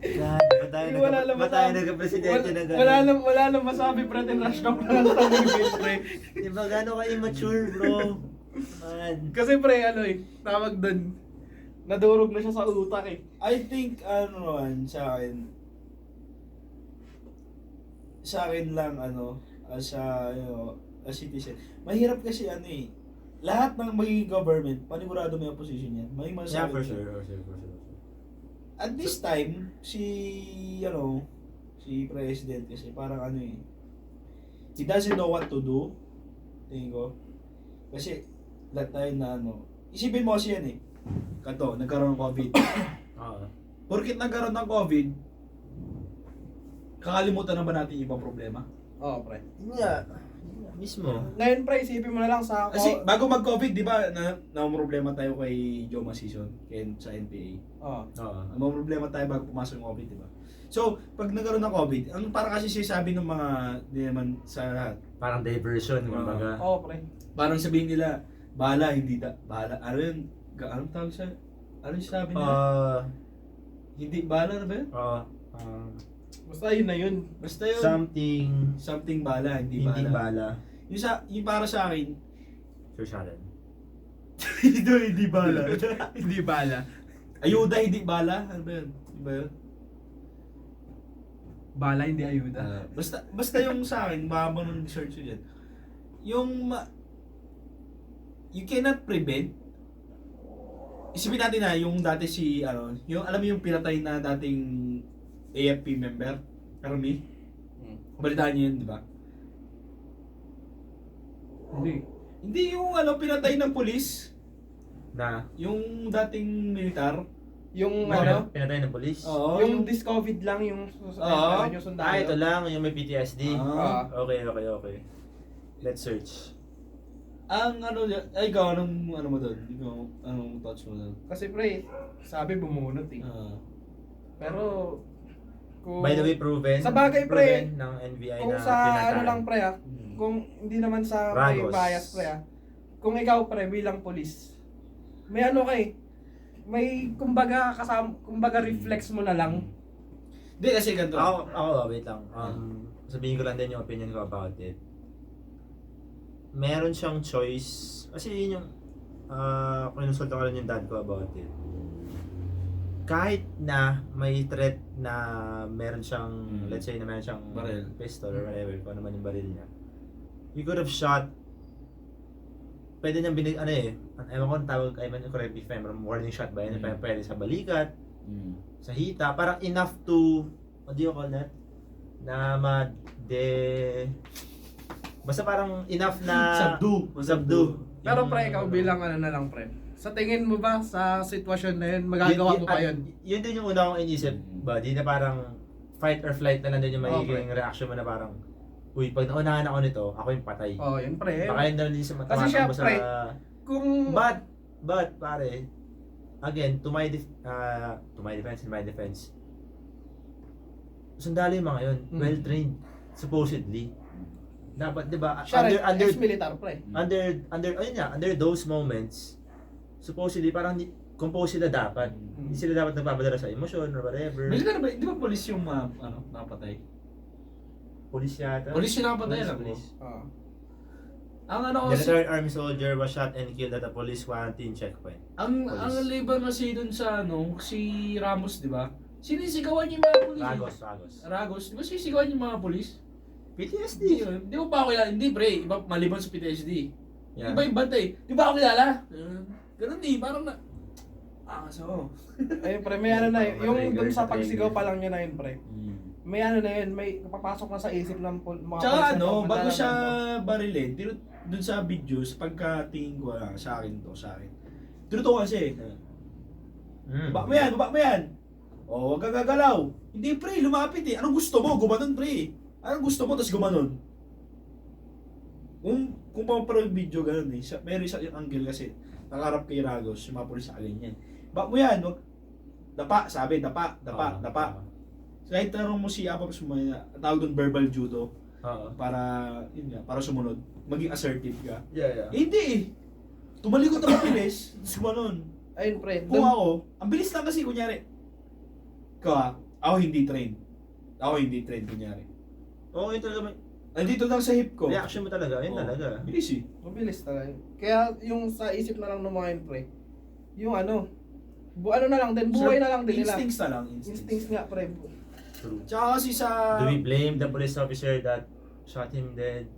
Speaker 4: God, ba tayo nagka-presidente na gano'n?
Speaker 3: Wala lang masabi, pre, tinrush talk na lang sa bibig, pre.
Speaker 4: Diba gano'n ka immature, bro? Man.
Speaker 3: Kasi pre, tawag doon, nadurog na siya sa utak eh.
Speaker 1: I think, sa akin lang, as a citizen. Mahirap kasi lahat ng magiging government, panigurado may opposition yan. May
Speaker 4: Yeah,
Speaker 1: masasabi
Speaker 4: for
Speaker 1: yan.
Speaker 4: sure.
Speaker 1: At this time, si President kasi parang he doesn't know what to do. Tingin ko. Kasi, lahat tayo na isipin mo kasi yan nagkaroon ng COVID.
Speaker 4: Oo.
Speaker 1: Porkit nagkaroon ng COVID, kakalimutan na ba natin yung ibang problema?
Speaker 3: Oo, pre.
Speaker 4: Yeah. Mismo.
Speaker 3: Ngayon, pre, isipin mo na lang sa
Speaker 1: Kasi bago mag-COVID, di ba, na problema tayo kay Joma Season, sa NPA.
Speaker 3: Oo.
Speaker 4: Oo.
Speaker 1: Problema tayo bago pumasok yung COVID, di ba? So, pag nagkaroon ng COVID, ang para kasi sinasabi ng mga, di naman sa lahat,
Speaker 4: Parang diversion, kumbaga.
Speaker 3: Oo, pre.
Speaker 1: parang sabihin nila, bahala, hindi bahala, ano yun, anong tawag sa, ano yung sabi nila? Hindi, bahala na ba yun?
Speaker 3: Basta yun na yun.
Speaker 1: Basta yun, something bahala, hindi bahala. Yung para sa akin,
Speaker 4: Sir Shannon.
Speaker 1: hindi bahala.
Speaker 3: Hindi bala.
Speaker 1: Ayuda, hindi bala, ano ba yun? Di ba yun?
Speaker 3: Bala, hindi ayuda.
Speaker 1: Basta yung sa akin, mahaba ng research yun. You cannot prevent. Isipin natin na yung dati yung alam mo yung pinatay na dating AFP member, Army. Balitaan niyo yun, di ba? Hindi yung pinatay ng pulis,
Speaker 4: Na?
Speaker 1: yung dating militar.
Speaker 3: Yung
Speaker 4: Pinatay ng polis?
Speaker 1: Oo,
Speaker 3: yung dis-COVID lang yung yung sundalo.
Speaker 4: Ito lang, yung may PTSD.
Speaker 1: Ah.
Speaker 4: Okay. Let's search.
Speaker 1: Ikaw, anong mo doon? Ikaw, anong thoughts mo doon?
Speaker 3: Kasi pre, sabi bumunot eh. Pero kung
Speaker 4: By the way, proven.
Speaker 3: Sa bagay, pre,
Speaker 4: proven ng NBI
Speaker 3: kung
Speaker 4: na
Speaker 3: sa
Speaker 4: pinatay.
Speaker 3: lang pre kung hindi naman sa may
Speaker 4: Ragos.
Speaker 3: bias pre kung ikaw pre bilang polis, may may kumbaga reflex mo na lang.
Speaker 1: Hindi, kasi ganito.
Speaker 4: Ako, wait lang. Sabihin ko lang din yung opinion ko about it. Meron siyang choice. Kasi yun yung kinonsulta ko rin yung dad ko about it. Kahit na may threat na meron siyang, let's say na meron siyang
Speaker 1: Baril.
Speaker 4: pistol or whatever, kung ano man yung baril niya. You could have shot, pwede niyang ewan ko ang tawag, correct if I'm wrong, warning shot ba yun? Pwede sa balikat, sa hita, parang enough to, what do you call that? Basta parang enough na subdue.
Speaker 3: Pero pre, ikaw bilang na lang pre. Sa tingin mo ba sa sitwasyon na yun, magagawa mo pa yun?
Speaker 4: Yun din yung una kong inisip, buddy, na parang fight or flight na lang din yung magiging reaction mo na parang, uy, pag naunahan ako nito, ako yung patay.
Speaker 3: Oh, yun pre.
Speaker 4: Baka yun na lang din sa
Speaker 3: Kasi siya,
Speaker 4: sa...
Speaker 3: pre, kung...
Speaker 4: But, pare, again, to my defense, sundalo yung mga yun, well-trained, supposedly. Dapat, di ba, under
Speaker 3: ex-militar pre.
Speaker 4: Under those moments, supposedly, parang compose sila dapat. Hindi sila dapat nagpapadala sa emosyon or whatever.
Speaker 1: Militar ba? Di ba polis yung napatay?
Speaker 4: Police yata.
Speaker 1: Polis yung napatay alam mo? Ang
Speaker 4: The retired army soldier was shot and killed at a police quarantine checkpoint.
Speaker 1: Ang labor kasi dun sa si Ramos, di ba? Sinisigawan niya yung mga polis. Ragos. Di ba sinisigawan niya yung mga polis?
Speaker 4: PTSD.
Speaker 1: Di ba ako kilala? Hindi pre, iba maliban sa PTSD.
Speaker 4: Yeah.
Speaker 1: Iba yung bantay. Di ba ako kilala? Ganun parang na...
Speaker 3: Ayun pre, may yung dun sa pagsigaw pa lang yun na yun pre. May may papasok na sa isip ng mga
Speaker 1: tsaka
Speaker 3: police
Speaker 1: bago siya barilin, dun sa video, sa pagkatingin ko sa akin. Tinutukan siya Baba mo yan! O, huwag kang gagalaw. Hindi pre, lumapit Anong gusto mo? Gumanon pre. Anong gusto mo? Tapos gumanon. Kung paparoon yung video, ganun Meron isa yung angle kasi. Nakaharap kay Ragos, yung mga polis sa ganyan. Baba mo yan, wag. Dapa. Kahit tanong mo si Apaps mo, tawag doon verbal judo. Para sumunod. Maging assertive ka.
Speaker 4: Yeah.
Speaker 1: Hindi Tumalikod na mabilis, tapos gumanon.
Speaker 3: Ayun pre.
Speaker 1: Kung ako, ang bilis lang kasi kunyari. Ako hindi trained, kunyari.
Speaker 4: Oo, yun talaga.
Speaker 1: Nandito lang sa hip ko.
Speaker 4: Reaction mo talaga, yun talaga.
Speaker 1: Bilis
Speaker 3: Mabilis talaga. Kaya yung sa isip na lang ng mga yun pre, yung na lang din, buhay na lang din nila.
Speaker 1: Instincts na lang.
Speaker 3: Instincts nga pre.
Speaker 4: True.
Speaker 1: Tsaka kasi sa...
Speaker 4: Do we blame the police officer that shot him dead?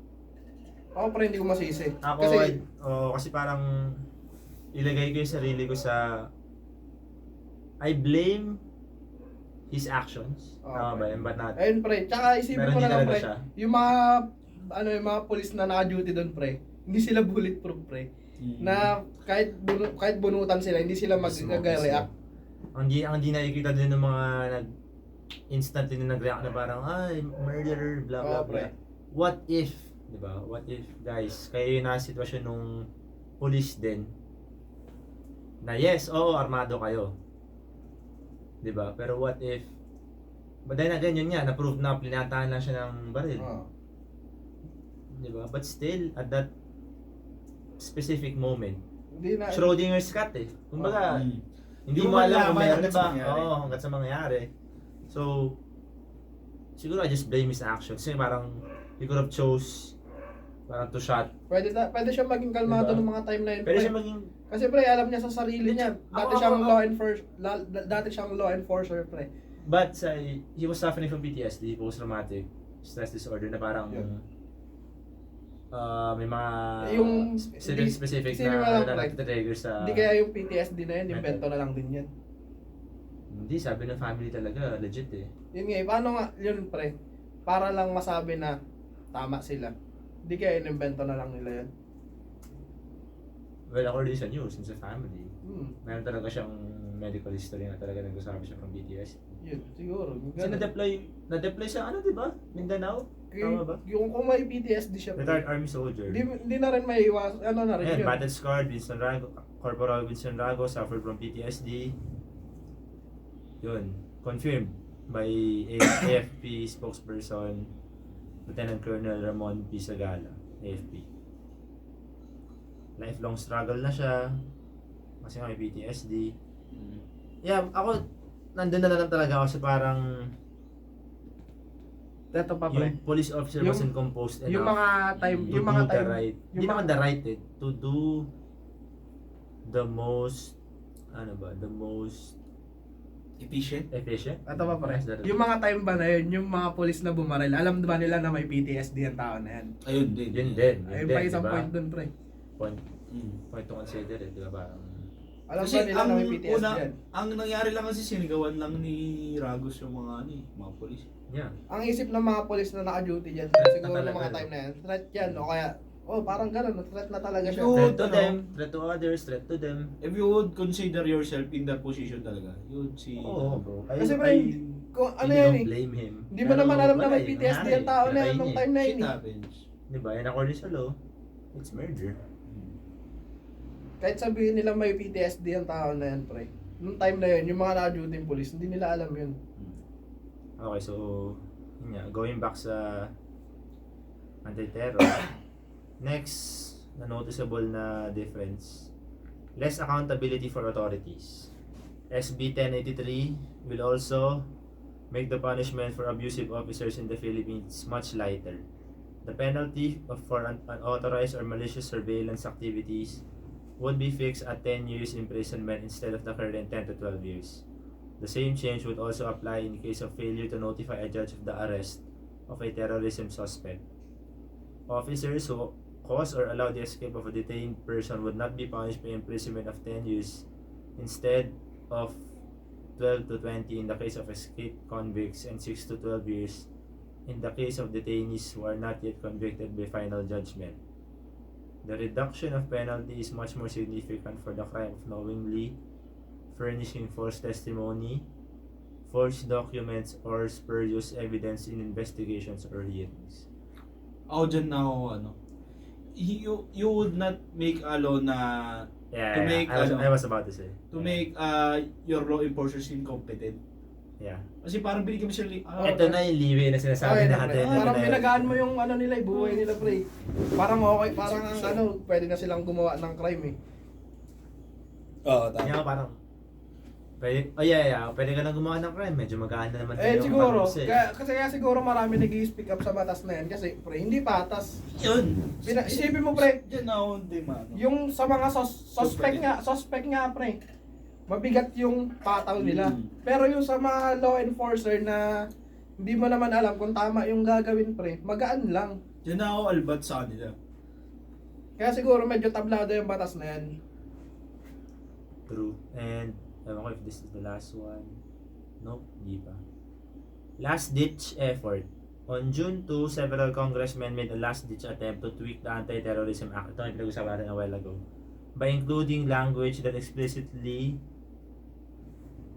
Speaker 3: Ako pre, hindi ko masisi.
Speaker 4: Ako, kasi parang ilagay ko yung sarili ko sa... I blame his actions. Tama ba yun? But not...
Speaker 3: Ayun pre, tsaka isipin
Speaker 4: Meron
Speaker 3: mo
Speaker 4: din
Speaker 3: na lang
Speaker 4: talaga
Speaker 3: pre,
Speaker 4: siya.
Speaker 3: yung mga police na naka-duty doon pre, hindi sila bulletproof pre. Na kahit bunutan sila, hindi sila mag-react.
Speaker 4: Ang di nakikita din ng mga instantly na nag-react na parang, ay, murderer, blah blah blah. What if, di ba? What if, guys, kayo yung nasa sitwasyon nung police din, na yes, armado kayo. Di ba? Pero what if, But then again, yun nga, na-prove na plinataan lang siya ng baril.
Speaker 3: Oo.
Speaker 4: Diba? But still, at that specific moment,
Speaker 3: Hindi na,
Speaker 4: Schrodinger's cat eh. Kumbaga, hindi
Speaker 1: Di
Speaker 4: mo
Speaker 1: mo
Speaker 4: alam kung
Speaker 1: malaman
Speaker 4: meron,
Speaker 1: hanggat
Speaker 4: diba?
Speaker 1: sa mangyari.
Speaker 4: Oo, hanggat sa mangyayari. So, siguro I just blame his actions. Kasi parang, he could have chose parang to shot.
Speaker 3: pwede siya maging kalmado
Speaker 4: Diba?
Speaker 3: ng mga time na yun.
Speaker 4: Pero
Speaker 3: pre.
Speaker 4: siya maging,
Speaker 3: Kasi pre, alam niya sa sarili niya. Dati
Speaker 4: Ako-
Speaker 3: siyang
Speaker 4: ako-
Speaker 3: dati siyang law enforcer, pre.
Speaker 4: but he was suffering from PTSD, post-traumatic stress disorder, na parang,
Speaker 3: Yun.
Speaker 4: may mga
Speaker 3: Yung-
Speaker 4: specific
Speaker 3: isipin mo
Speaker 4: na
Speaker 3: lang, pre.
Speaker 4: nag-trigger sa...
Speaker 3: Hindi kaya yung PTSD na yun, invento na lang din yan.
Speaker 4: Hindi, sabi ng family talaga, legit eh.
Speaker 3: Yun nga, paano nga, yun pre, para lang masabi na tama sila. Hindi kaya inimbento na lang nila yun.
Speaker 4: Well, according sa news, sa family,
Speaker 3: Hmm,
Speaker 4: meron talaga siyang medical history na talaga nagsasabi siya from BTS.
Speaker 3: yun, siguro.
Speaker 4: Kasi na-deploy sa ano, di ba? Mindanao? Tama ba?
Speaker 3: Yung kung may PTSD siya, pre,
Speaker 4: Retired army soldier.
Speaker 3: hindi na rin may iwas, ano na rin
Speaker 4: Ayan,
Speaker 3: yun.
Speaker 4: battle scarred, Corporal Winston Rago suffered from PTSD. Yun, confirmed by AFP spokesperson Lieutenant Colonel Ramon P. Sagala, AFP. Lifelong struggle na siya kasi nga may PTSD. Yeah, ako nandun na lang talaga ako sa parang
Speaker 3: Ito pa pre.
Speaker 4: yung police officer
Speaker 3: Yung-
Speaker 4: wasn't composed enough
Speaker 3: Yung mga time,
Speaker 4: to
Speaker 3: yung mga
Speaker 4: do the
Speaker 3: time,
Speaker 4: right,
Speaker 3: yung
Speaker 4: hindi
Speaker 3: mga-
Speaker 4: naman the right eh, to do the most, ano ba, the most
Speaker 1: Efficient.
Speaker 4: efficient.
Speaker 3: ito pa pre.
Speaker 4: Yes, that is-
Speaker 3: Yung mga time ba na yun, yung mga polis na bumaril, alam ba nila na may PTSD ang tao na yan?
Speaker 1: Ayun din.
Speaker 4: Yun din.
Speaker 3: Ayun pa isang point dun pre.
Speaker 4: Point,
Speaker 1: Mm.
Speaker 4: point to consider eh, di ba parang,
Speaker 3: Alam
Speaker 1: Kasi
Speaker 3: ba nila
Speaker 1: ang
Speaker 3: na may PTSD
Speaker 1: una,
Speaker 3: yan?
Speaker 1: ang nangyari lang kasi sinigawan lang ni Ragos yung mga polis.
Speaker 4: yeah.
Speaker 3: Ang isip ng mga polis na naka-duty dyan,
Speaker 4: Threat
Speaker 3: siguro
Speaker 4: na
Speaker 3: ng mga
Speaker 4: talaga.
Speaker 3: time na yan, threat yan, o kaya, parang gano'n, threat na talaga siya.
Speaker 1: Yun.
Speaker 4: Threat to
Speaker 1: ano?
Speaker 4: them, threat to others, threat to them.
Speaker 1: If you would consider yourself in that position talaga, you would see.
Speaker 4: Oo bro.
Speaker 3: Kasi pre, kung ano
Speaker 4: I
Speaker 3: yan
Speaker 4: don't
Speaker 3: eh,
Speaker 4: blame him.
Speaker 3: hindi mo naman alam na may
Speaker 4: wala eh,
Speaker 3: PTSD
Speaker 4: nangyari,
Speaker 3: ang tao na
Speaker 4: pinatay
Speaker 3: yan nung
Speaker 4: niya
Speaker 3: time na yun
Speaker 1: Shit
Speaker 3: eh.
Speaker 1: happens.
Speaker 4: Diba? And according sa law, it's murder.
Speaker 3: Kahit sabihin nila may PTSD ang tao na yan, pre. Nung time na yun, yung mga naka-duty yung police, hindi nila alam yun.
Speaker 4: Okay, so, yun nga, going back sa anti-terror, next na noticeable na difference, less accountability for authorities. SB 1083 will also make the punishment for abusive officers in the Philippines much lighter. The penalty for unauthorized or malicious surveillance activities would be fixed at 10 years imprisonment instead of the current 10 to 12 years. The same change would also apply in case of failure to notify a judge of the arrest of a terrorism suspect. Officers who cause or allow the escape of a detained person would not be punished by imprisonment of 10 years instead of 12 to 20 in the case of escaped convicts and 6 to 12 years in the case of detainees who are not yet convicted by final judgment. The reduction of penalty is much more significant for the crime of knowingly furnishing false testimony, forged documents, or spurious evidence in investigations or hearings.
Speaker 1: Ako dyan na ako, you would not make a law na
Speaker 4: Yeah,
Speaker 1: To make,
Speaker 4: I was about to say.
Speaker 1: to make your law enforcers incompetent.
Speaker 4: Yeah.
Speaker 1: Kasi parang binigyan mo sila,
Speaker 4: Ito na yung liwi na sinasabi
Speaker 3: Ay,
Speaker 4: natin.
Speaker 3: parang pinagaan mo yung ano nila, buhay nila pre. Parang okay, parang ang ano, pwede na silang gumawa ng crime eh.
Speaker 1: Oo,
Speaker 4: Kaya parang, pwede, pwede ka na gumawa ng crime. Medyo magaan na naman
Speaker 3: Eh
Speaker 4: yung
Speaker 3: siguro,
Speaker 4: panus eh.
Speaker 3: kaya siguro marami nag-i-speak up sa batas na yan kasi pre, hindi patas.
Speaker 1: Yun.
Speaker 3: Isipin mo pre,
Speaker 1: Diyan ako hindi mano.
Speaker 3: yung sa mga suspect nga pre, mabigat yung pataw nila. Pero yung sa mga law enforcer na hindi mo naman alam kung tama yung gagawin pre, magaan lang.
Speaker 1: Diyan ako albat sa kanila.
Speaker 3: Kaya siguro medyo tablado yung batas na yan.
Speaker 4: True. And, ewan ko if this is the last one. Nope, di pa. Last ditch effort. On June 2, several congressmen made a last ditch attempt to tweak the Anti-Terrorism Act. Ito yung pinag-usapan natin a while ago. By including language that explicitly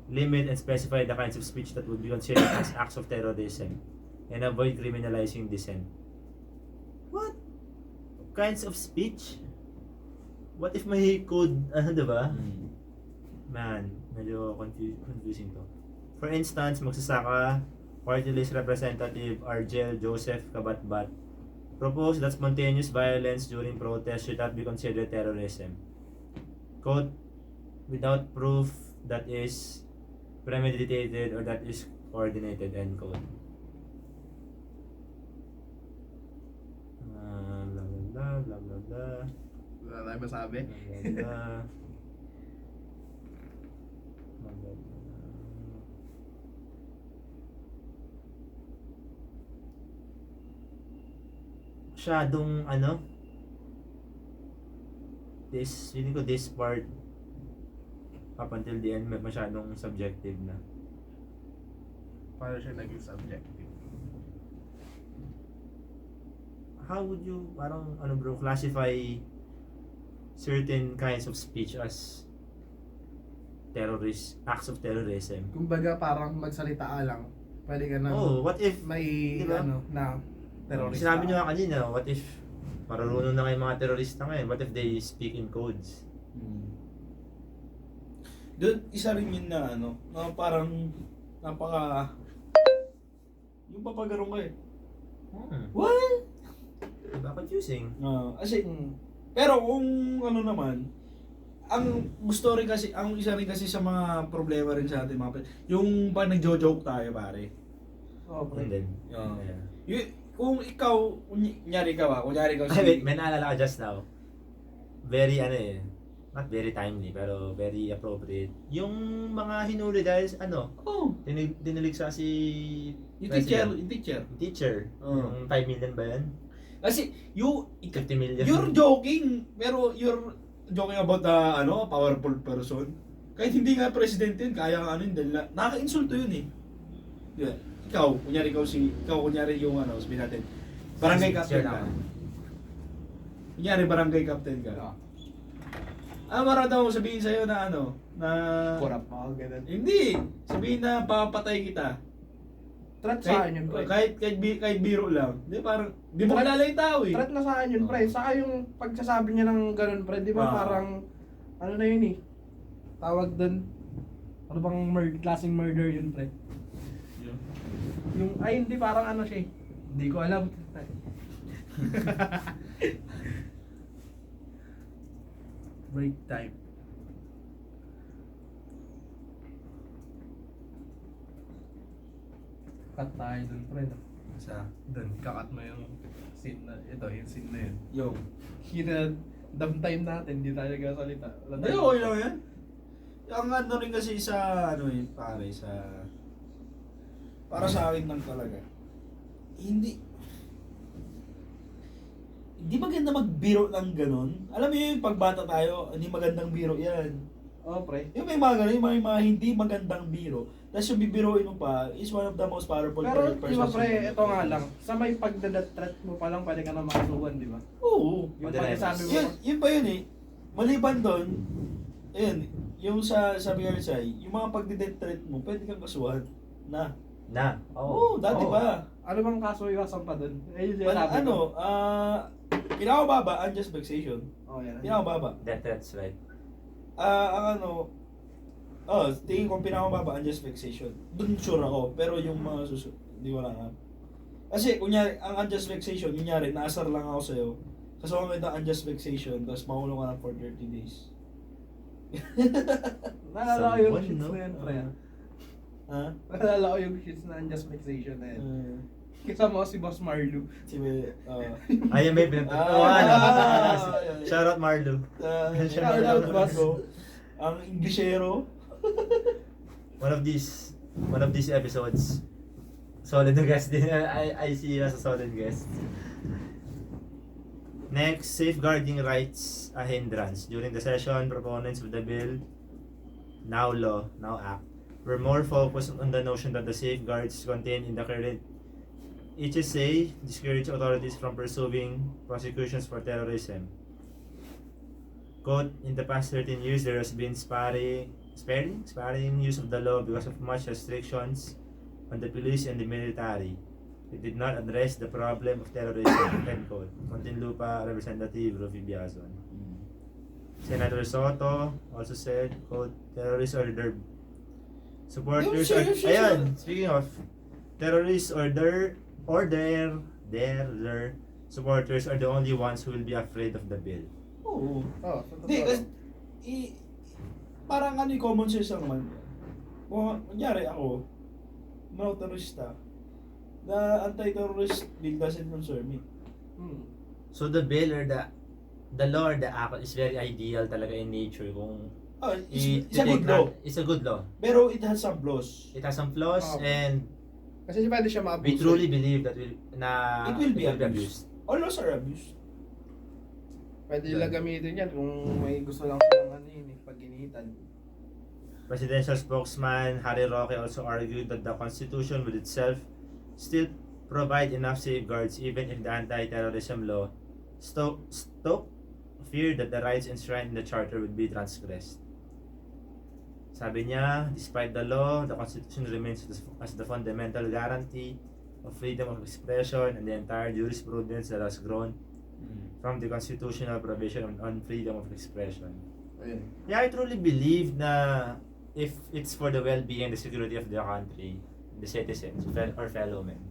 Speaker 4: limit and specify the kinds of speech that would be considered as acts of terrorism and avoid criminalizing dissent. What? Kinds of speech? What if may code, diba? Man, medyo confusing to. For instance, magsasaka Party List Representative Argel Joseph Kabatbat, proposed that spontaneous violence during protests should not be considered terrorism. Quote, without proof that is premeditated or that is coordinated, end quote. Blah blah blah blah blah.
Speaker 3: Wala tayong masabi.
Speaker 4: Blah, blah, blah. Masyadong ano, feeling ko this part up until the end masyadong subjective na.
Speaker 3: Paano siya naging subjective?
Speaker 4: How would you parang ano bro classify certain kinds of speech as acts of terrorism?
Speaker 3: Kumbaga parang magsalita ka lang. Pwede ka na
Speaker 4: What if
Speaker 3: may
Speaker 4: diba?
Speaker 3: na terrorist.
Speaker 4: Sinabi nyo nga kanina, what if marunong na kayo mga terorista ngayon? What if they speak in codes?
Speaker 1: Doon, isa rin yun na ano, na parang napaka... Yung papagarong ka eh. What?
Speaker 4: Diba confusing?
Speaker 1: Kasi, pero kung ano naman, ang gusto rin kasi, ang isa rin kasi sa mga problema rin sa ating mga yung pag nagjo-joke tayo pare.
Speaker 4: And then,
Speaker 1: Kung ikaw, kunyari ikaw si...
Speaker 4: wait, may naalala ka just now. Very not very timely, pero very appropriate. Yung mga hinuli dahil dinilig sa si
Speaker 1: Yung
Speaker 4: President.
Speaker 1: teacher.
Speaker 4: Yung 5 million ba yun?
Speaker 1: Kasi,
Speaker 4: 50 million.
Speaker 1: you're joking, pero you're joking about the powerful person. Kahit hindi nga president yun, kaya nga dahil nakaka-insulto yun eh. Diba? Ikaw, kunyari yung sabihin natin, barangay captain ka. Kunyari barangay captain ka. Marang daw sabihin sa'yo na na...
Speaker 3: Korap mo, ganun.
Speaker 1: Hindi! Sabihin na papatay kita.
Speaker 3: Threat sa akin yun, pre.
Speaker 1: Kahit biro lang. Di parang, di mo kilala yung tao eh.
Speaker 3: Threat na sa akin yun, pre. Saka yung pagsasabi niya ng ganun, pre, di ba parang, ano na yun eh. Tawag dun. Ano bang klaseng murder yun, pre? Yung, hindi, parang ano siya eh. Hindi ko alam. Break time. Cut tayo dun, friend. Dun, kakat mo yung scene na, yung scene na yun.
Speaker 1: Yung.
Speaker 3: Dumb time natin, hindi tayo nagsasalita.
Speaker 1: Hindi, okay lang yan. Ang rin kasi sa, para sa akin lang talaga. Hindi maganda magbiro ng ganun. Alam mo yung pagbata tayo, hindi magandang biro yan.
Speaker 3: Pre.
Speaker 1: Yung may mga ganun, yung mga hindi magandang biro. Tapos yung bibiroin mo pa is one of the most powerful
Speaker 3: Pero
Speaker 1: persons.
Speaker 3: di ba pre, ito nga lang. Sa may pagdadat threat mo pa lang, pwede ka na makasuhan, di ba?
Speaker 1: Oo.
Speaker 3: Yung pagkasabi mo.
Speaker 1: Yun pa yun eh. Maliban doon, yung sabi nga siya, yung mga pagdidet threat mo, pwede kang kasuhan na. Dati pa.
Speaker 3: Ano bang kaso iwasan pa doon?
Speaker 1: Pinakababa, unjust vexation.
Speaker 3: Yan.
Speaker 1: Pinakababa.
Speaker 4: That's right.
Speaker 1: Tingin ko pinakababa, unjust vexation. Doon sure ako, pero yung mga hindi wala nga. Kasi, kunyari, ang unjust vexation, kunyari, naasar lang ako sa'yo. Kasi kung may unjust vexation, tapos makulong ka na for 30 days.
Speaker 3: Naalala ko yung shits na yan, pre.
Speaker 1: Ha?
Speaker 3: Naalala ko yung shits na unjust vexation na yan. Kasama ko si Boss Marlo.
Speaker 4: Ayun may pinagtatawanan. Shoutout Marlo.
Speaker 3: Shoutout, boss.
Speaker 1: Ang Inglesero.
Speaker 4: One of these episodes, solid na guest din. I see you as a solid guest. Next, safeguarding rights a hindrance. During the session, proponents of the bill, now law, now act, were more focused on the notion that the safeguards contained in the current HSA discourage authorities from pursuing prosecutions for terrorism. Quote, in the past 13 years, there has been sparing use of the law because of much restrictions on the police and the military. It did not address the problem of terrorism, end quote. Muntinlupa Representative Rufi Biazon. Senator Soto also said, quote, terrorists are their supporters. Ayan, speaking of, terrorists or their supporters are the only ones who will be afraid of the bill.
Speaker 1: Oo.
Speaker 3: Oh,
Speaker 1: Hindi, kasi, parang ano yung common sense naman. Kung kunyari ako, motorista, the anti-terrorist bill doesn't concern me.
Speaker 4: So the bill or the law or the act is very ideal talaga in nature kung
Speaker 1: Oh, it's a good law.
Speaker 4: It's a good law.
Speaker 1: Pero it has some flaws.
Speaker 4: It has some flaws and
Speaker 3: kasi pwede siya maabuso.
Speaker 4: we truly believe that
Speaker 1: It will be abused. All laws are abused.
Speaker 3: Pwede nila gamitin yan kung may gusto lang silang pag-initan.
Speaker 4: Presidential spokesman Harry Roque also argued that the Constitution would itself still provide enough safeguards even if the anti-terrorism law stoke fear that the rights enshrined in the Charter would be transgressed. Sabi niya, despite the law, the Constitution remains as the fundamental guarantee of freedom of expression and the entire jurisprudence that has grown from the constitutional provision on freedom of expression.
Speaker 3: Ayun.
Speaker 4: Yeah, I truly believe na if it's for the well-being and the security of the country, the citizens, or fellow men,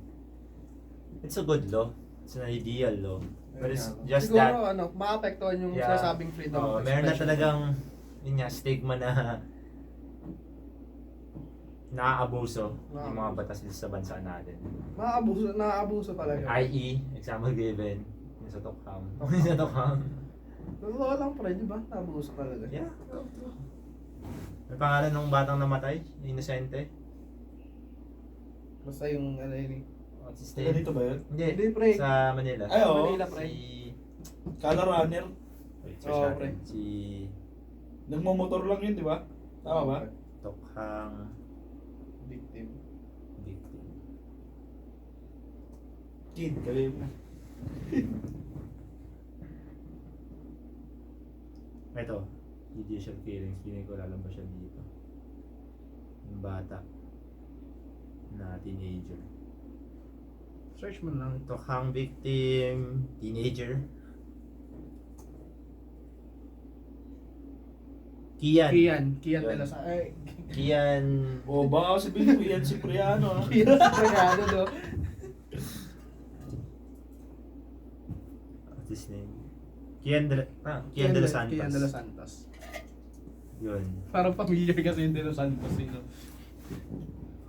Speaker 4: it's a good law. It's an ideal law. But it's just
Speaker 3: siguro,
Speaker 4: that
Speaker 3: maapektuhan yung sinasabing freedom of expression.
Speaker 4: meron na talagang stigma na naaabuso yung mga batas dito sa bansa natin.
Speaker 3: Naaabuso talaga.
Speaker 4: I.e., example given, yung sa Tokham. Yung sa Tokham.
Speaker 3: Totoo lang pre, di ba? Naabuso talaga.
Speaker 4: Yeah. May pangalan ng batang namatay, inosente.
Speaker 3: Basta yung yun
Speaker 4: What's his
Speaker 1: Taga
Speaker 4: name?
Speaker 1: dito ba yun?
Speaker 3: Hindi, pre.
Speaker 4: Sa Manila.
Speaker 1: Ay, oo.
Speaker 3: Manila, pre.
Speaker 4: Si...
Speaker 1: Color runner.
Speaker 4: Wait,
Speaker 3: Oo,
Speaker 4: search natin.
Speaker 3: pre.
Speaker 4: Si...
Speaker 1: Nagmamotor lang yun, di ba? Tama ba?
Speaker 4: Tokhang...
Speaker 3: Victim.
Speaker 4: Victim.
Speaker 1: Kid, kaya mo.
Speaker 4: Ito. Judicial killings. Pinig ko lalabas siya dito. Yung bata. Na teenager.
Speaker 3: Search mo lang.
Speaker 4: Tokhang victim. Teenager. Kian.
Speaker 3: Kian
Speaker 4: Yun.
Speaker 3: de los ay.
Speaker 4: Kian.
Speaker 1: O, baka sabihin ko yan si Priano.
Speaker 3: Kian Cipriano, no?
Speaker 4: What's his name? Kian de los Santos.
Speaker 3: Kian de los Santos.
Speaker 4: Yun.
Speaker 3: Parang familiar kasi yung de los Santos, no?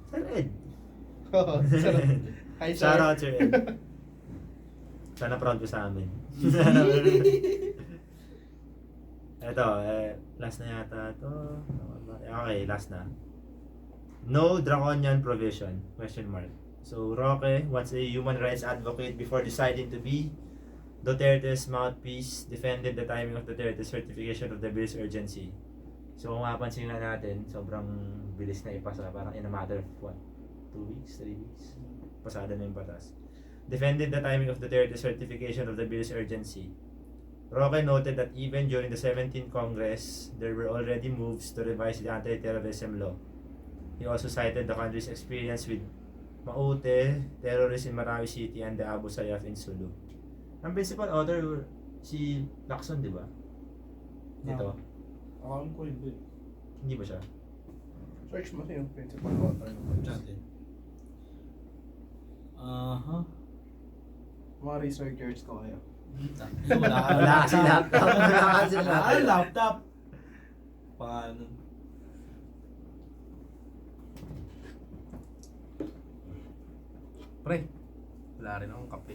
Speaker 4: Sir Ed.
Speaker 3: Oo, sarap. Hi, sir.
Speaker 4: Shout out Sir Ed. Sana proud ko sa amin. Ito, last na yata ito. Okay, last na. No draconian provision? Question mark. So, Roque, once a human rights advocate before deciding to be Duterte's mouthpiece, defended the timing of Duterte's certification of the bill's urgency. So, kung mapansin nga natin, sobrang bilis na ipasa. Parang in a matter of what? 2 weeks? 3 weeks? Pasada na yung batas. Defended the timing of Duterte's certification of the bill's urgency. Roque noted that even during the 17th Congress, there were already moves to revise the anti-terrorism law. He also cited the country's experience with Maute, terrorists in Marawi City, and the Abu Sayyaf in Sulu. Ang principal author, si Lacson, di ba? Dito.
Speaker 1: Akala ko hindi.
Speaker 4: Hindi ba siya?
Speaker 3: Search mo yung principal author.
Speaker 1: Natin. Aha.
Speaker 3: Mga researchers ko kayo.
Speaker 4: Wala kasi laptop. Wala kasi laptop.
Speaker 1: Laptop. Paano?
Speaker 3: Pre, wala rin akong kape.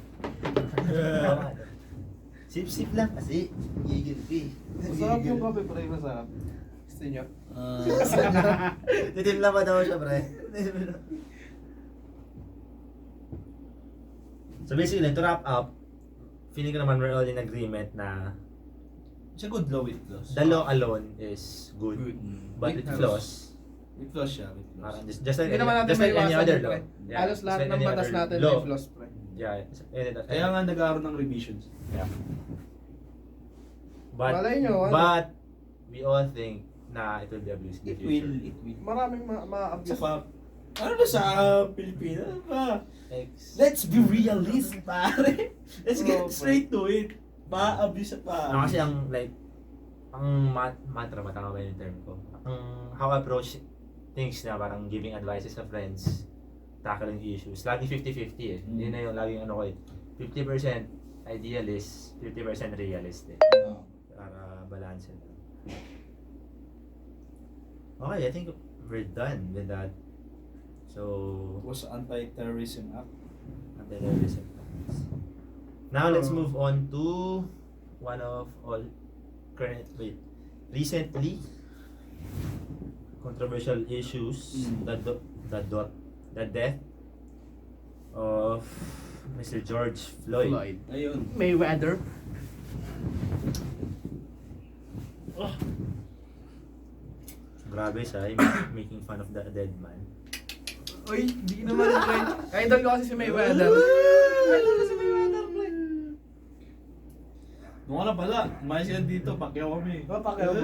Speaker 4: Sip-sip lang kasi. Gigil ka eh.
Speaker 3: Masarap yung kape, pre. Masarap. Gusto nyo?
Speaker 4: Titim lang ba daw siya, pre? So basically, to wrap up, feeling ko naman we're all in agreement na
Speaker 1: It's a good law with flaws.
Speaker 4: the law alone is good,
Speaker 1: Good.
Speaker 4: but with flaws.
Speaker 1: With flaws siya, with flaws.
Speaker 4: Parang just like
Speaker 3: Hindi naman natin
Speaker 4: just like any
Speaker 3: maiwasan
Speaker 4: other
Speaker 3: yun,
Speaker 4: law.
Speaker 3: pre.
Speaker 4: Yeah,
Speaker 3: Halos
Speaker 4: just
Speaker 3: lahat
Speaker 4: like
Speaker 3: ng
Speaker 4: any
Speaker 3: batas
Speaker 4: other
Speaker 3: natin
Speaker 4: law.
Speaker 3: may flaws, pre.
Speaker 4: Yeah.
Speaker 1: Kaya nga nagkaroon ng revisions.
Speaker 4: Yeah. But
Speaker 3: Malay nyo, ano?
Speaker 4: but we all think na it will be abused in the future.
Speaker 1: It will.
Speaker 3: Maraming ma-abuse.
Speaker 1: Saka, ano na sa Pilipinas? Ano ba?
Speaker 4: Ex.
Speaker 1: Let's be realist, pare. Let's get
Speaker 3: Oh,
Speaker 1: straight to it. Pa-abuse at pa.
Speaker 4: Kasi ang like ang mantra ba tama ba yung term ko? Ang how I approach things na parang giving advices sa friends tackling issues. Laging 50-50 eh. Yun na yung laging ano ko eh. 50% idealist, 50% realist eh. Para balance it. Okay, I think we're done with that. So,
Speaker 1: It was Anti-Terrorism Act.
Speaker 4: anti-terrorism. Now let's move on to one of all recently controversial issues, the death of Mr. George Floyd.
Speaker 1: Ayun.
Speaker 3: Mayweather.
Speaker 4: Grabe siya, making fun of the dead man.
Speaker 3: Uy, di naman pre. Idol ko kasi si Mayweather. Idol ko si Mayweather, pre.
Speaker 1: Doon ka na pala. Umayos ka dito. Pakyaw kami.
Speaker 3: Papakiyaw mo.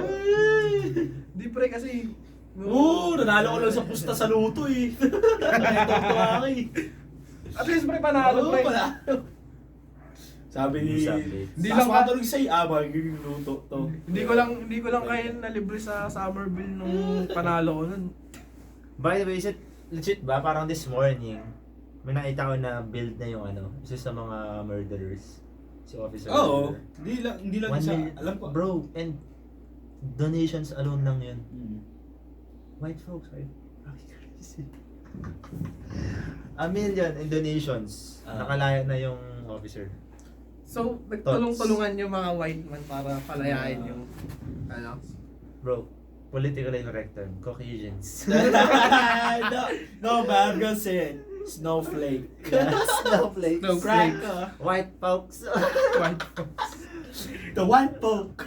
Speaker 3: Di pre kasi.
Speaker 1: Nanalo ko lang sa pusta sa luto eh. Ito ako eh.
Speaker 3: At least pre panalo pre.
Speaker 1: Sabi ni...
Speaker 3: Hindi
Speaker 1: Taas
Speaker 3: lang
Speaker 1: matulog sa'yo. Magiging luto to.
Speaker 3: Hindi ko lang kaya nalibre sa Somerville nung panalo ko nun.
Speaker 4: By the way, is it legit ba? Parang this morning, may nakita ko na build na yung ano, isa sa mga murderers. Si Officer.
Speaker 1: Oo.
Speaker 4: Murderer.
Speaker 1: Hindi lang
Speaker 4: 1
Speaker 1: isa.
Speaker 4: million.
Speaker 1: Alam ko.
Speaker 4: Bro, and donations alone lang yun.
Speaker 1: Mm.
Speaker 4: White folks, right? Crazy. 1 million in donations. Nakalaya na yung officer.
Speaker 3: So, nagtulong-tulungan yung mga white man para palayain yung ano.
Speaker 4: Bro, politically correct term, Caucasians.
Speaker 1: no, but I'm gonna say it. Snowflake.
Speaker 4: Snowflake.
Speaker 1: Crack.
Speaker 4: White folks.
Speaker 3: White folks.
Speaker 1: The white folk.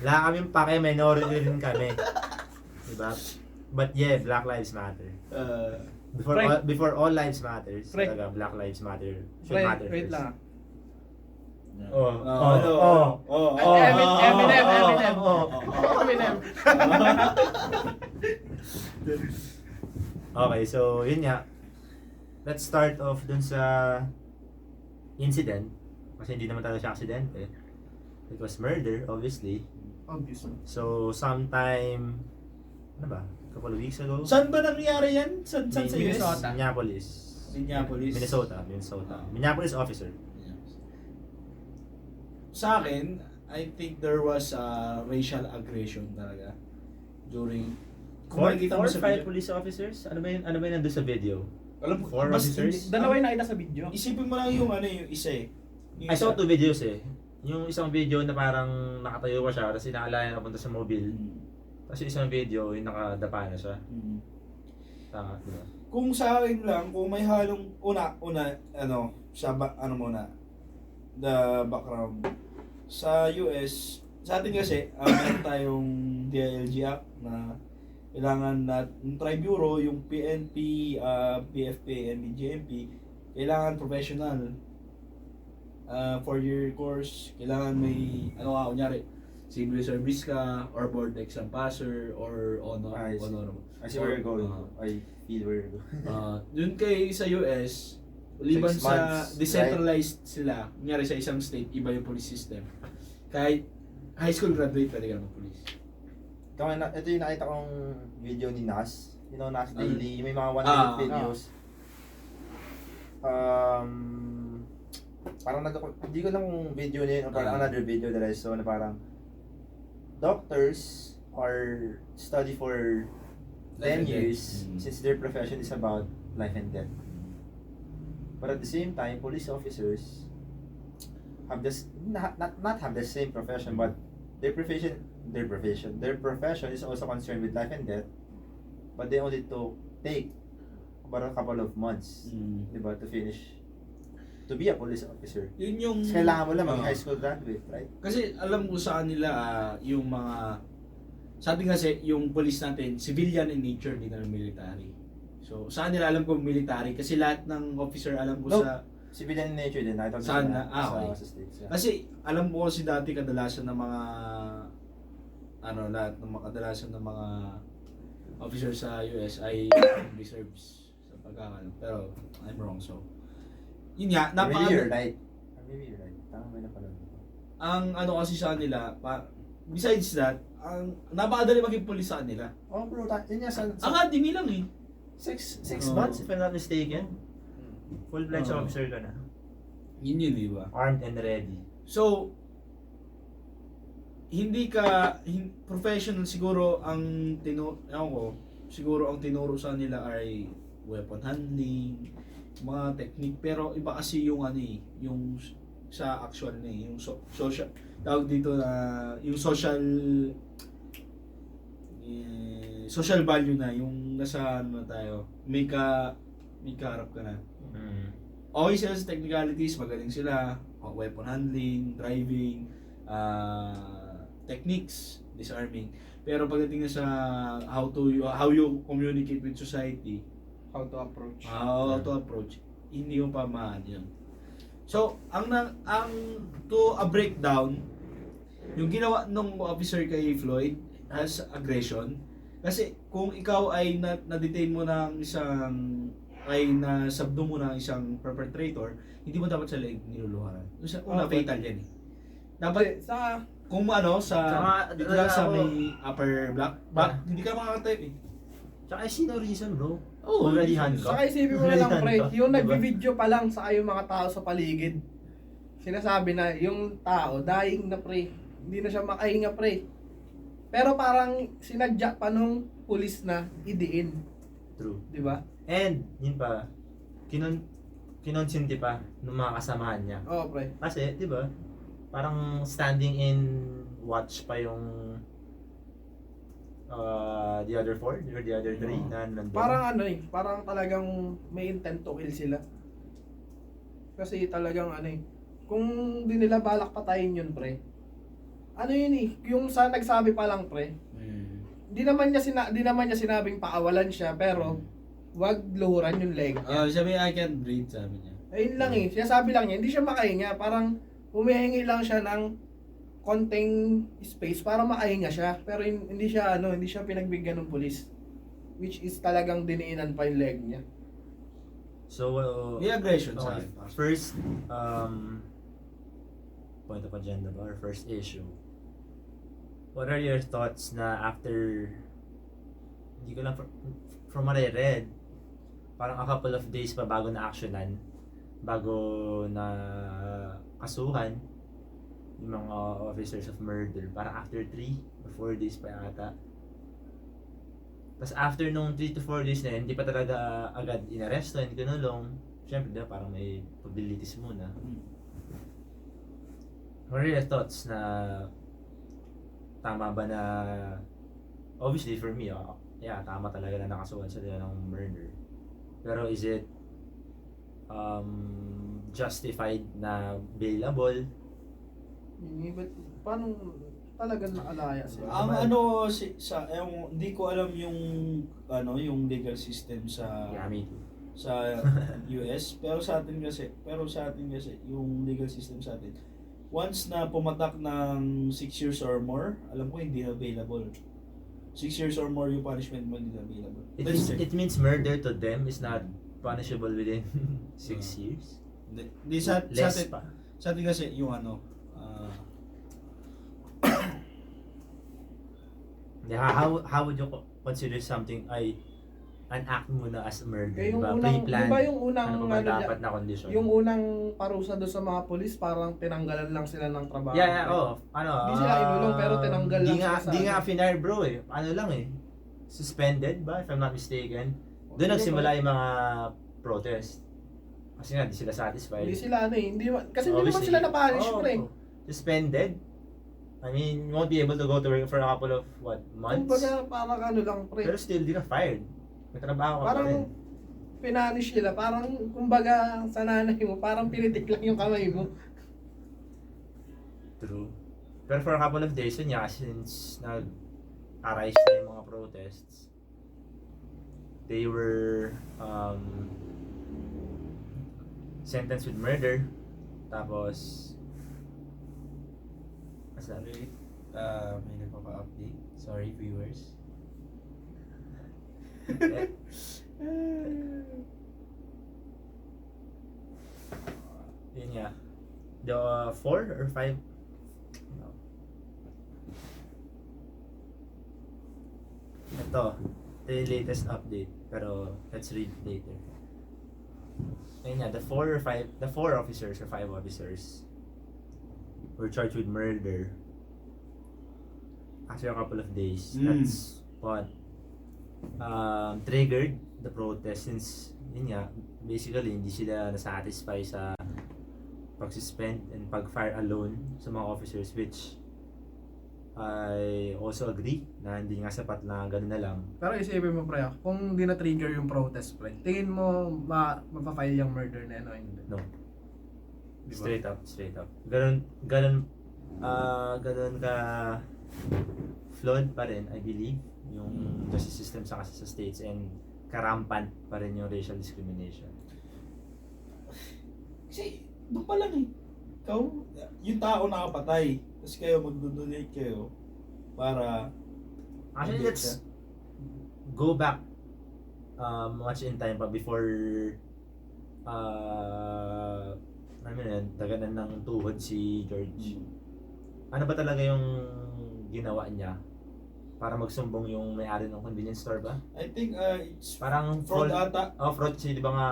Speaker 4: Wala kaming pake, minority rin kami. Diba? But yeah, Black Lives Matter. Before all lives matters,
Speaker 3: Frank.
Speaker 4: talaga Black Lives Matter should
Speaker 3: Wait,
Speaker 4: matter
Speaker 3: wait
Speaker 4: first.
Speaker 3: lang. Eminem.
Speaker 4: Okay, so yun nga. Let's start off dun sa incident. Kasi hindi naman talaga siya aksidente. It was murder, obviously.
Speaker 3: Obviously.
Speaker 4: So, sometime, ano ba? Couple of weeks ago?
Speaker 1: Saan ba nangyari yan? Saan sa US?
Speaker 3: Minnesota.
Speaker 4: Minneapolis. Minnesota. Minneapolis officer.
Speaker 1: Sa akin, I think there was racial aggression talaga during...
Speaker 4: Four
Speaker 1: makikita mo
Speaker 4: or
Speaker 1: sa
Speaker 4: five
Speaker 1: video-
Speaker 4: police officers? Ano ba yun nandun sa video?
Speaker 1: Alam mo,
Speaker 4: 4 officers?
Speaker 3: Dalawa yung nakita sa video.
Speaker 1: Isipin mo lang yung yung isa eh. Yung
Speaker 4: I saw
Speaker 1: isa.
Speaker 4: 2 videos eh. Yung isang video na parang nakatayo pa siya, tapos inaalaya na punta sa mobile. Tapos yung isang video, yung nakadapa na siya. Tama, di ba?
Speaker 1: Kung sa akin lang, kung may halong the background. Sa US, sa atin kasi, meron tayong DILG Act na kailangan yung Tri-Bureau, yung PNP, PFP, and GMP, kailangan professional. 4-year course, kailangan may, kunyari, civil service ka, or board exam passer, or honor.
Speaker 2: I see where you're going. I feel where you're going.
Speaker 1: Yun kay sa US, liban
Speaker 2: 6
Speaker 1: sa
Speaker 2: months,
Speaker 1: decentralized sila, kunyari sa isang state, iba yung police system. Kahit high school graduate, pwede ka mag-police.
Speaker 2: Ito yung nakita kong video ni Nas. You know, Nas Daily. May mga 1 minute videos. Parang hindi ko lang kung video niya yun o parang another video that I saw na parang doctors are study for 10 years since their profession is about life and death. But at the same time, police officers have this not have the same profession, but their profession is also concerned with life and death, but they only take about a couple of months, diba, to finish to be a police officer.
Speaker 1: Yun yung...
Speaker 2: Kasi kailangan mo lang mag high school graduate, right?
Speaker 1: Kasi alam ko sa kanila, yung mga... Sa atin kasi, yung police natin, civilian in nature, hindi na military. So, sa kanila alam ko military, kasi lahat ng officer alam ko sa...
Speaker 2: Civilian in nature din, nakita ko
Speaker 1: Saan
Speaker 2: na
Speaker 1: okay.
Speaker 2: sa States. Yeah.
Speaker 1: Kasi alam ko kasi dati kadalasan ng mga... lahat ng kadalasan ng mga officer sa US ay reserves sa pagkakalam. Pero, I'm wrong, so... Yun nga,
Speaker 2: Maybe you're right. Tama ba na pala?
Speaker 1: Ang kasi sa kanila, besides that, ang napakadali maging pulis sa kanila.
Speaker 2: Oh bro, yun nga
Speaker 1: Ang adimi lang eh.
Speaker 4: Six
Speaker 1: Oo.
Speaker 4: months, if I'm not mistaken. Full-fledged
Speaker 1: Oo.
Speaker 4: officer ka na.
Speaker 1: Yun, di ba?
Speaker 4: Armed and ready.
Speaker 1: So, hindi ka professional siguro ang siguro ang tinuro sa nila ay weapon handling, mga technique, pero iba kasi yung yung sa actual yung social tawag dito na yung social value na yung nasa tayo, may kaharap ka na. Okay sila sa technicalities, magaling sila, weapon handling, driving, techniques, disarming. Pero pagdating na sa how you communicate with society,
Speaker 3: How to approach.
Speaker 1: how to approach, hindi mo pa yun. So, ang to a breakdown, yung ginawa nung officer kay Floyd has aggression. Kasi kung ikaw ay na-detain mo ng isang nasabdo mo ng isang perpetrator, hindi mo dapat sa leg niluluharan. Una, fatal yan eh. Dapat
Speaker 3: Sa
Speaker 1: kung dito lang sa may upper back, hindi ka makaka-type eh.
Speaker 4: Tsaka sino reason, bro?
Speaker 1: Oo,
Speaker 4: Already handcuffed.
Speaker 3: Saka isipin mo na lang, pre,
Speaker 4: Handcuffed,
Speaker 3: yung
Speaker 4: diba?
Speaker 3: nagbi-video pa lang sa yung mga tao sa paligid. Sinasabi na yung tao, dying na, pre. Hindi na siya makahinga, pre. Pero parang sinadya pa nung pulis na idiin.
Speaker 4: True.
Speaker 3: Di ba?
Speaker 4: And, yun pa, kinonsinti pa ng mga kasamahan niya.
Speaker 3: Oo, pre.
Speaker 4: Kasi, di ba, parang standing in watch pa yung the other four or the other three na nandun.
Speaker 3: Parang parang talagang may intent to kill sila. Kasi talagang kung di nila balak patayin yun, pre. Yung sa nagsabi pa lang, pre. Di naman niya sinabing paawalan siya, pero wag luhuran yung leg niya.
Speaker 1: Sabi niya, I can't breathe, sabi niya.
Speaker 3: Ayun lang sinasabi lang niya, hindi siya makahinga, parang humihingi lang siya ng konting space para makahinga siya, pero hindi siya pinagbigyan ng pulis, which is talagang diniinan pa yung leg niya.
Speaker 4: So,
Speaker 1: May aggression sa
Speaker 4: okay.
Speaker 1: akin.
Speaker 4: First, point of agenda ba, or first issue. What are your thoughts na after, hindi ko lang, from what I read, parang a couple of days pa bago na actionan, bago na kasuhan, yung mga officers of murder, parang after 3 or 4 days pa yata. Tapos after nung 3 to 4 days na yun, hindi pa talaga agad inaresto, hindi kinulong. Siyempre, diba, parang may probabilities muna. What are your thoughts na tama ba na, obviously for me, yeah, tama talaga na nakasuhan sila ng murder. Pero is it justified na bailable?
Speaker 3: But paano talagang nakalaya sila?
Speaker 1: Ang hindi ko alam yung yung legal system sa
Speaker 4: Yeah, me too.
Speaker 1: sa US, pero sa atin kasi yung legal system sa atin, once na pumatak ng 6 years or more, alam ko hindi available. 6 years or more yung punishment mo, hindi available.
Speaker 4: It means murder to them is not punishable within 6 years?
Speaker 1: Hindi sa
Speaker 4: Less
Speaker 1: atin,
Speaker 4: pa.
Speaker 1: sa atin kasi yung
Speaker 4: How would you consider something an act mo na as murder?
Speaker 3: Yung
Speaker 4: Diba?
Speaker 3: unang,
Speaker 4: Pre-planned.
Speaker 3: diba yung unang
Speaker 4: Ano ba dapat na kondisyon?
Speaker 3: yung unang parusa doon sa mga pulis, parang tinanggalan lang sila ng trabaho.
Speaker 4: Yeah,
Speaker 3: Hindi sila inulong, pero tinanggal lang sila sa
Speaker 4: Di nga finire, bro eh. Ano lang eh. Suspended ba, if I'm not mistaken? Doon nagsimula yung mga protest. Kasi nga, di sila satisfied.
Speaker 3: Hindi sila kasi hindi naman
Speaker 4: Obviously.
Speaker 3: sila na-punish,
Speaker 4: Oo.
Speaker 3: pre.
Speaker 4: Suspended? I mean, you won't be able to go to work for a couple of, months?
Speaker 3: Kumbaga, parang lang, pre.
Speaker 4: Pero still, di ka fired. May trabaho ka pa
Speaker 3: Parang
Speaker 4: rin.
Speaker 3: pinanish nila, parang kumbaga sa nanay mo, parang pinitik lang yung kamay mo.
Speaker 4: True. Pero for a couple of days, yun nga, since nag-arise na yung mga protests, they were sentenced with murder. Tapos, what's that?
Speaker 1: may nagpapa-update. Sorry, viewers.
Speaker 4: Eh, yun nga. The 4 or 5? No. Ito. the latest update, pero let's read later. Ayun nga, the four officers or 5 officers were charged with murder after a couple of days. That's what triggered the protest, since yun nga, basically hindi sila nasatisfy sa pag-suspend and pag-fire alone sa mga officers, which I also agree na hindi nga sapat na gano'n na lang.
Speaker 3: Pero isipin mo pre, kung di na-trigger yung protest pre, tingin mo mapafile yung murder na yun o hindi?
Speaker 4: No.
Speaker 3: Diba?
Speaker 4: Straight up. Ganun ka flawed pa rin, I believe, yung justice system sa states, and karampant pa rin yung racial discrimination.
Speaker 1: Kasi, doon pa lang eh. Ikaw, yung tao nakapatay, tapos kayo magdodonate kayo para...
Speaker 4: Actually, let's go back much in time pa before daganan ng tuhod si George. Ano ba talaga yung ginawa niya para magsumbong yung may-ari ng convenience store ba?
Speaker 1: I think it's
Speaker 4: Parang
Speaker 1: fraud ata.
Speaker 4: fraud siya, di ba nga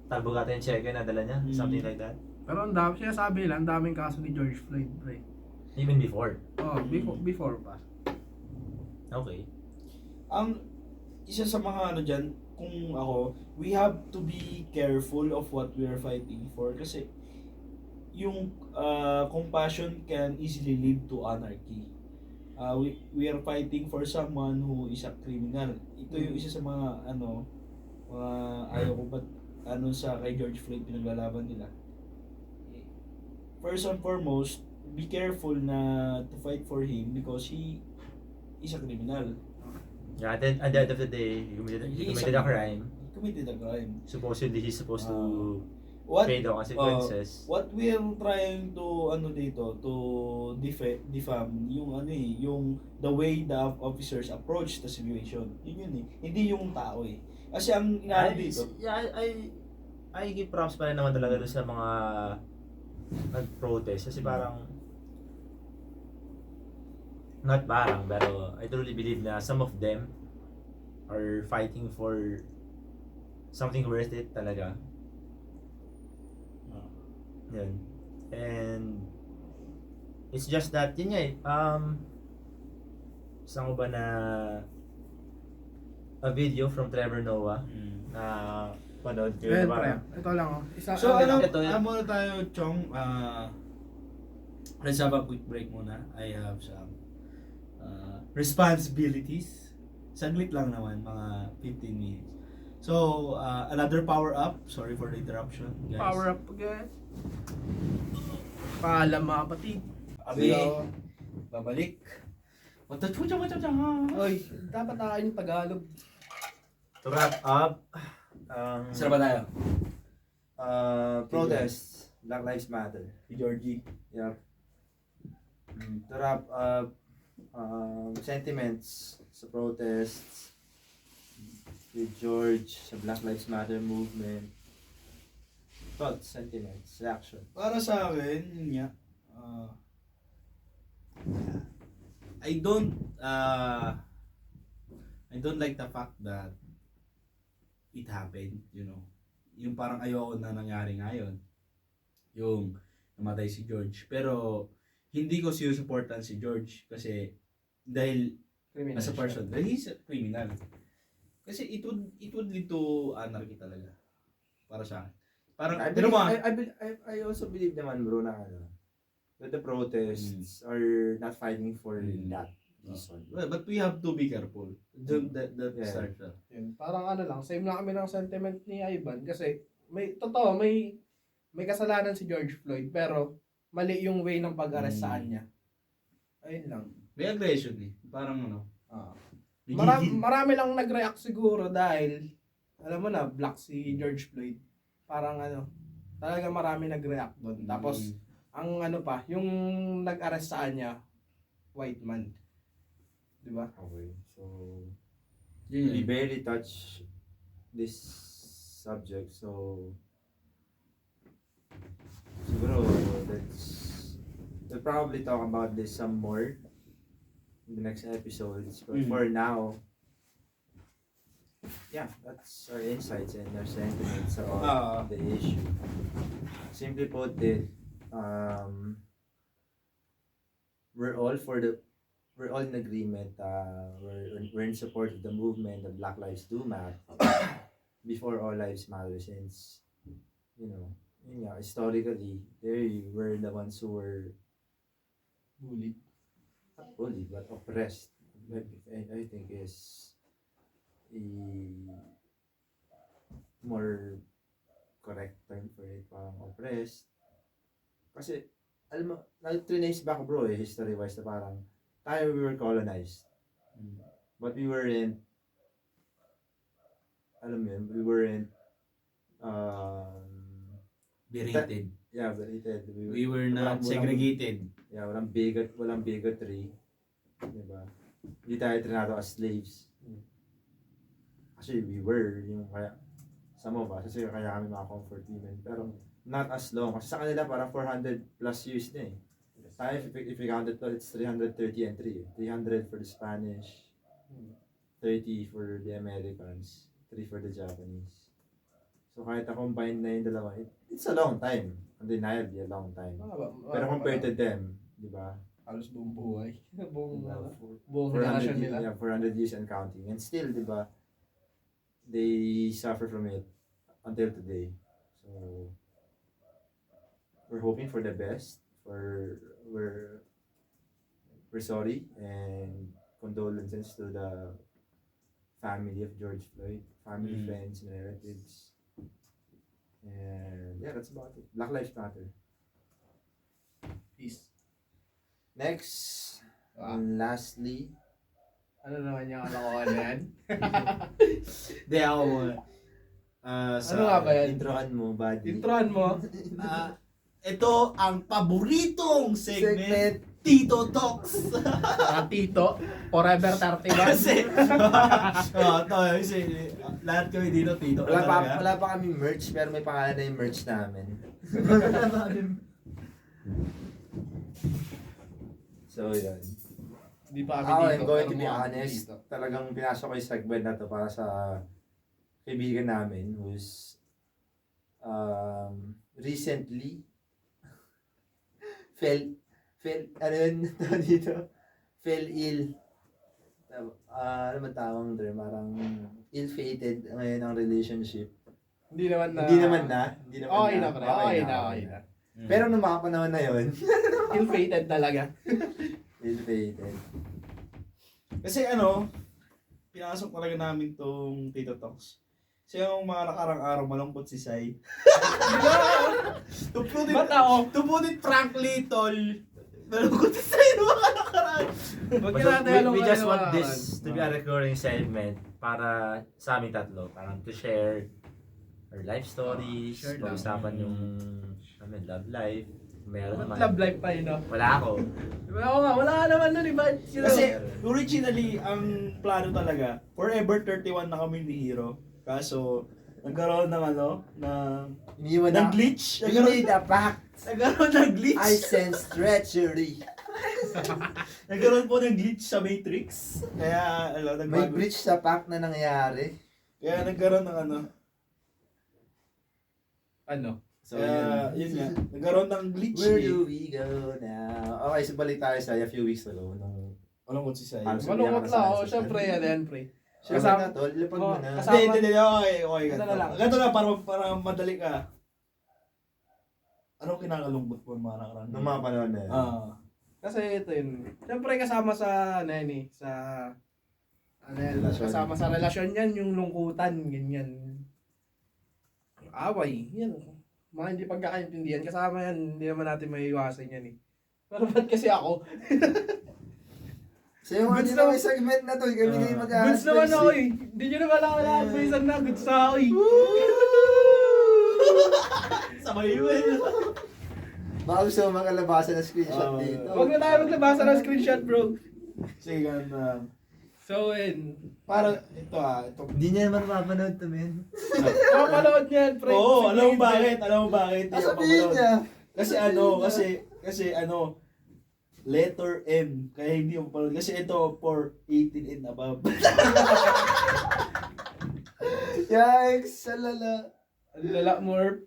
Speaker 4: talbog ata yung cheque na dala niya? Something like that.
Speaker 3: Pero ang dami, sinasabi lang, ang daming kaso ni George Floyd pre.
Speaker 4: Even before.
Speaker 3: Oh, before pa.
Speaker 4: Okay.
Speaker 1: Ang isa sa mga ano dyan, kung ako, we have to be careful of what we are fighting for, kasi yung compassion can easily lead to anarchy. We are fighting for someone who is a criminal. Ito yung isa sa mga ayaw ko ba't sa kay George Floyd pinaglalaban nila. First and foremost, be careful na to fight for him because he is a criminal.
Speaker 4: Yeah, then at the end of the day, he committed a crime.
Speaker 1: He committed a crime.
Speaker 4: Supposedly, he's supposed to
Speaker 1: What
Speaker 4: pay the consequences.
Speaker 1: what we are trying to to defam yung the way the officers approach the situation. Yun eh. Hindi yung tao eh. Kasi ang inaano dito.
Speaker 4: Yeah, I give props pa rin naman talaga doon sa mga nag-protest, kasi parang not parang, pero I truly believe na some of them are fighting for something worth it talaga. Yun. And it's just that yun nga eh, saan ko ba na a video from Trevor Noah na panood ko
Speaker 3: Well,
Speaker 4: yun,
Speaker 3: pre,
Speaker 4: parang
Speaker 3: ito lang oh.
Speaker 1: So
Speaker 4: ito.
Speaker 1: muna tayo, Chong. Let's have a quick break muna. I have some responsibilities. Saglit lang naman, mga 15 minutes. So, another power up. Sorry for the interruption, guys.
Speaker 3: Power up again. Paalam mga kapatid.
Speaker 1: Abi, babalik.
Speaker 3: Oy, dapat nakain yung Tagalog.
Speaker 4: to wrap up,
Speaker 1: Saan ba tayo?
Speaker 2: Protests, Black Lives Matter.
Speaker 1: Si Georgie.
Speaker 2: Yeah. To wrap up, sentiments sa protests with George sa Black Lives Matter movement. Thoughts, sentiments, reaction.
Speaker 1: Para sa akin, yun nga. I don't like the fact that it happened, you know. Yung parang ayoko na nangyari ngayon. Yung namatay si George. Pero hindi ko sinusuportan si George kasi dahil as a person, dahil he's a criminal. Kasi it would lead to anarchy talaga. Para sa akin. Parang,
Speaker 2: I also believe naman bro na that the protests are not fighting for that reason.
Speaker 1: Well, but we have to be careful. That
Speaker 2: Yeah.
Speaker 1: starts na.
Speaker 3: Yun, parang lang, same lang kami ng sentiment ni Ivan kasi may kasalanan si George Floyd pero mali yung way ng pag-arrest sa kanya. Ayun lang.
Speaker 1: May aggression eh. Parang
Speaker 3: Marami lang nag-react siguro dahil alam mo na, black si George Floyd. Parang talaga marami nag-react doon. Tapos ang yung nag-arrest sa kanya, white man. Diba?
Speaker 2: Okay, so
Speaker 1: Yun
Speaker 2: we
Speaker 1: yun.
Speaker 2: barely touch this subject, so siguro we'll probably talk about this some more in the next episodes. But for now,
Speaker 4: yeah, that's our insights and our sentiments on the issue. Simply put it, we're all in agreement. We're in support of the movement that Black Lives Do Matter before all lives matter, since historically they were the ones who were
Speaker 3: Bullied.
Speaker 4: not bullied but oppressed. I think is a more correct term for it, parang oppressed. Kasi, alam mo, nag-trace back bro history-wise na parang tayo we were colonized. But we weren't, alam mo yun, we weren't,
Speaker 1: Berated.
Speaker 4: yeah, berated.
Speaker 1: We were not segregated.
Speaker 4: Yeah, walang bigotry. Diba? Hindi tayo trinato as slaves. Actually, we were, kaya, some of us, kasi kaya kami mga comfort women, pero not as long. Kasi sa kanila, parang 400 plus years na eh. Tayo, if we count it, it's 330 and 3. 300 for the Spanish, 30 for the Americans, 3 for the Japanese. So kahit na-combine na yung dalawa, it's a long time. Undeniably a long time. Pero compared to them, di ba?
Speaker 3: Halos buong buhay. buong
Speaker 4: buong
Speaker 3: generation nila.
Speaker 4: Yeah, 400 years and counting. And still, di ba, they suffer from it until today. So, we're hoping for the best. We're sorry and condolences to the family of George Floyd, family, friends, and relatives. And yeah, that's about it. Black Lives Matter.
Speaker 3: Peace.
Speaker 4: Next, and lastly,
Speaker 3: Ano naman yung kalokohan na yan?
Speaker 1: Hindi ako
Speaker 3: Ano nga ba yan?
Speaker 4: introhan mo, buddy.
Speaker 3: Introhan mo.
Speaker 1: ito ang paboritong segment, Tito Talks.
Speaker 3: Tito, forever 30 ba?
Speaker 1: Kasi, kasi lahat kami dito, Tito.
Speaker 4: Wala pa kami merch, pero may pangalan na yung merch namin. So, yun.
Speaker 3: Hindi pa kami
Speaker 4: Ako,
Speaker 3: dito.
Speaker 4: I'm going to
Speaker 3: pero
Speaker 4: be
Speaker 3: mukha
Speaker 4: honest.
Speaker 3: dito.
Speaker 4: Talagang pinasok ko yung segment na to para sa kaibigan namin who's recently fell ill. Ano man tawang term? Parang ill-fated ngayon ang relationship.
Speaker 3: Hindi naman na.
Speaker 4: Okay
Speaker 3: na.
Speaker 4: Pero nung mga panahon na yun,
Speaker 3: Ill-fated talaga.
Speaker 4: ill-fated.
Speaker 1: Kasi pinasok talaga namin tong Tito Talks. Kasi yung mga nakarang araw, malungkot si Sai. To put it frankly, tol, malungkot si Sai nung mga nakarang.
Speaker 4: We just want this to be a recurring segment para sa aming tatlo. Parang to share our life stories, pag-usapan yung love life. Meron naman.
Speaker 3: Love life pa yun, no?
Speaker 4: Wala ako.
Speaker 3: Wala ka naman nun, iba.
Speaker 1: Kasi originally, ang plano talaga, forever 31 na kami ni Hero. Kaso, nagkaroon ng ng glitch.
Speaker 4: We made a pact.
Speaker 1: Nagkaroon ng glitch.
Speaker 4: I sense treachery.
Speaker 1: Nagkaroon po ng glitch sa Matrix. Kaya,
Speaker 4: May breach sa pact na nangyari.
Speaker 1: Kaya nagkaroon ng
Speaker 4: So,
Speaker 1: yun nga. Nagkaroon ng glitch.
Speaker 4: Where do we go now? Okay, so balik tayo sa a few weeks ago.
Speaker 1: Malungkot si Sai.
Speaker 3: Malungkot lang ako. Siyempre, yan, pre.
Speaker 4: Kasama na to, lipag mo na.
Speaker 1: Hindi. Okay.
Speaker 3: Ganito na lang.
Speaker 1: Ganito na, para madali ka. Anong kinakalungkot po mga nakaraan?
Speaker 4: Nung mga panahon na yun.
Speaker 3: Kasi ito yun. Siyempre, kasama sa,
Speaker 4: Relasyon.
Speaker 3: kasama sa relasyon yan, yung lungkutan, ganyan. Away, yan. Mga hindi pagkakaintindihan, kasama yan, hindi naman natin maiiwasan yan eh. Pero ba't kasi ako?
Speaker 4: So yung
Speaker 3: Goods
Speaker 4: naman segment na to, kami na yung
Speaker 3: Goods naman ako eh. Hindi nyo naman ako na-advisean na, goods na ako eh.
Speaker 1: Sabay yun.
Speaker 4: Baka gusto mo makalabasan ng screenshot dito.
Speaker 3: Huwag na tayo maglabasa ng screenshot, bro.
Speaker 1: Sige, ganda.
Speaker 3: So, yun.
Speaker 1: Para, ito.
Speaker 4: Hindi niya naman mapanood to, men.
Speaker 3: Mapanood niyan, pre.
Speaker 1: Oo, alam mo bakit?
Speaker 4: Sabihin niya.
Speaker 1: Kasi letter M. Kaya hindi mo panood. Kasi ito, for 18 and above.
Speaker 2: Yikes! Salala.
Speaker 3: Ang lala mo, Herb.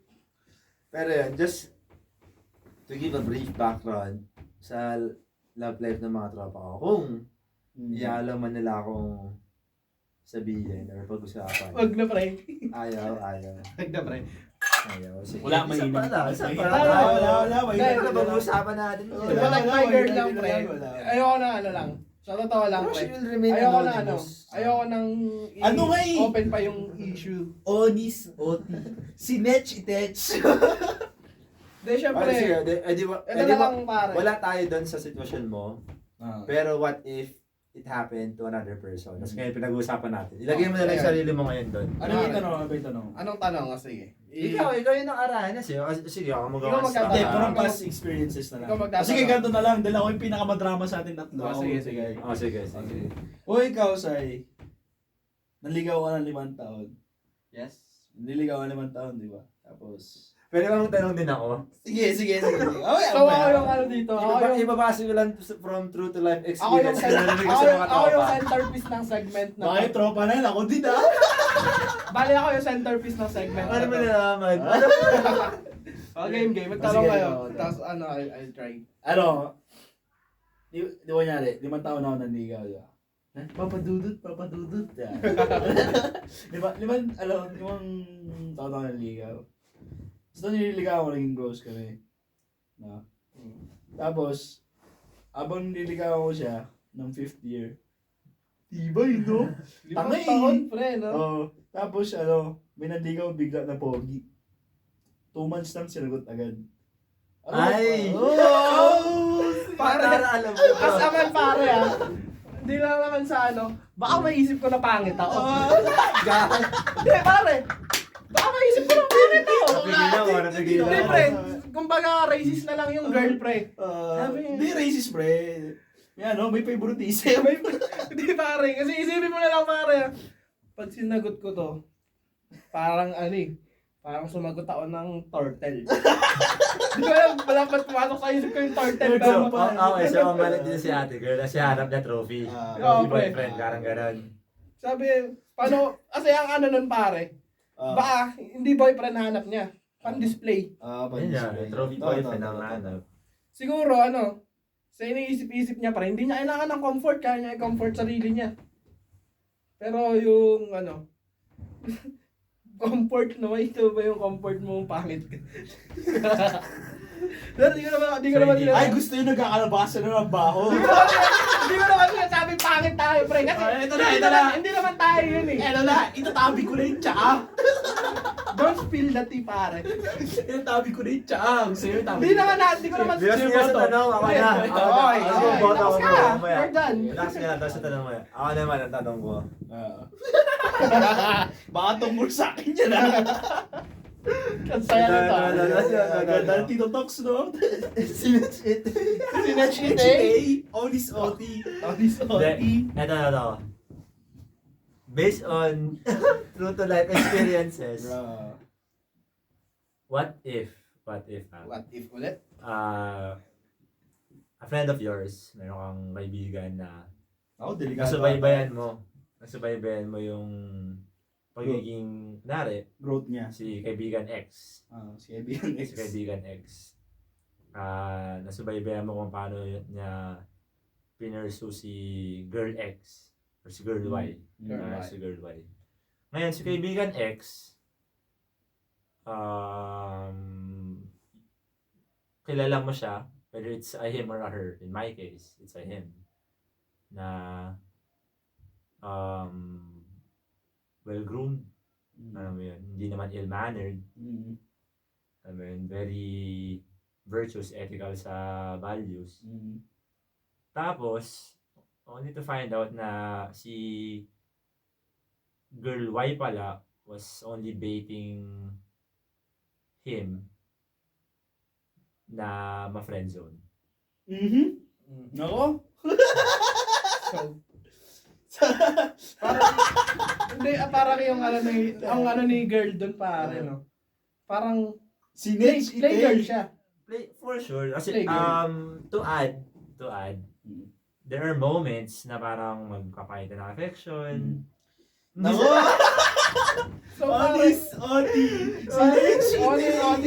Speaker 2: Pero yun, just to give a brief background sa love life ng mga tropa ko. Kung iaalaw man nila akong sabihin or pag-usapan.
Speaker 3: Wag na, pre.
Speaker 2: Ayaw.
Speaker 3: Wag na, pre.
Speaker 2: Ayaw. Sige,
Speaker 1: Wala,
Speaker 2: isa
Speaker 1: mainam.
Speaker 2: pala. Isa
Speaker 1: Wala,
Speaker 2: pala.
Speaker 1: wala.
Speaker 3: Dahil
Speaker 2: Ano ba pag-usapan natin?
Speaker 3: Diba like my girl lang, pre? Ayoko na ano lang. Sa totoo lang, pre. Ayoko na ano. Ayoko nang
Speaker 1: Ano nga eh?
Speaker 3: open pa yung issue.
Speaker 1: Onis, oti. Sinech, itech.
Speaker 3: Hindi, syempre. Ito na lang, pare.
Speaker 2: Wala tayo doon sa sitwasyon mo. Pero what if it happened to another person? Tapos ngayon pinag-uusapan natin. Ilagay mo na lang yung sarili mo ngayon doon.
Speaker 1: Ano yung tanong? Ano yung tanong?
Speaker 3: Anong tanong? Sige.
Speaker 2: Ikaw yung nang-arahan na siya. Sige, ako
Speaker 3: Ikaw
Speaker 2: magawa
Speaker 3: magkataon.
Speaker 1: Hindi,
Speaker 2: sa...
Speaker 1: parang past experiences na lang.
Speaker 3: Ikaw magtatanong.
Speaker 1: Sige, ganito na lang. Dahil ako yung pinakamadrama sa atin tatlo.
Speaker 3: Oh, sige.
Speaker 2: Oh, sige.
Speaker 1: O ikaw, Sai, naligaw ka ng 5 taon.
Speaker 3: Yes.
Speaker 1: Niligaw ka ng 5 taon, di ba? Tapos...
Speaker 2: Pwede bang tanong din ako?
Speaker 1: Sige. Okay,
Speaker 3: So, ako yung ano dito.
Speaker 2: Ibabase ko lang from true to life
Speaker 3: Ako yung,
Speaker 2: experience na narinig ko sa mga
Speaker 3: ako yung
Speaker 2: tropa.
Speaker 3: centerpiece ng segment na
Speaker 1: Bakit tropa na yun? Ako din ah!
Speaker 3: Bali ako yung centerpiece ng segment
Speaker 2: Ano ba nalaman?
Speaker 3: Game. Magtanong
Speaker 1: Sige,
Speaker 3: kayo.
Speaker 1: sige.
Speaker 3: Tapos ano, I'll try.
Speaker 1: Ano? Di ba nyari? 5 taon ako nanligaw, di ba? Papadudot. Yan. Limang taon ako nanligaw. So, nililigaw ako, naging close kami. No? Tapos, abang nililigaw ko siya, ng 5th year. Tibay, no?
Speaker 3: 5
Speaker 1: Tangay.
Speaker 3: taon, pre, no?
Speaker 1: Oo. Tapos, may nanligaw bigla na pogi. 2 months lang sinagot agad.
Speaker 2: Ay!
Speaker 3: Pare,
Speaker 2: alam mo.
Speaker 3: asaman pare Hindi lang naman sa ano, baka maisip ko na pangit ako. Hindi, pare. Baka maisip ko na pangit ako.
Speaker 2: Napigilan
Speaker 3: Hindi,
Speaker 2: ako.
Speaker 3: pre. Kumbaga, racist na lang yung girl, pre.
Speaker 1: Hindi racist, pre. Yan, no? May favoritism.
Speaker 3: Hindi, pare. Kasi isipin mo na lang, pare. Pag sinagot ko to, parang parang sumagot ako ng turtle. Hindi ko alam, ba't pumasok sa isip ko yung turtle.
Speaker 2: Okay, so ang malit din si ate girl na siya harap na trophy.
Speaker 3: Oo, pre.
Speaker 2: Boyfriend, parang ganon.
Speaker 3: Sabi, paano, kasi ang ano nun, pare, baka hindi boyfriend hanap niya. Pan-display.
Speaker 2: Yun yan, trophy boyfriend ang hanap.
Speaker 3: Siguro, sa iniisip-isip niya pa rin, hindi niya kailangan ng comfort, kaya niya i-comfort sarili niya. Pero yung, comfort naman, ito ba yung comfort mo, pangit ka? Pero di ko naman
Speaker 1: Ay, gusto yun nagkakalabasan na ng baho.
Speaker 3: Hindi ko naman sinasabi pangit tayo, pre. Kasi
Speaker 1: Ito na.
Speaker 3: hindi naman tayo yun eh.
Speaker 1: Ano na, itatabi ko na yung tsaa.
Speaker 3: Don't spill the tea, pare.
Speaker 1: Itatabi ko na yung tsaa. Gusto yun, tabi.
Speaker 3: Hindi ko naman
Speaker 2: Bigas sa tanong, ako na.
Speaker 3: Okay. Tapos ka. We're done.
Speaker 2: Relax ka na, tapos sa tanong mo. Ako naman ang tanong ko.
Speaker 1: Baka tungkol sa akin yan ah.
Speaker 3: Ang saya nito.
Speaker 1: Ganda ng Tito Talks, no?
Speaker 2: Sinachit.
Speaker 3: Sinachit eh.
Speaker 1: Onis Oti.
Speaker 2: Ito. Based on true to life experiences, what if
Speaker 3: What if ulit?
Speaker 2: a friend of yours, meron kang kaibigan na
Speaker 1: Ako, delikado.
Speaker 2: nasubaybayan mo yung pagiging,
Speaker 1: growth niya.
Speaker 2: si kaibigan X.
Speaker 1: Si kaibigan X.
Speaker 2: Si kaibigan X. Nasubaybayan mo kung paano niya pinursu si girl X or si girl Y.
Speaker 3: Girl Y.
Speaker 2: Si girl Y. Ngayon, si kaibigan X, kilala mo siya, whether it's a him or a her. In my case, it's a him. Na well-groomed. Alam mo yun, hindi naman ill-mannered. Alam mo yun, very virtuous, ethical sa values. Tapos, only to find out na si girl Y pala was only baiting him na ma-friendzone.
Speaker 1: Nako.
Speaker 3: Parang yung ang ni girl doon pare, no? Parang
Speaker 1: Sinech
Speaker 3: play girl siya.
Speaker 2: Play for sure. Kasi
Speaker 3: Play girl.
Speaker 2: to add, there are moments na parang magpapakita ng affection.
Speaker 1: Nako!
Speaker 3: So, pare, Oti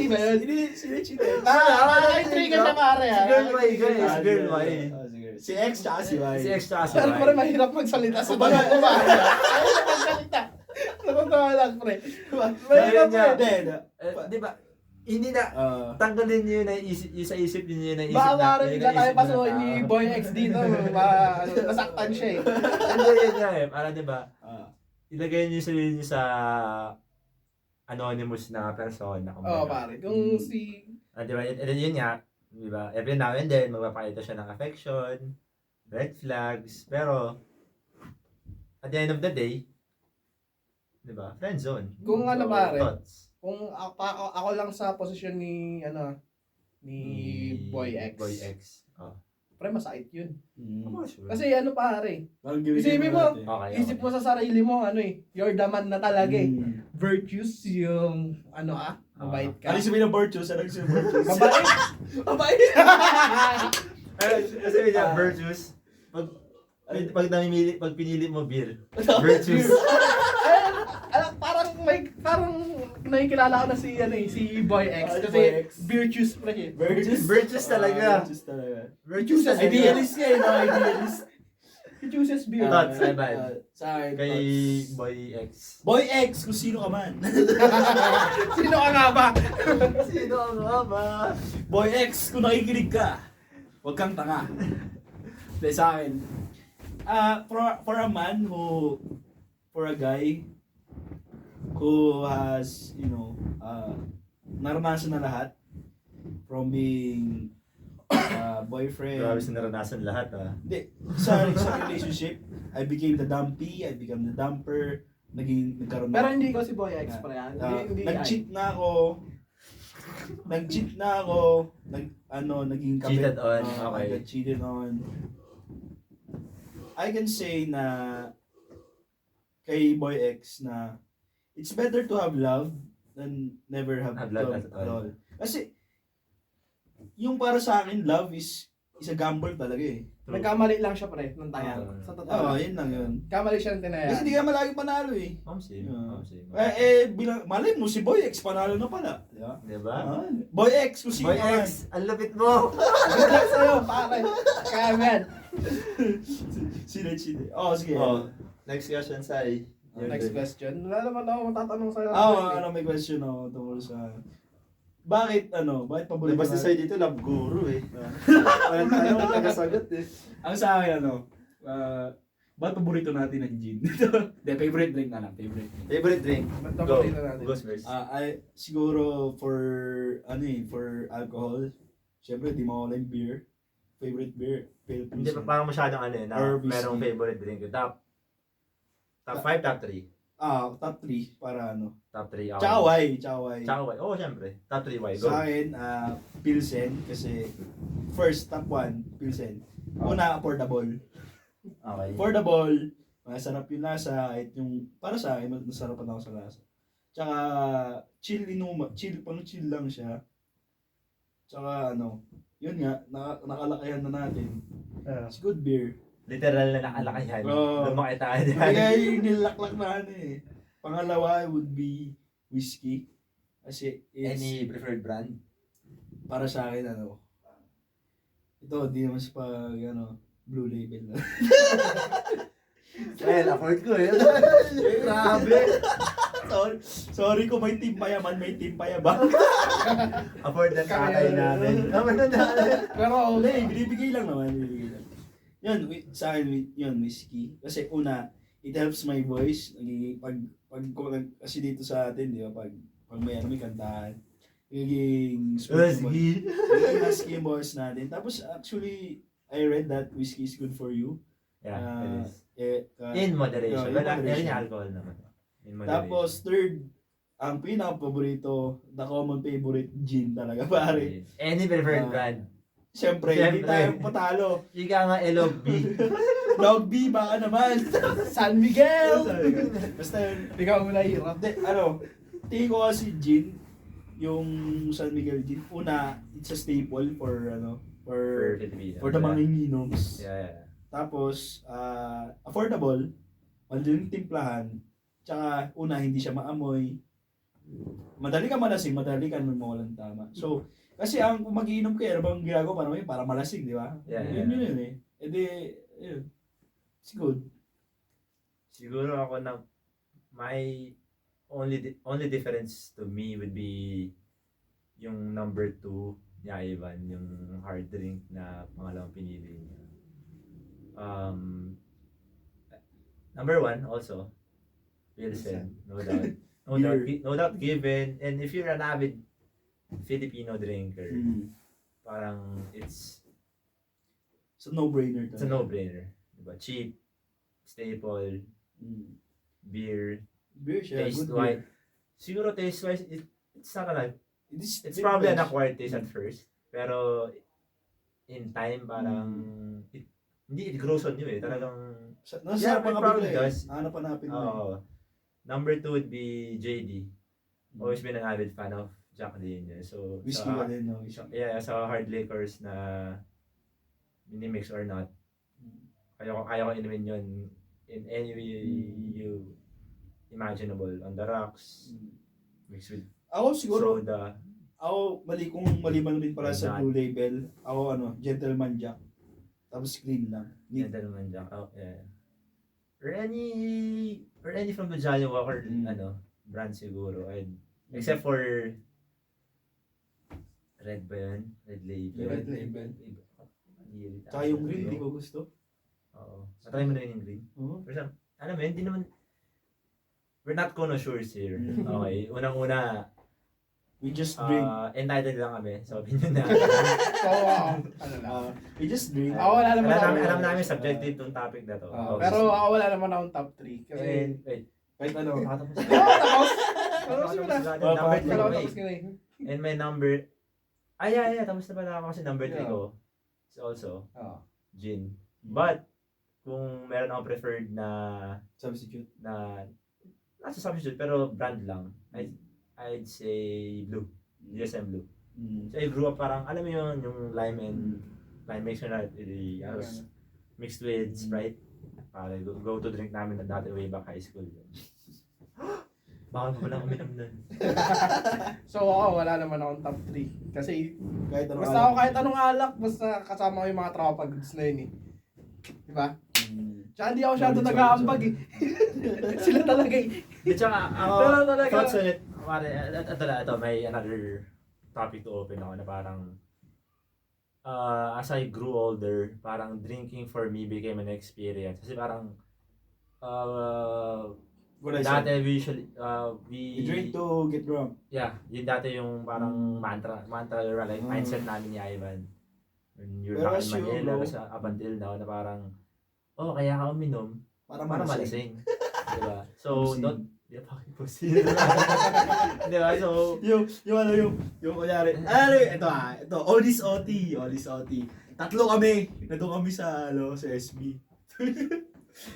Speaker 3: ba yun? Nakaka-intriga siya pare ha.
Speaker 4: Si Girl Y, guys. Si Girl Y.
Speaker 1: Si X tsaka si Y.
Speaker 4: Si X tsaka si
Speaker 3: Pero
Speaker 4: Y.
Speaker 3: pare, mahirap magsalita sa mga kumari. Ayaw na magsalita. Nakatawa lang, pre. Mahirap
Speaker 4: Ayun nga.
Speaker 3: pre.
Speaker 4: Di ba? Hindi na, tanggalin niyo yung naisip, yung sa isip niyo yung naisip
Speaker 3: Baka
Speaker 4: na.
Speaker 3: pare,
Speaker 4: yung
Speaker 3: bigla tayo
Speaker 4: naisip
Speaker 3: pasukin
Speaker 4: na
Speaker 3: ni
Speaker 4: tao.
Speaker 3: Boy X dito. Nasaktan siya eh.
Speaker 4: Hindi, yun nga eh. Para di ba, ilagay niyo yung sarili niyo sa anonymous na persona.
Speaker 3: Oo pare, kung si...
Speaker 4: Di ba, and then yun nga, di ba, every now and then, magpapakita siya ng affection, red flags, pero, at the end of the day, di ba, friend zone.
Speaker 3: Kung ano, pare,
Speaker 4: Thoughts.
Speaker 3: Kung ako lang sa posisyon ni Boy X.
Speaker 4: Boy X. Oh.
Speaker 3: Pre, masakit yun.
Speaker 4: Sure.
Speaker 3: Kasi ano pare,
Speaker 1: Parang
Speaker 3: isipin mo,
Speaker 4: Okay,
Speaker 3: isip mo sa sarili mo, you're the man na talaga eh. Virtues yung, mabait ka.
Speaker 1: Ano sabihin ng virtues? Ano sabihin ng virtues?
Speaker 3: Mabait! Mabait!
Speaker 4: Kasi may virtues, pag pinili mo beer, virtues.
Speaker 3: Parang nakikilala ko na si Boy X. Kasi
Speaker 1: Boy X.
Speaker 3: virtues pre eh.
Speaker 4: Virtues talaga.
Speaker 1: Virtues talaga.
Speaker 3: Virtues as
Speaker 1: Idealist nga eh, no? Idealist.
Speaker 3: He chooses beer.
Speaker 4: Thoughts, Evan.
Speaker 1: Sa akin,
Speaker 4: Kay
Speaker 1: thoughts.
Speaker 4: Boy X.
Speaker 1: Boy X, kung sino ka man.
Speaker 3: Sino ka nga ba?
Speaker 4: Sino ang nga ba?
Speaker 1: Boy X, kung nakikinig ka, huwag kang tanga. Dahil sa akin, for a man for a guy who has, naranasan na lahat from being boyfriend.
Speaker 4: Grabe sa naranasan lahat
Speaker 1: Hindi, sa relationship, I became the dumpy, I became the dumper, nagkaroon
Speaker 3: Pero hindi ko si Boy X pre. Hindi.
Speaker 1: nag-cheat na ako. Naging kabit.
Speaker 4: Cheated on, okay.
Speaker 1: I got cheated on. I can say na kay Boy X na it's better to have love than never have love at all. Kasi yung para sa akin, love is a gamble talaga eh.
Speaker 3: Nagkamali lang siya pre, ng tayang. Sa totoo.
Speaker 1: Oo, yun lang yun.
Speaker 3: Kamali siya ng tinaya.
Speaker 1: Kasi di ka malagi panalo eh.
Speaker 4: Same.
Speaker 1: Malay mo si Boy X panalo na pala. Diba?
Speaker 4: Diba?
Speaker 1: Boy X, kung sino
Speaker 4: Boy
Speaker 1: ka man.
Speaker 4: X, ang lapit mo!
Speaker 3: Good luck sa'yo, pare. Kaya man.
Speaker 1: Sige.
Speaker 4: Sige. Next question, Sai.
Speaker 3: Next question. Wala naman ako matatanong sa'yo.
Speaker 1: May question ako tungkol sa... Bakit paborito
Speaker 4: Basta
Speaker 1: natin?
Speaker 4: Sai dito, love guru eh. Walang tanong, nagasagot eh.
Speaker 1: Ang sa akin, bakit paborito natin ang gin? Hindi, favorite drink na lang, favorite.
Speaker 4: Favorite drink?
Speaker 3: Go.
Speaker 4: Goes first.
Speaker 1: Siguro for alcohol, syempre di mawala yung beer. Favorite beer, pale
Speaker 4: Hindi pa parang masyadong na
Speaker 1: Or whiskey.
Speaker 4: merong favorite drink. Top 5, top 3.
Speaker 1: Top 3 para
Speaker 4: Top 3.
Speaker 1: Tsaka Y.
Speaker 4: Tsaka Y. Oo, syempre. Top 3 Y. Go.
Speaker 1: Sa akin, Pilsen kasi first, top 1, Pilsen. Una, affordable.
Speaker 4: Okay.
Speaker 1: Affordable, masarap yung lasa, kahit yung, para sa akin, masarapan ako sa lasa. Tsaka, pang chill lang siya. Tsaka yun nga, nakalakayan na natin. It's good beer.
Speaker 4: Literal na nakalakayan.
Speaker 1: Oo.
Speaker 4: Lumaki tayo dyan.
Speaker 1: Kaya yung nilaklak na eh. Pangalawa would be whiskey. Kasi it's,
Speaker 4: Any preferred brand?
Speaker 1: para sa akin, ito, di naman sa pag, Blue Label na.
Speaker 4: Well, afford ko eh.
Speaker 1: Grabe. Sorry kung may team payaman, may team payabang.
Speaker 4: Afford na tatay namin. Afford na tatay.
Speaker 3: Pero
Speaker 1: Hindi, binibigay lang naman. Yun, sa akin, yun, whiskey. Kasi una, it helps my voice. Kasi dito sa atin, di ba, pag may kantahan, nagiging
Speaker 4: Whiskey.
Speaker 1: husky yung voice natin. Tapos, actually, I read that whiskey is good for you.
Speaker 4: Yeah, it is.
Speaker 1: In
Speaker 4: In moderation.
Speaker 1: in
Speaker 4: Wala,
Speaker 1: moderation.
Speaker 4: meron yung alcohol naman. In moderation.
Speaker 1: Tapos, third, ang pinaka-paborito, the common favorite, gin talaga, pare.
Speaker 4: Any preferred brand.
Speaker 1: Siyempre, hindi tayo patalo.
Speaker 4: Ika nga LOB.
Speaker 1: Dog B, baka naman.
Speaker 3: San Miguel!
Speaker 1: Basta yun.
Speaker 3: Ikaw mo nahihirap.
Speaker 1: Hindi, tingin ko kasi gin, yung San Miguel gin, una, it's a staple for
Speaker 4: Filipino.
Speaker 1: for the mga iniinoms.
Speaker 4: Yeah.
Speaker 1: Tapos, affordable, madaling timplahan, Tsaka, una, hindi siya maamoy. Madali ka malasing, madali ka mawalan tama. So, kasi kung mag-iinom ka, ano bang ginagawa para malasing, di ba?
Speaker 4: Yeah,
Speaker 1: Yun eh. E di, yun. It's good.
Speaker 4: Siguro ako na my only difference to me would be yung number 2 ni Ivan, yung hard drink na pangalawang pinili niya. Number 1 also, Wilson, no doubt. No doubt given. And if you're an avid Filipino drinker, parang it's
Speaker 1: a no-brainer.
Speaker 4: It's a no-brainer. Diba? Cheap, staple, beer
Speaker 1: siya,
Speaker 4: taste
Speaker 1: good
Speaker 4: wise.
Speaker 1: beer.
Speaker 4: Siguro taste wise, it's not like, it's
Speaker 1: It
Speaker 4: probably an
Speaker 1: depends.
Speaker 4: acquired taste at first. Pero in time, parang it grows on you eh. Talagang
Speaker 1: Nasa
Speaker 4: it probably does.
Speaker 1: Hanap-hanapin mo.
Speaker 4: Oo. Number 2 would be JD. Always been an avid fan of Jack Daniel. So
Speaker 1: Whiskey
Speaker 4: sa,
Speaker 1: ba din, no? Whiskey.
Speaker 4: yeah, sa hard liquors na minimix or not, kaya ko inumin yun in any way you imaginable. On the rocks, mixed with
Speaker 1: Ako siguro,
Speaker 4: soda.
Speaker 1: mali man din pala sa
Speaker 4: Not.
Speaker 1: Blue Label. Ako Gentleman Jack. Tapos clean lang.
Speaker 4: Gentleman Jack. Oh, yeah. Or any from the Johnny Walker brand siguro. Except for Red ba yun? Red Label.
Speaker 1: Red Label.
Speaker 4: Hindi.
Speaker 1: Tsaka yung green, hindi ko gusto.
Speaker 4: Oo. Natry mo na rin yung green?
Speaker 1: Oo.
Speaker 4: For some, hindi naman, we're not connoisseurs here. Okay. Unang-una,
Speaker 1: We just drink.
Speaker 4: entitled lang kami sa opinion na.
Speaker 3: So,
Speaker 1: We just drink.
Speaker 3: Ako wala naman
Speaker 4: Alam namin subjective tong topic na to.
Speaker 3: pero ako wala naman akong top 3. Kasi,
Speaker 4: wait.
Speaker 1: Kahit ano.
Speaker 4: Nakatapos
Speaker 3: tapos,
Speaker 4: Number
Speaker 3: tapos
Speaker 4: 3.
Speaker 3: ka na eh.
Speaker 4: And my number, tapos na pala ako kasi number 3 ko. It's also gin. But, kung meron akong preferred na
Speaker 1: Substitute.
Speaker 4: not sa substitute, pero brand lang, I'd say blue. GSM blue. So I grew up parang, alam mo yun, yung lime mixer na mixed with Sprite. Para go to drink namin na dati way back high school. Baka mo lang uminom nun.
Speaker 3: So ako wala naman akong top 3. Kasi,
Speaker 1: Kahit ano.
Speaker 3: basta ako kahit anong alak, basta kasama ko yung mga tropa goods na yun eh. Diba? Tsaka hindi ako masyado nag-aambag eh. Sila talaga eh.
Speaker 4: Tsaka ako,
Speaker 3: Pero talaga.
Speaker 4: thoughts on it, ito, may another topic to open ako na parang, as I grew older, parang drinking for me became an experience. Kasi parang, dati usually,
Speaker 1: We drink to get drunk.
Speaker 4: yeah, yun dati yung parang mantra like mindset namin ni Ivan. When you're
Speaker 1: Pero
Speaker 4: back in
Speaker 1: as you
Speaker 4: Manila,
Speaker 1: grow,
Speaker 4: kasi up until now, na parang, kaya ka uminom, para malasing. Diba? So, di ba pusin? Diba? So,
Speaker 1: yung kunyari, ito, Olis OT. Tatlo kami, nandun kami sa SB.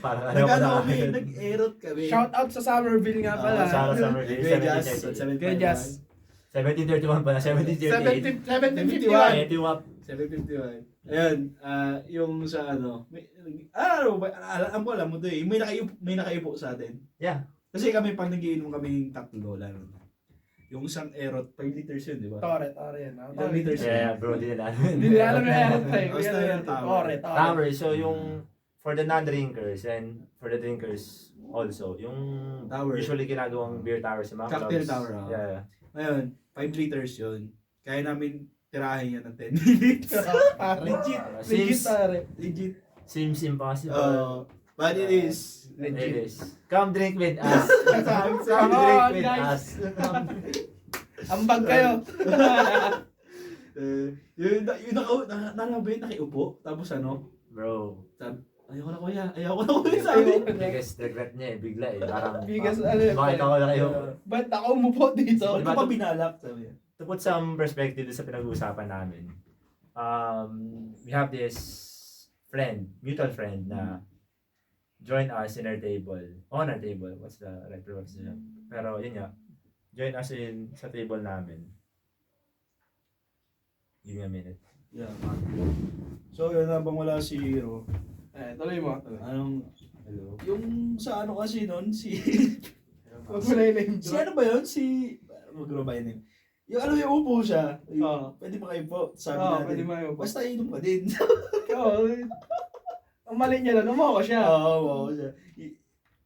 Speaker 4: parang
Speaker 1: Nag-erot kami.
Speaker 3: Shoutouts sa Somerville nga pala.
Speaker 4: Sa Somerville,
Speaker 1: Vegas,
Speaker 4: 1731.
Speaker 3: 1731.
Speaker 4: 1731 pala, 1738.
Speaker 3: 1751.
Speaker 4: 71.
Speaker 1: 751. Ayun, yung sa alam mo to eh, may nakaipo sa atin.
Speaker 4: Yeah.
Speaker 1: Kasi kami pag nagiinom kami tatlo, lalo na. Yung isang erot, 5 liters yun, di ba?
Speaker 3: Tore yan.
Speaker 1: Ilang liters yun?
Speaker 4: Yeah, bro, di nila.
Speaker 3: Hindi nila alam na yan.
Speaker 1: Basta yun,
Speaker 3: Tore.
Speaker 4: Tama, so yung for the non-drinkers and for the drinkers also, yung
Speaker 1: Tower.
Speaker 4: usually ginagawang beer tower sa mga
Speaker 1: Cocktail
Speaker 4: clubs.
Speaker 1: tower,
Speaker 4: Yeah.
Speaker 1: Ngayon, 5 liters yun. Kaya namin tirahin yan ng 10 minutes. Legit.
Speaker 4: Seems impossible.
Speaker 1: But it is.
Speaker 4: It
Speaker 1: Legit.
Speaker 4: is. Come drink with us. Come
Speaker 3: on,
Speaker 4: drink with
Speaker 3: guys.
Speaker 4: us.
Speaker 3: Ambag kayo.
Speaker 1: Yung nakiupo, tapos
Speaker 4: Bro,
Speaker 1: ayoko na kuya, sabi.
Speaker 4: biggest regret niya bigla Parang,
Speaker 3: Biggest
Speaker 4: bakit ako na kayo?
Speaker 3: Ba't ako umupo dito?
Speaker 1: Ba't ka pa binalak, sabi niya.
Speaker 4: To put some perspective sa pinag-uusapan namin, we have this mutual friend na join us on our table. What's the right pronunciation? Pero yun nga, join us sa table namin. Give me a minute.
Speaker 1: Yeah. So, yun habang wala si Hero.
Speaker 3: Tuloy mo.
Speaker 1: Hello? Yung sa kasi nun,
Speaker 3: Huwag mo na i-name
Speaker 1: Si ano ba yun? Wag mo ba yun? Yung ano yung upo siya. Yung,
Speaker 3: Oo.
Speaker 1: pwede ba kayo po? Sabi
Speaker 3: Oo,
Speaker 1: natin.
Speaker 3: pwede mo yun.
Speaker 1: Basta inom ka din.
Speaker 3: Oo. Ang mali niya lang, umuha ko siya.
Speaker 1: Oo, siya.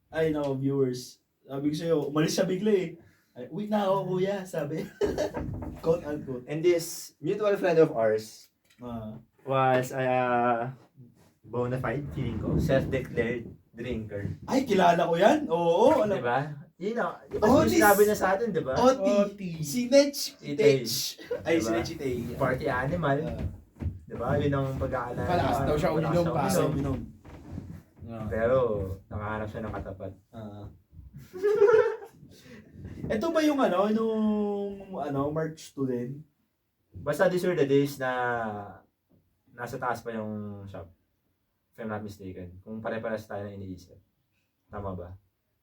Speaker 1: Ay, nako, viewers. Sabi ko sa'yo, umalis siya bigla eh. Ay, uwi na ako, kuya, sabi. Quote unquote.
Speaker 4: And this mutual friend of ours was bona fide, feeling ko, self-declared drinker.
Speaker 1: Ay, kilala ko yan. Oo, alam.
Speaker 4: Diba? Yun o. Di ba
Speaker 1: Oh,
Speaker 4: sinabi na sa atin, diba?
Speaker 1: Oti. Si Nech.
Speaker 4: Itay.
Speaker 1: Ay, si
Speaker 4: Diba?
Speaker 1: Nech Itay.
Speaker 4: Party animal. Diba? Yun ang pag-aalala.
Speaker 3: Malakas daw siya uminom, pare.
Speaker 1: Minom.
Speaker 4: Pero, nakahanap siya ng katapat.
Speaker 1: Ito ba yung March 2 din?
Speaker 4: Basta these were the days na nasa taas pa yung shop. If I'm not mistaken. Kung pare-pares tayo na iniisip. Tama ba?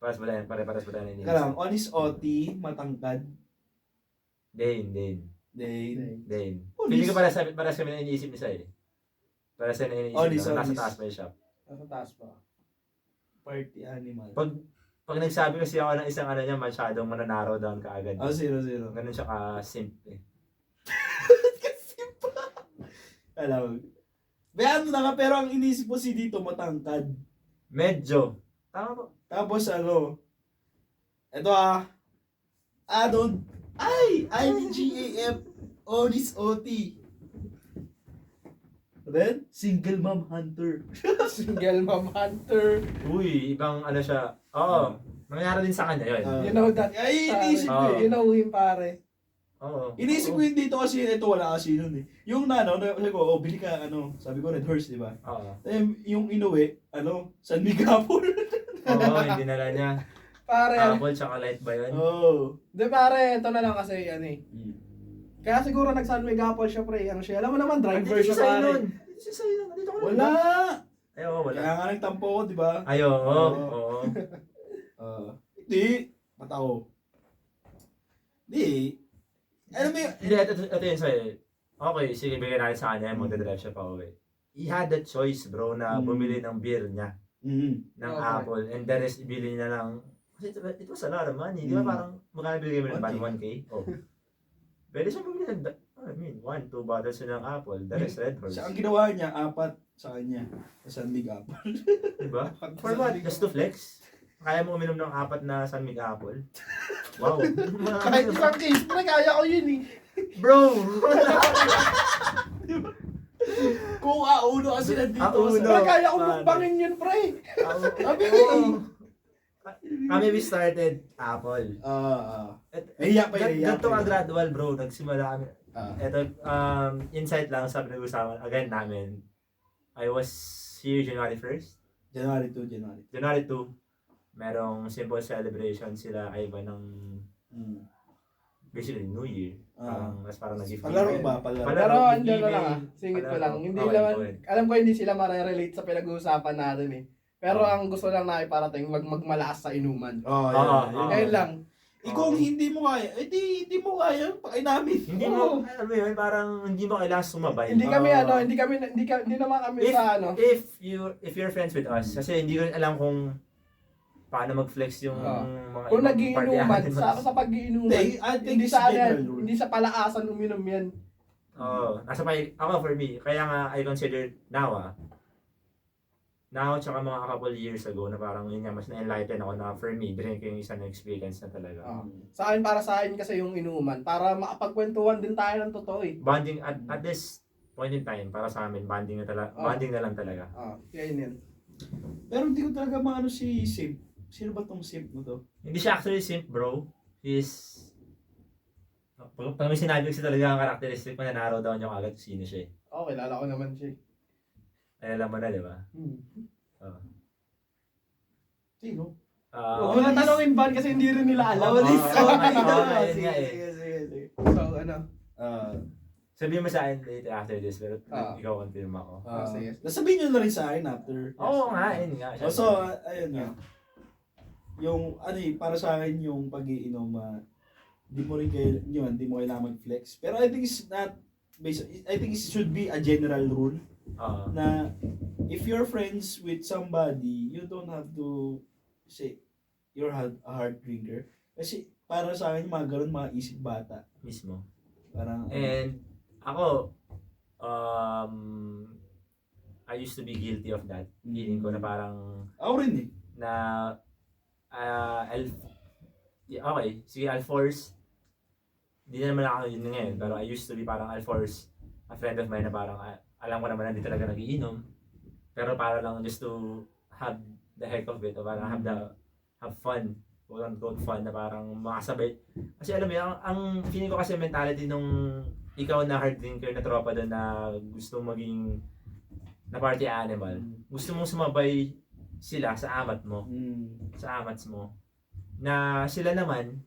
Speaker 4: Pare-pares ba tayo na iniisip?
Speaker 1: Karang, honest Oti, matangkad.
Speaker 4: Dane.
Speaker 1: Honest.
Speaker 4: Feeling ko pares kami na iniisip ni Sai. Pares na iniisip
Speaker 1: Honest,
Speaker 4: na nasa
Speaker 1: honest.
Speaker 4: taas pa yung shop.
Speaker 3: Nasa taas pa.
Speaker 1: Party animal.
Speaker 4: Pag nagsabi kasi ako ng isang ano niya, masyadong mananarrow down kaagad.
Speaker 1: 0-0.
Speaker 4: Ganun siya ka-simp eh.
Speaker 1: Kasi pa. Alam. Bayaan mo na nga, pero ang inisip mo si dito matangkad.
Speaker 4: Medyo. Tama po.
Speaker 1: Tapos ito doon. IGAF, honest OT. Then, single mom hunter.
Speaker 3: Single mom hunter.
Speaker 4: Uy, ibang ano siya. Oo. Nangyari din sa kanya yun.
Speaker 3: You know that.
Speaker 1: Ay, inisip ko
Speaker 4: Oo.
Speaker 3: You know him, pare.
Speaker 4: Oo.
Speaker 1: Inisip ko yun dito kasi ito wala kasi nun eh. Yung sabi ko, bili ka sabi ko Red Horse, di ba?
Speaker 4: Oo.
Speaker 1: Yung inuwi, San Miguel.
Speaker 4: Oo, hindi nala niya.
Speaker 3: Pare,
Speaker 4: Apple tsaka light ba yun?
Speaker 1: Oh.
Speaker 3: di pare, ito na lang kasi, Kaya siguro nag-San Miguel siya, pre. Ano siya? Alam mo naman, driver
Speaker 4: Dito
Speaker 3: siya,
Speaker 4: si Sai
Speaker 3: pare.
Speaker 4: nun. Dito si Sai nun. Dito ko nun.
Speaker 1: Wala.
Speaker 4: Ay, oo, wala.
Speaker 1: Kaya nga nagtampo ko, di ba?
Speaker 4: Ay, oo.
Speaker 1: Hindi. Matao. Hindi. Alam mo yun?
Speaker 4: Hindi, ito yun sa'yo. Okay, sige, bigyan natin sa kanya. Magdadrive siya pa uwi. He had the choice, bro, na bumili ng beer niya. Ng
Speaker 3: Okay.
Speaker 4: Apple. And the rest, ibili niya lang. Kasi it was a lot of money. Di ba parang magkano bigay mo ng 1K? Oh. Pwede siya bumili ng, 1, 2 bottles ng Apple. The rest, Red Horse.
Speaker 1: Siya ang ginawa niya, 4 sa kanya. Sa San Miguel.
Speaker 4: Diba? For what? Just to flex? Kaya mo uminom ng 4 na San Miguel Apple? Wow.
Speaker 3: Kahit isang case, pre, kaya ko yun eh.
Speaker 4: Bro!
Speaker 1: Kung auno kasi nandito.
Speaker 4: Auno.
Speaker 3: Pre, kaya ko mukbangin yun, pre.
Speaker 1: Sabi ko
Speaker 4: Kami we started Apple.
Speaker 1: Nahiya pa yun.
Speaker 4: Ganito ka gradual, bro. Nagsimula kami.
Speaker 1: Ah.
Speaker 4: Ito, insight lang sa pinag-usapan again namin. I was here January 1st.
Speaker 1: January 2.
Speaker 4: January 2, merong simple celebration sila Ivan ng basically New Year. Parang nag-gift.
Speaker 1: Palaro ba? Palaro.
Speaker 3: Pero
Speaker 4: Palaro,
Speaker 3: andyan na
Speaker 4: email.
Speaker 3: lang singit ko lang. Hindi
Speaker 4: Okay,
Speaker 3: naman,
Speaker 4: okay.
Speaker 3: alam ko hindi sila marerelate sa pinag-uusapan natin eh. Pero ang gusto lang na iparating, magmalakas sa inuman. Ngayon lang.
Speaker 1: Kung hindi mo kaya, hindi mo kaya, pakay namin.
Speaker 4: Hindi mo, alam mo yun, parang hindi mo kailangan sumabay.
Speaker 3: Hindi kami hindi naman kami sa ano.
Speaker 4: If you're friends with us, kasi hindi ko rin alam kung paano mag-flex yung mga
Speaker 3: Kung
Speaker 4: ibang
Speaker 3: nagiinuman,
Speaker 4: party
Speaker 3: sa pag-iinuman,
Speaker 1: I think
Speaker 3: hindi
Speaker 1: it's
Speaker 3: sa
Speaker 1: general rule.
Speaker 3: hindi sa palaasan uminom yan.
Speaker 4: nasa ako for me, kaya nga I consider now tsaka mga couple years ago na parang yun nga, mas na-enlighten ako na for me, drinking is an experience na talaga.
Speaker 3: Sa akin, para sa akin kasi yung inuman, para makapagkwentuhan din tayo ng totoo eh.
Speaker 4: Bonding at this point in time, para sa amin, bonding na lang talaga.
Speaker 3: Yan.
Speaker 1: Pero hindi ko talaga maano si Simp. Sino ba tong Simp mo to?
Speaker 4: Hindi siya actually simp, bro. He's pag may sinabi kasi talaga ang characteristic mo na narrow down yung agad sino siya eh.
Speaker 3: Kilala ko naman siya.
Speaker 4: Ay, alam mo na, di ba?
Speaker 1: Sino?
Speaker 3: Huwag mo na tanongin ban kasi hindi rin nila alam.
Speaker 1: Sige.
Speaker 3: So,
Speaker 4: Sabihin mo sa akin later after this, pero ikaw confirm ako.
Speaker 3: sige.
Speaker 1: Nasabihin nyo na rin sa akin after.
Speaker 4: Oo nga, yun nga.
Speaker 1: So, ayun nga. Yung, para sa akin yung pag-iinom, hindi mo kailangan mag-flex. Pero I think it's not, I think it should be a general rule. Na if you're friends with somebody, you don't have to say, you're a hard drinker. Kasi para sa akin, yung mga ganun, mga isip bata.
Speaker 4: Mismo.
Speaker 1: Parang,
Speaker 4: And ako, I used to be guilty of that. Feeling ko na parang,
Speaker 1: ako rin eh.
Speaker 4: na, okay, sige, I'll force, di na naman ako yun ngayon, pero I used to be parang I'll force a friend of mine na parang, alam ko naman na hindi talaga nagiinom, pero para lang just to have the heck of it, o parang have fun, quote-unquote fun, na parang makasabay. Kasi alam mo yun, ang feeling ko kasi mentality nung ikaw na hard drinker na tropa doon na gusto maging na party animal, gusto mong sumabay sila sa amat mo, sa amats mo, na sila naman,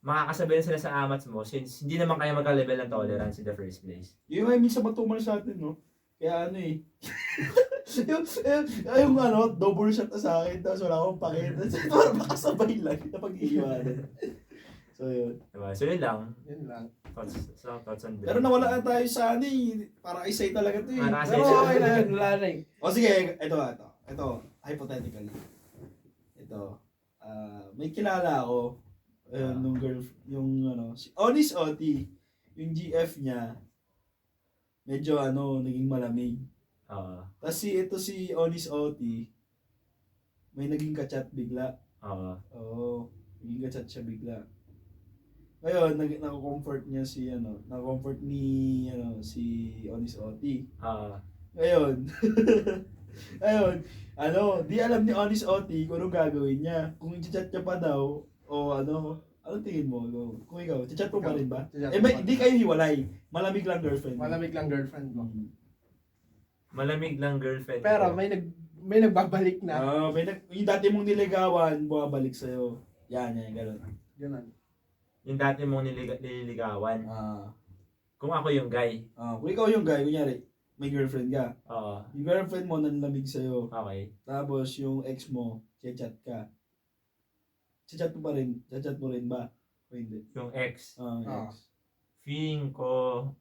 Speaker 4: makakasabay na sila sa amats mo since hindi naman kayo magka-level ng tolerance in the first place.
Speaker 1: Yung ay minsan matumal sa atin, no? Kaya ano eh. yung ano, double shot na sa akin, tapos wala akong pakita. Para makasabay lang na pag-iiwanan. So yun.
Speaker 4: Diba? So yun lang.
Speaker 3: Yun lang.
Speaker 4: Thoughts on
Speaker 1: Pero nawala na tayo sa ano eh. Para isay talaga to eh.
Speaker 4: Para
Speaker 3: Pero okay na yun, wala na eh.
Speaker 1: O sige, ito, hypothetically. Ito, may kilala ako, nung girl, yung ano, si Onis Oti, yung GF niya, medyo ano, naging malamig. Tapos si Onis Oti, may naging kachat bigla. Oo, naging kachat siya bigla. Ngayon, nako-comfort niya si ano, nako-comfort ni ano si Onis Oti. Ngayon, ayun, ano, di alam ni Onis Oti kung anong gagawin niya. Kung i-chat niya pa daw, o ano tingin mo? Kung ikaw, chat mo pa rin ba? Hindi kayo hiwalay. Malamig lang girlfriend.
Speaker 3: Malamig lang girlfriend mo.
Speaker 4: Malamig lang girlfriend.
Speaker 3: Pero may nagbabalik na.
Speaker 1: Yung dati mong niligawan, bumabalik sa'yo. Yan, gano'n.
Speaker 3: Ganun.
Speaker 4: Yung dati mong nililigawan. Kung ako yung guy.
Speaker 1: Kung ikaw yung guy, kunyari, may girlfriend ka. Yung girlfriend mo nanlamig sa'yo.
Speaker 4: Okay.
Speaker 1: Tapos yung ex mo, chat ka. Chat mo rin ba? O hindi?
Speaker 4: Yung ex.
Speaker 1: Ex.
Speaker 4: Feeling ko,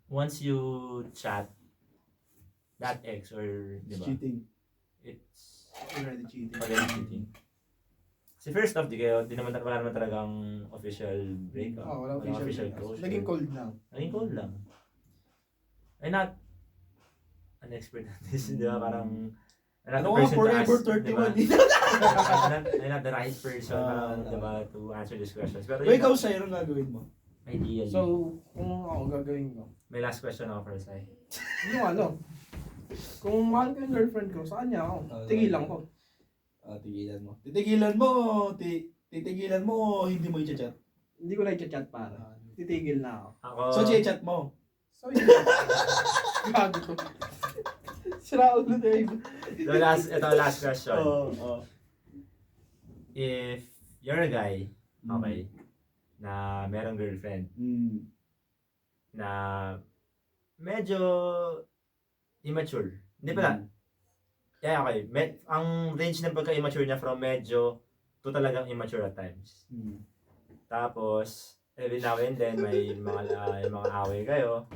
Speaker 4: once you chat that ex or, di ba?
Speaker 1: Cheating.
Speaker 4: It's
Speaker 3: Already cheating.
Speaker 4: cheating. Si first off, wala naman talagang official breakup.
Speaker 3: Walang official
Speaker 4: closure.
Speaker 3: Naging cold lang.
Speaker 4: Naging cold lang. I'm not an expert at this, di ba? Parang, I'm not the
Speaker 1: Ano
Speaker 4: person to
Speaker 1: forever
Speaker 4: ask,
Speaker 1: 31
Speaker 4: di ba?
Speaker 1: dito.
Speaker 4: I'm not the right person, di ba, to answer these questions. Pero
Speaker 1: Kung ikaw sa'yo, anong gagawin mo?
Speaker 4: ideally.
Speaker 3: So, kung ako gagawin ko,
Speaker 4: May last question ako for Sai.
Speaker 3: yung ano, kung mahal ko yung girlfriend ko, sa kanya ako, tigilan ko.
Speaker 1: Tigilan mo. Titigilan mo o hindi mo i-chat?
Speaker 3: Hindi ko na i-chat para. Titigil na ako.
Speaker 1: So, i-chat mo?
Speaker 3: So, yun. Bago to. Sira ulo na yun.
Speaker 4: Ito last question.
Speaker 1: Oo.
Speaker 4: If you're a guy, okay, na merong girlfriend, na medyo immature. Hindi pala. Yeah, okay. Ang range ng pagka-immature niya from medyo to talagang immature at times. Tapos, every now and then, may mga away kayo.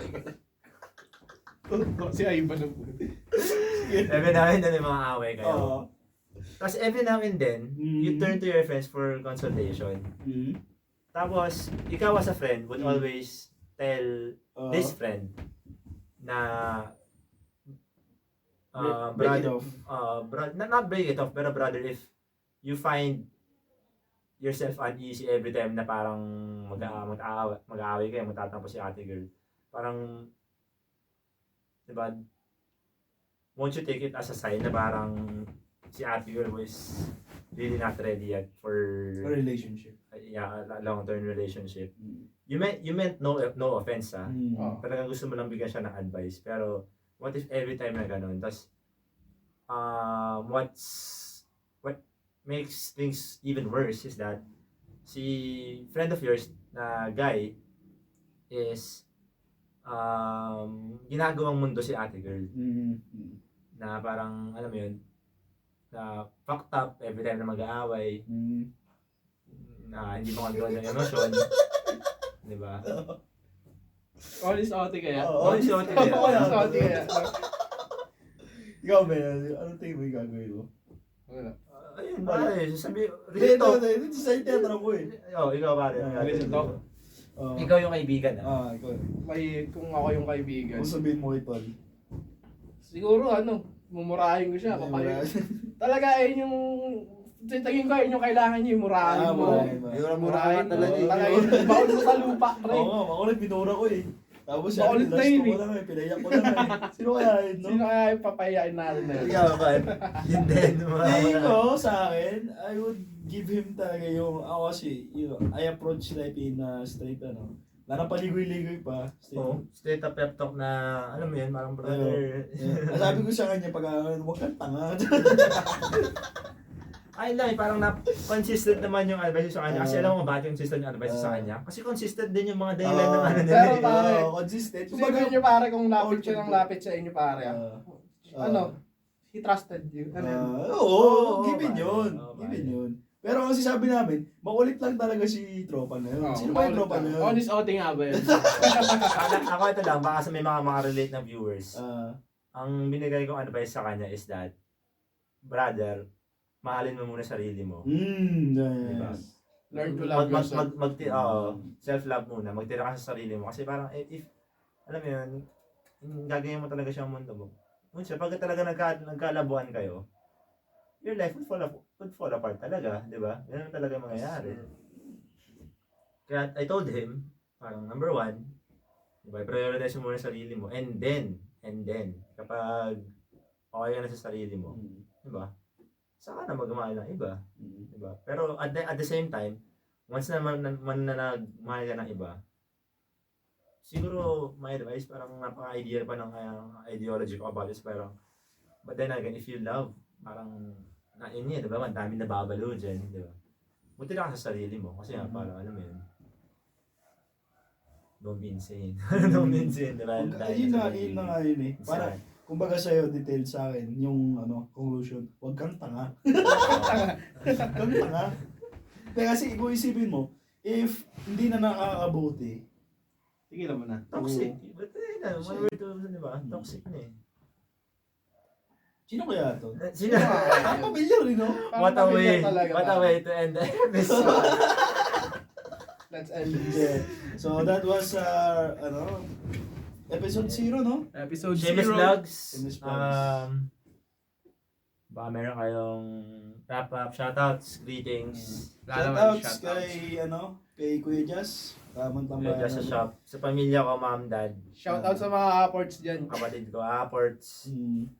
Speaker 3: Si Ivan ang
Speaker 4: Every now and then, may mga away kayo. Tapos, every now and then, you turn to your friends for consultation. Tapos, ikaw as a friend would always tell this friend na
Speaker 1: break it off.
Speaker 4: Not break it off, pero brother, if you find yourself uneasy every time na parang mag-aaway kayo, magtatampo si ate girl, parang, diba, won't you take it as a sign na parang si ate girl was really not ready yet for
Speaker 1: A relationship.
Speaker 4: A long-term relationship. You meant no offense Talagang gusto mo lang bigyan siya ng advice. Pero what if every time na ganun? Tapos what makes things even worse is that si friend of yours na guy is ginagawang mundo si ate girl. Na parang alam mo yun, na fucked up every time na mag-aaway. Na hindi mo control ng emosyon. Di ba?
Speaker 3: Honest ate kaya?
Speaker 4: Honest ate kaya?
Speaker 3: Honest ate kaya?
Speaker 1: Ikaw, Ben, anong tingin mo yung gagawin mo?
Speaker 3: Wala.
Speaker 4: Ayun Pare, sabi,
Speaker 1: Hindi,
Speaker 4: real talk.
Speaker 1: ito sa tetra ko eh.
Speaker 4: Ikaw pare.
Speaker 3: Real talk.
Speaker 4: Ikaw yung kaibigan
Speaker 1: Ikaw.
Speaker 3: Kung ako yung kaibigan.
Speaker 1: Kung sabihin mo kay Tol.
Speaker 3: Siguro mumurahin ko siya. Talaga yung tingin ko yung kailangan niyo murahin mo.
Speaker 2: Murahin talaga eh.
Speaker 3: Talaga baon mo sa lupa, pre.
Speaker 1: Oo nga, makulit binura ko eh. Tapos siya,
Speaker 3: Makulit na yun
Speaker 1: ko lang eh, pinayak ko lang eh. Sino kaya yun, no?
Speaker 3: Sino kaya yung papayain natin na yun?
Speaker 4: Ikaw ba? Yun din.
Speaker 1: Tingin ko sa akin, I would give him talaga yung, ako kasi, I approach life in a straight, Wala nang paligoy-ligoy pa.
Speaker 4: Straight up pep talk na, alam mo yun, parang brother.
Speaker 1: Sabi ko sa kanya, huwag kang tanga.
Speaker 4: Ay lang, parang consistent naman yung advice sa kanya. Kasi alam mo bakit consistent yung advice sa kanya? Kasi consistent din yung mga dahilan ng ano nila.
Speaker 3: Pero pare,
Speaker 1: consistent.
Speaker 3: sabihin niyo pare kung lapit siya ng lapit sa inyo pare. He trusted you.
Speaker 1: Oo, given yun. Given yun. Pero kasi sabi namin, makulit lang talaga si tropa na yun. Sino ba yung tropa na yun?
Speaker 3: Honest outing nga ba yun?
Speaker 4: Ako ito lang, baka sa may mga relate na viewers. Ang binigay kong advice sa kanya is that, brother, mahalin mo muna sarili mo.
Speaker 1: Diba?
Speaker 3: Learn to love yourself.
Speaker 4: Self-love muna. Magtira ka sa sarili mo. Kasi parang, if alam mo yun, gagawin mo talaga siyang mundo mo. Munsa, pag talaga nagkalabuan kayo, your life would fall apart talaga, di ba? Yan talaga mangyayari. Kaya I told him, parang number one, di ba, prioritize mo muna sarili mo. And then, kapag okay ka na sa sarili mo, di ba? Saka na magmahal ng iba, di ba? Pero at the same time, once na nagmahal ka ng iba, siguro my advice parang napaka-ideal pa ng ideology ko about this, parang but then again, if you love, parang yun di ba? Ang dami nababalo dyan, di ba? Buti lang sa sarili mo, kasi parang alam mo yun, don't be insane. Don't be insane, di ba?
Speaker 1: Yun na nga yun eh. Para, kumbaga sa'yo, detail sa akin, yung conclusion, huwag kang tanga. Huwag kang tanga. Kasi kung isipin mo, if hindi na nakakabuti,
Speaker 3: Tigilan mo na.
Speaker 4: Toxic. But one word to, di ba? Toxic na eh.
Speaker 1: Sino kaya to?
Speaker 4: Sino?
Speaker 1: Ang pamilyar rin, no?
Speaker 4: What a way to end the episode.
Speaker 3: Let's end
Speaker 1: Yeah.
Speaker 3: this.
Speaker 1: So that was episode 0, no?
Speaker 3: Episode
Speaker 4: Shameless
Speaker 3: 0.
Speaker 4: Vlogs.
Speaker 1: Shameless Vlogs.
Speaker 4: Baka meron kayong wrap-up, shoutouts, greetings.
Speaker 1: Shoutouts kay Kuya Jazz.
Speaker 4: Kaya dyan sa shop. Sa pamilya ko, mom, dad.
Speaker 3: Shoutout sa mga apports dyan.
Speaker 4: Kapatid ko, apports.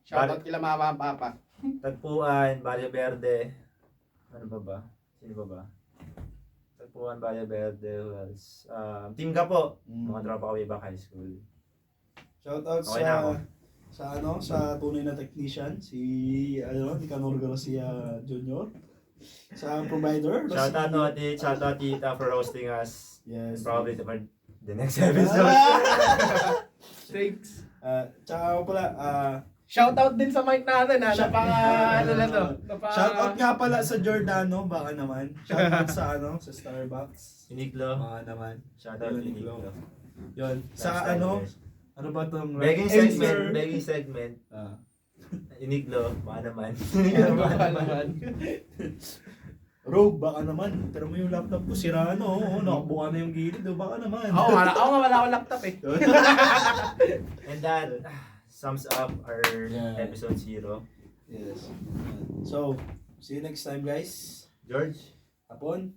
Speaker 3: Shoutout kila mama at papa.
Speaker 4: Tagpuan, Valle Verde. Ano ba? Sino ba? Tagpuan, Valle Verde. Who else? Team ka po. Mga tropa ko way back high school.
Speaker 1: Shoutouts
Speaker 4: Okay na ako.
Speaker 1: sa tunay na technician, si Nicanor Garcia Jr. Sa provider.
Speaker 4: Shoutout Tita for hosting us.
Speaker 1: Yes.
Speaker 4: Probably the next episode.
Speaker 3: Thanks.
Speaker 1: Tsaka pala,
Speaker 3: Shoutout din sa mic natin ha.
Speaker 1: Shoutout nga pala sa Giordano, baka naman. Shoutout sa sa Starbucks.
Speaker 4: Iniglo.
Speaker 1: Baka naman.
Speaker 4: Shoutout Iniglo.
Speaker 1: Yun. Sa ano ba tong
Speaker 4: Begging segment. Iniglo, baka naman.
Speaker 1: Rogue, baka naman. Pero mo yung laptop ko sira nakabuka na yung gilid. Baka naman.
Speaker 3: Oo nga, wala akong laptop eh.
Speaker 4: And that sums up our episode 0.
Speaker 1: Yes. So, see you next time, guys.
Speaker 4: George?
Speaker 1: Upon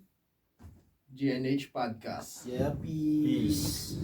Speaker 3: G&H Podcast.
Speaker 1: Yeah, peace.
Speaker 4: Peace.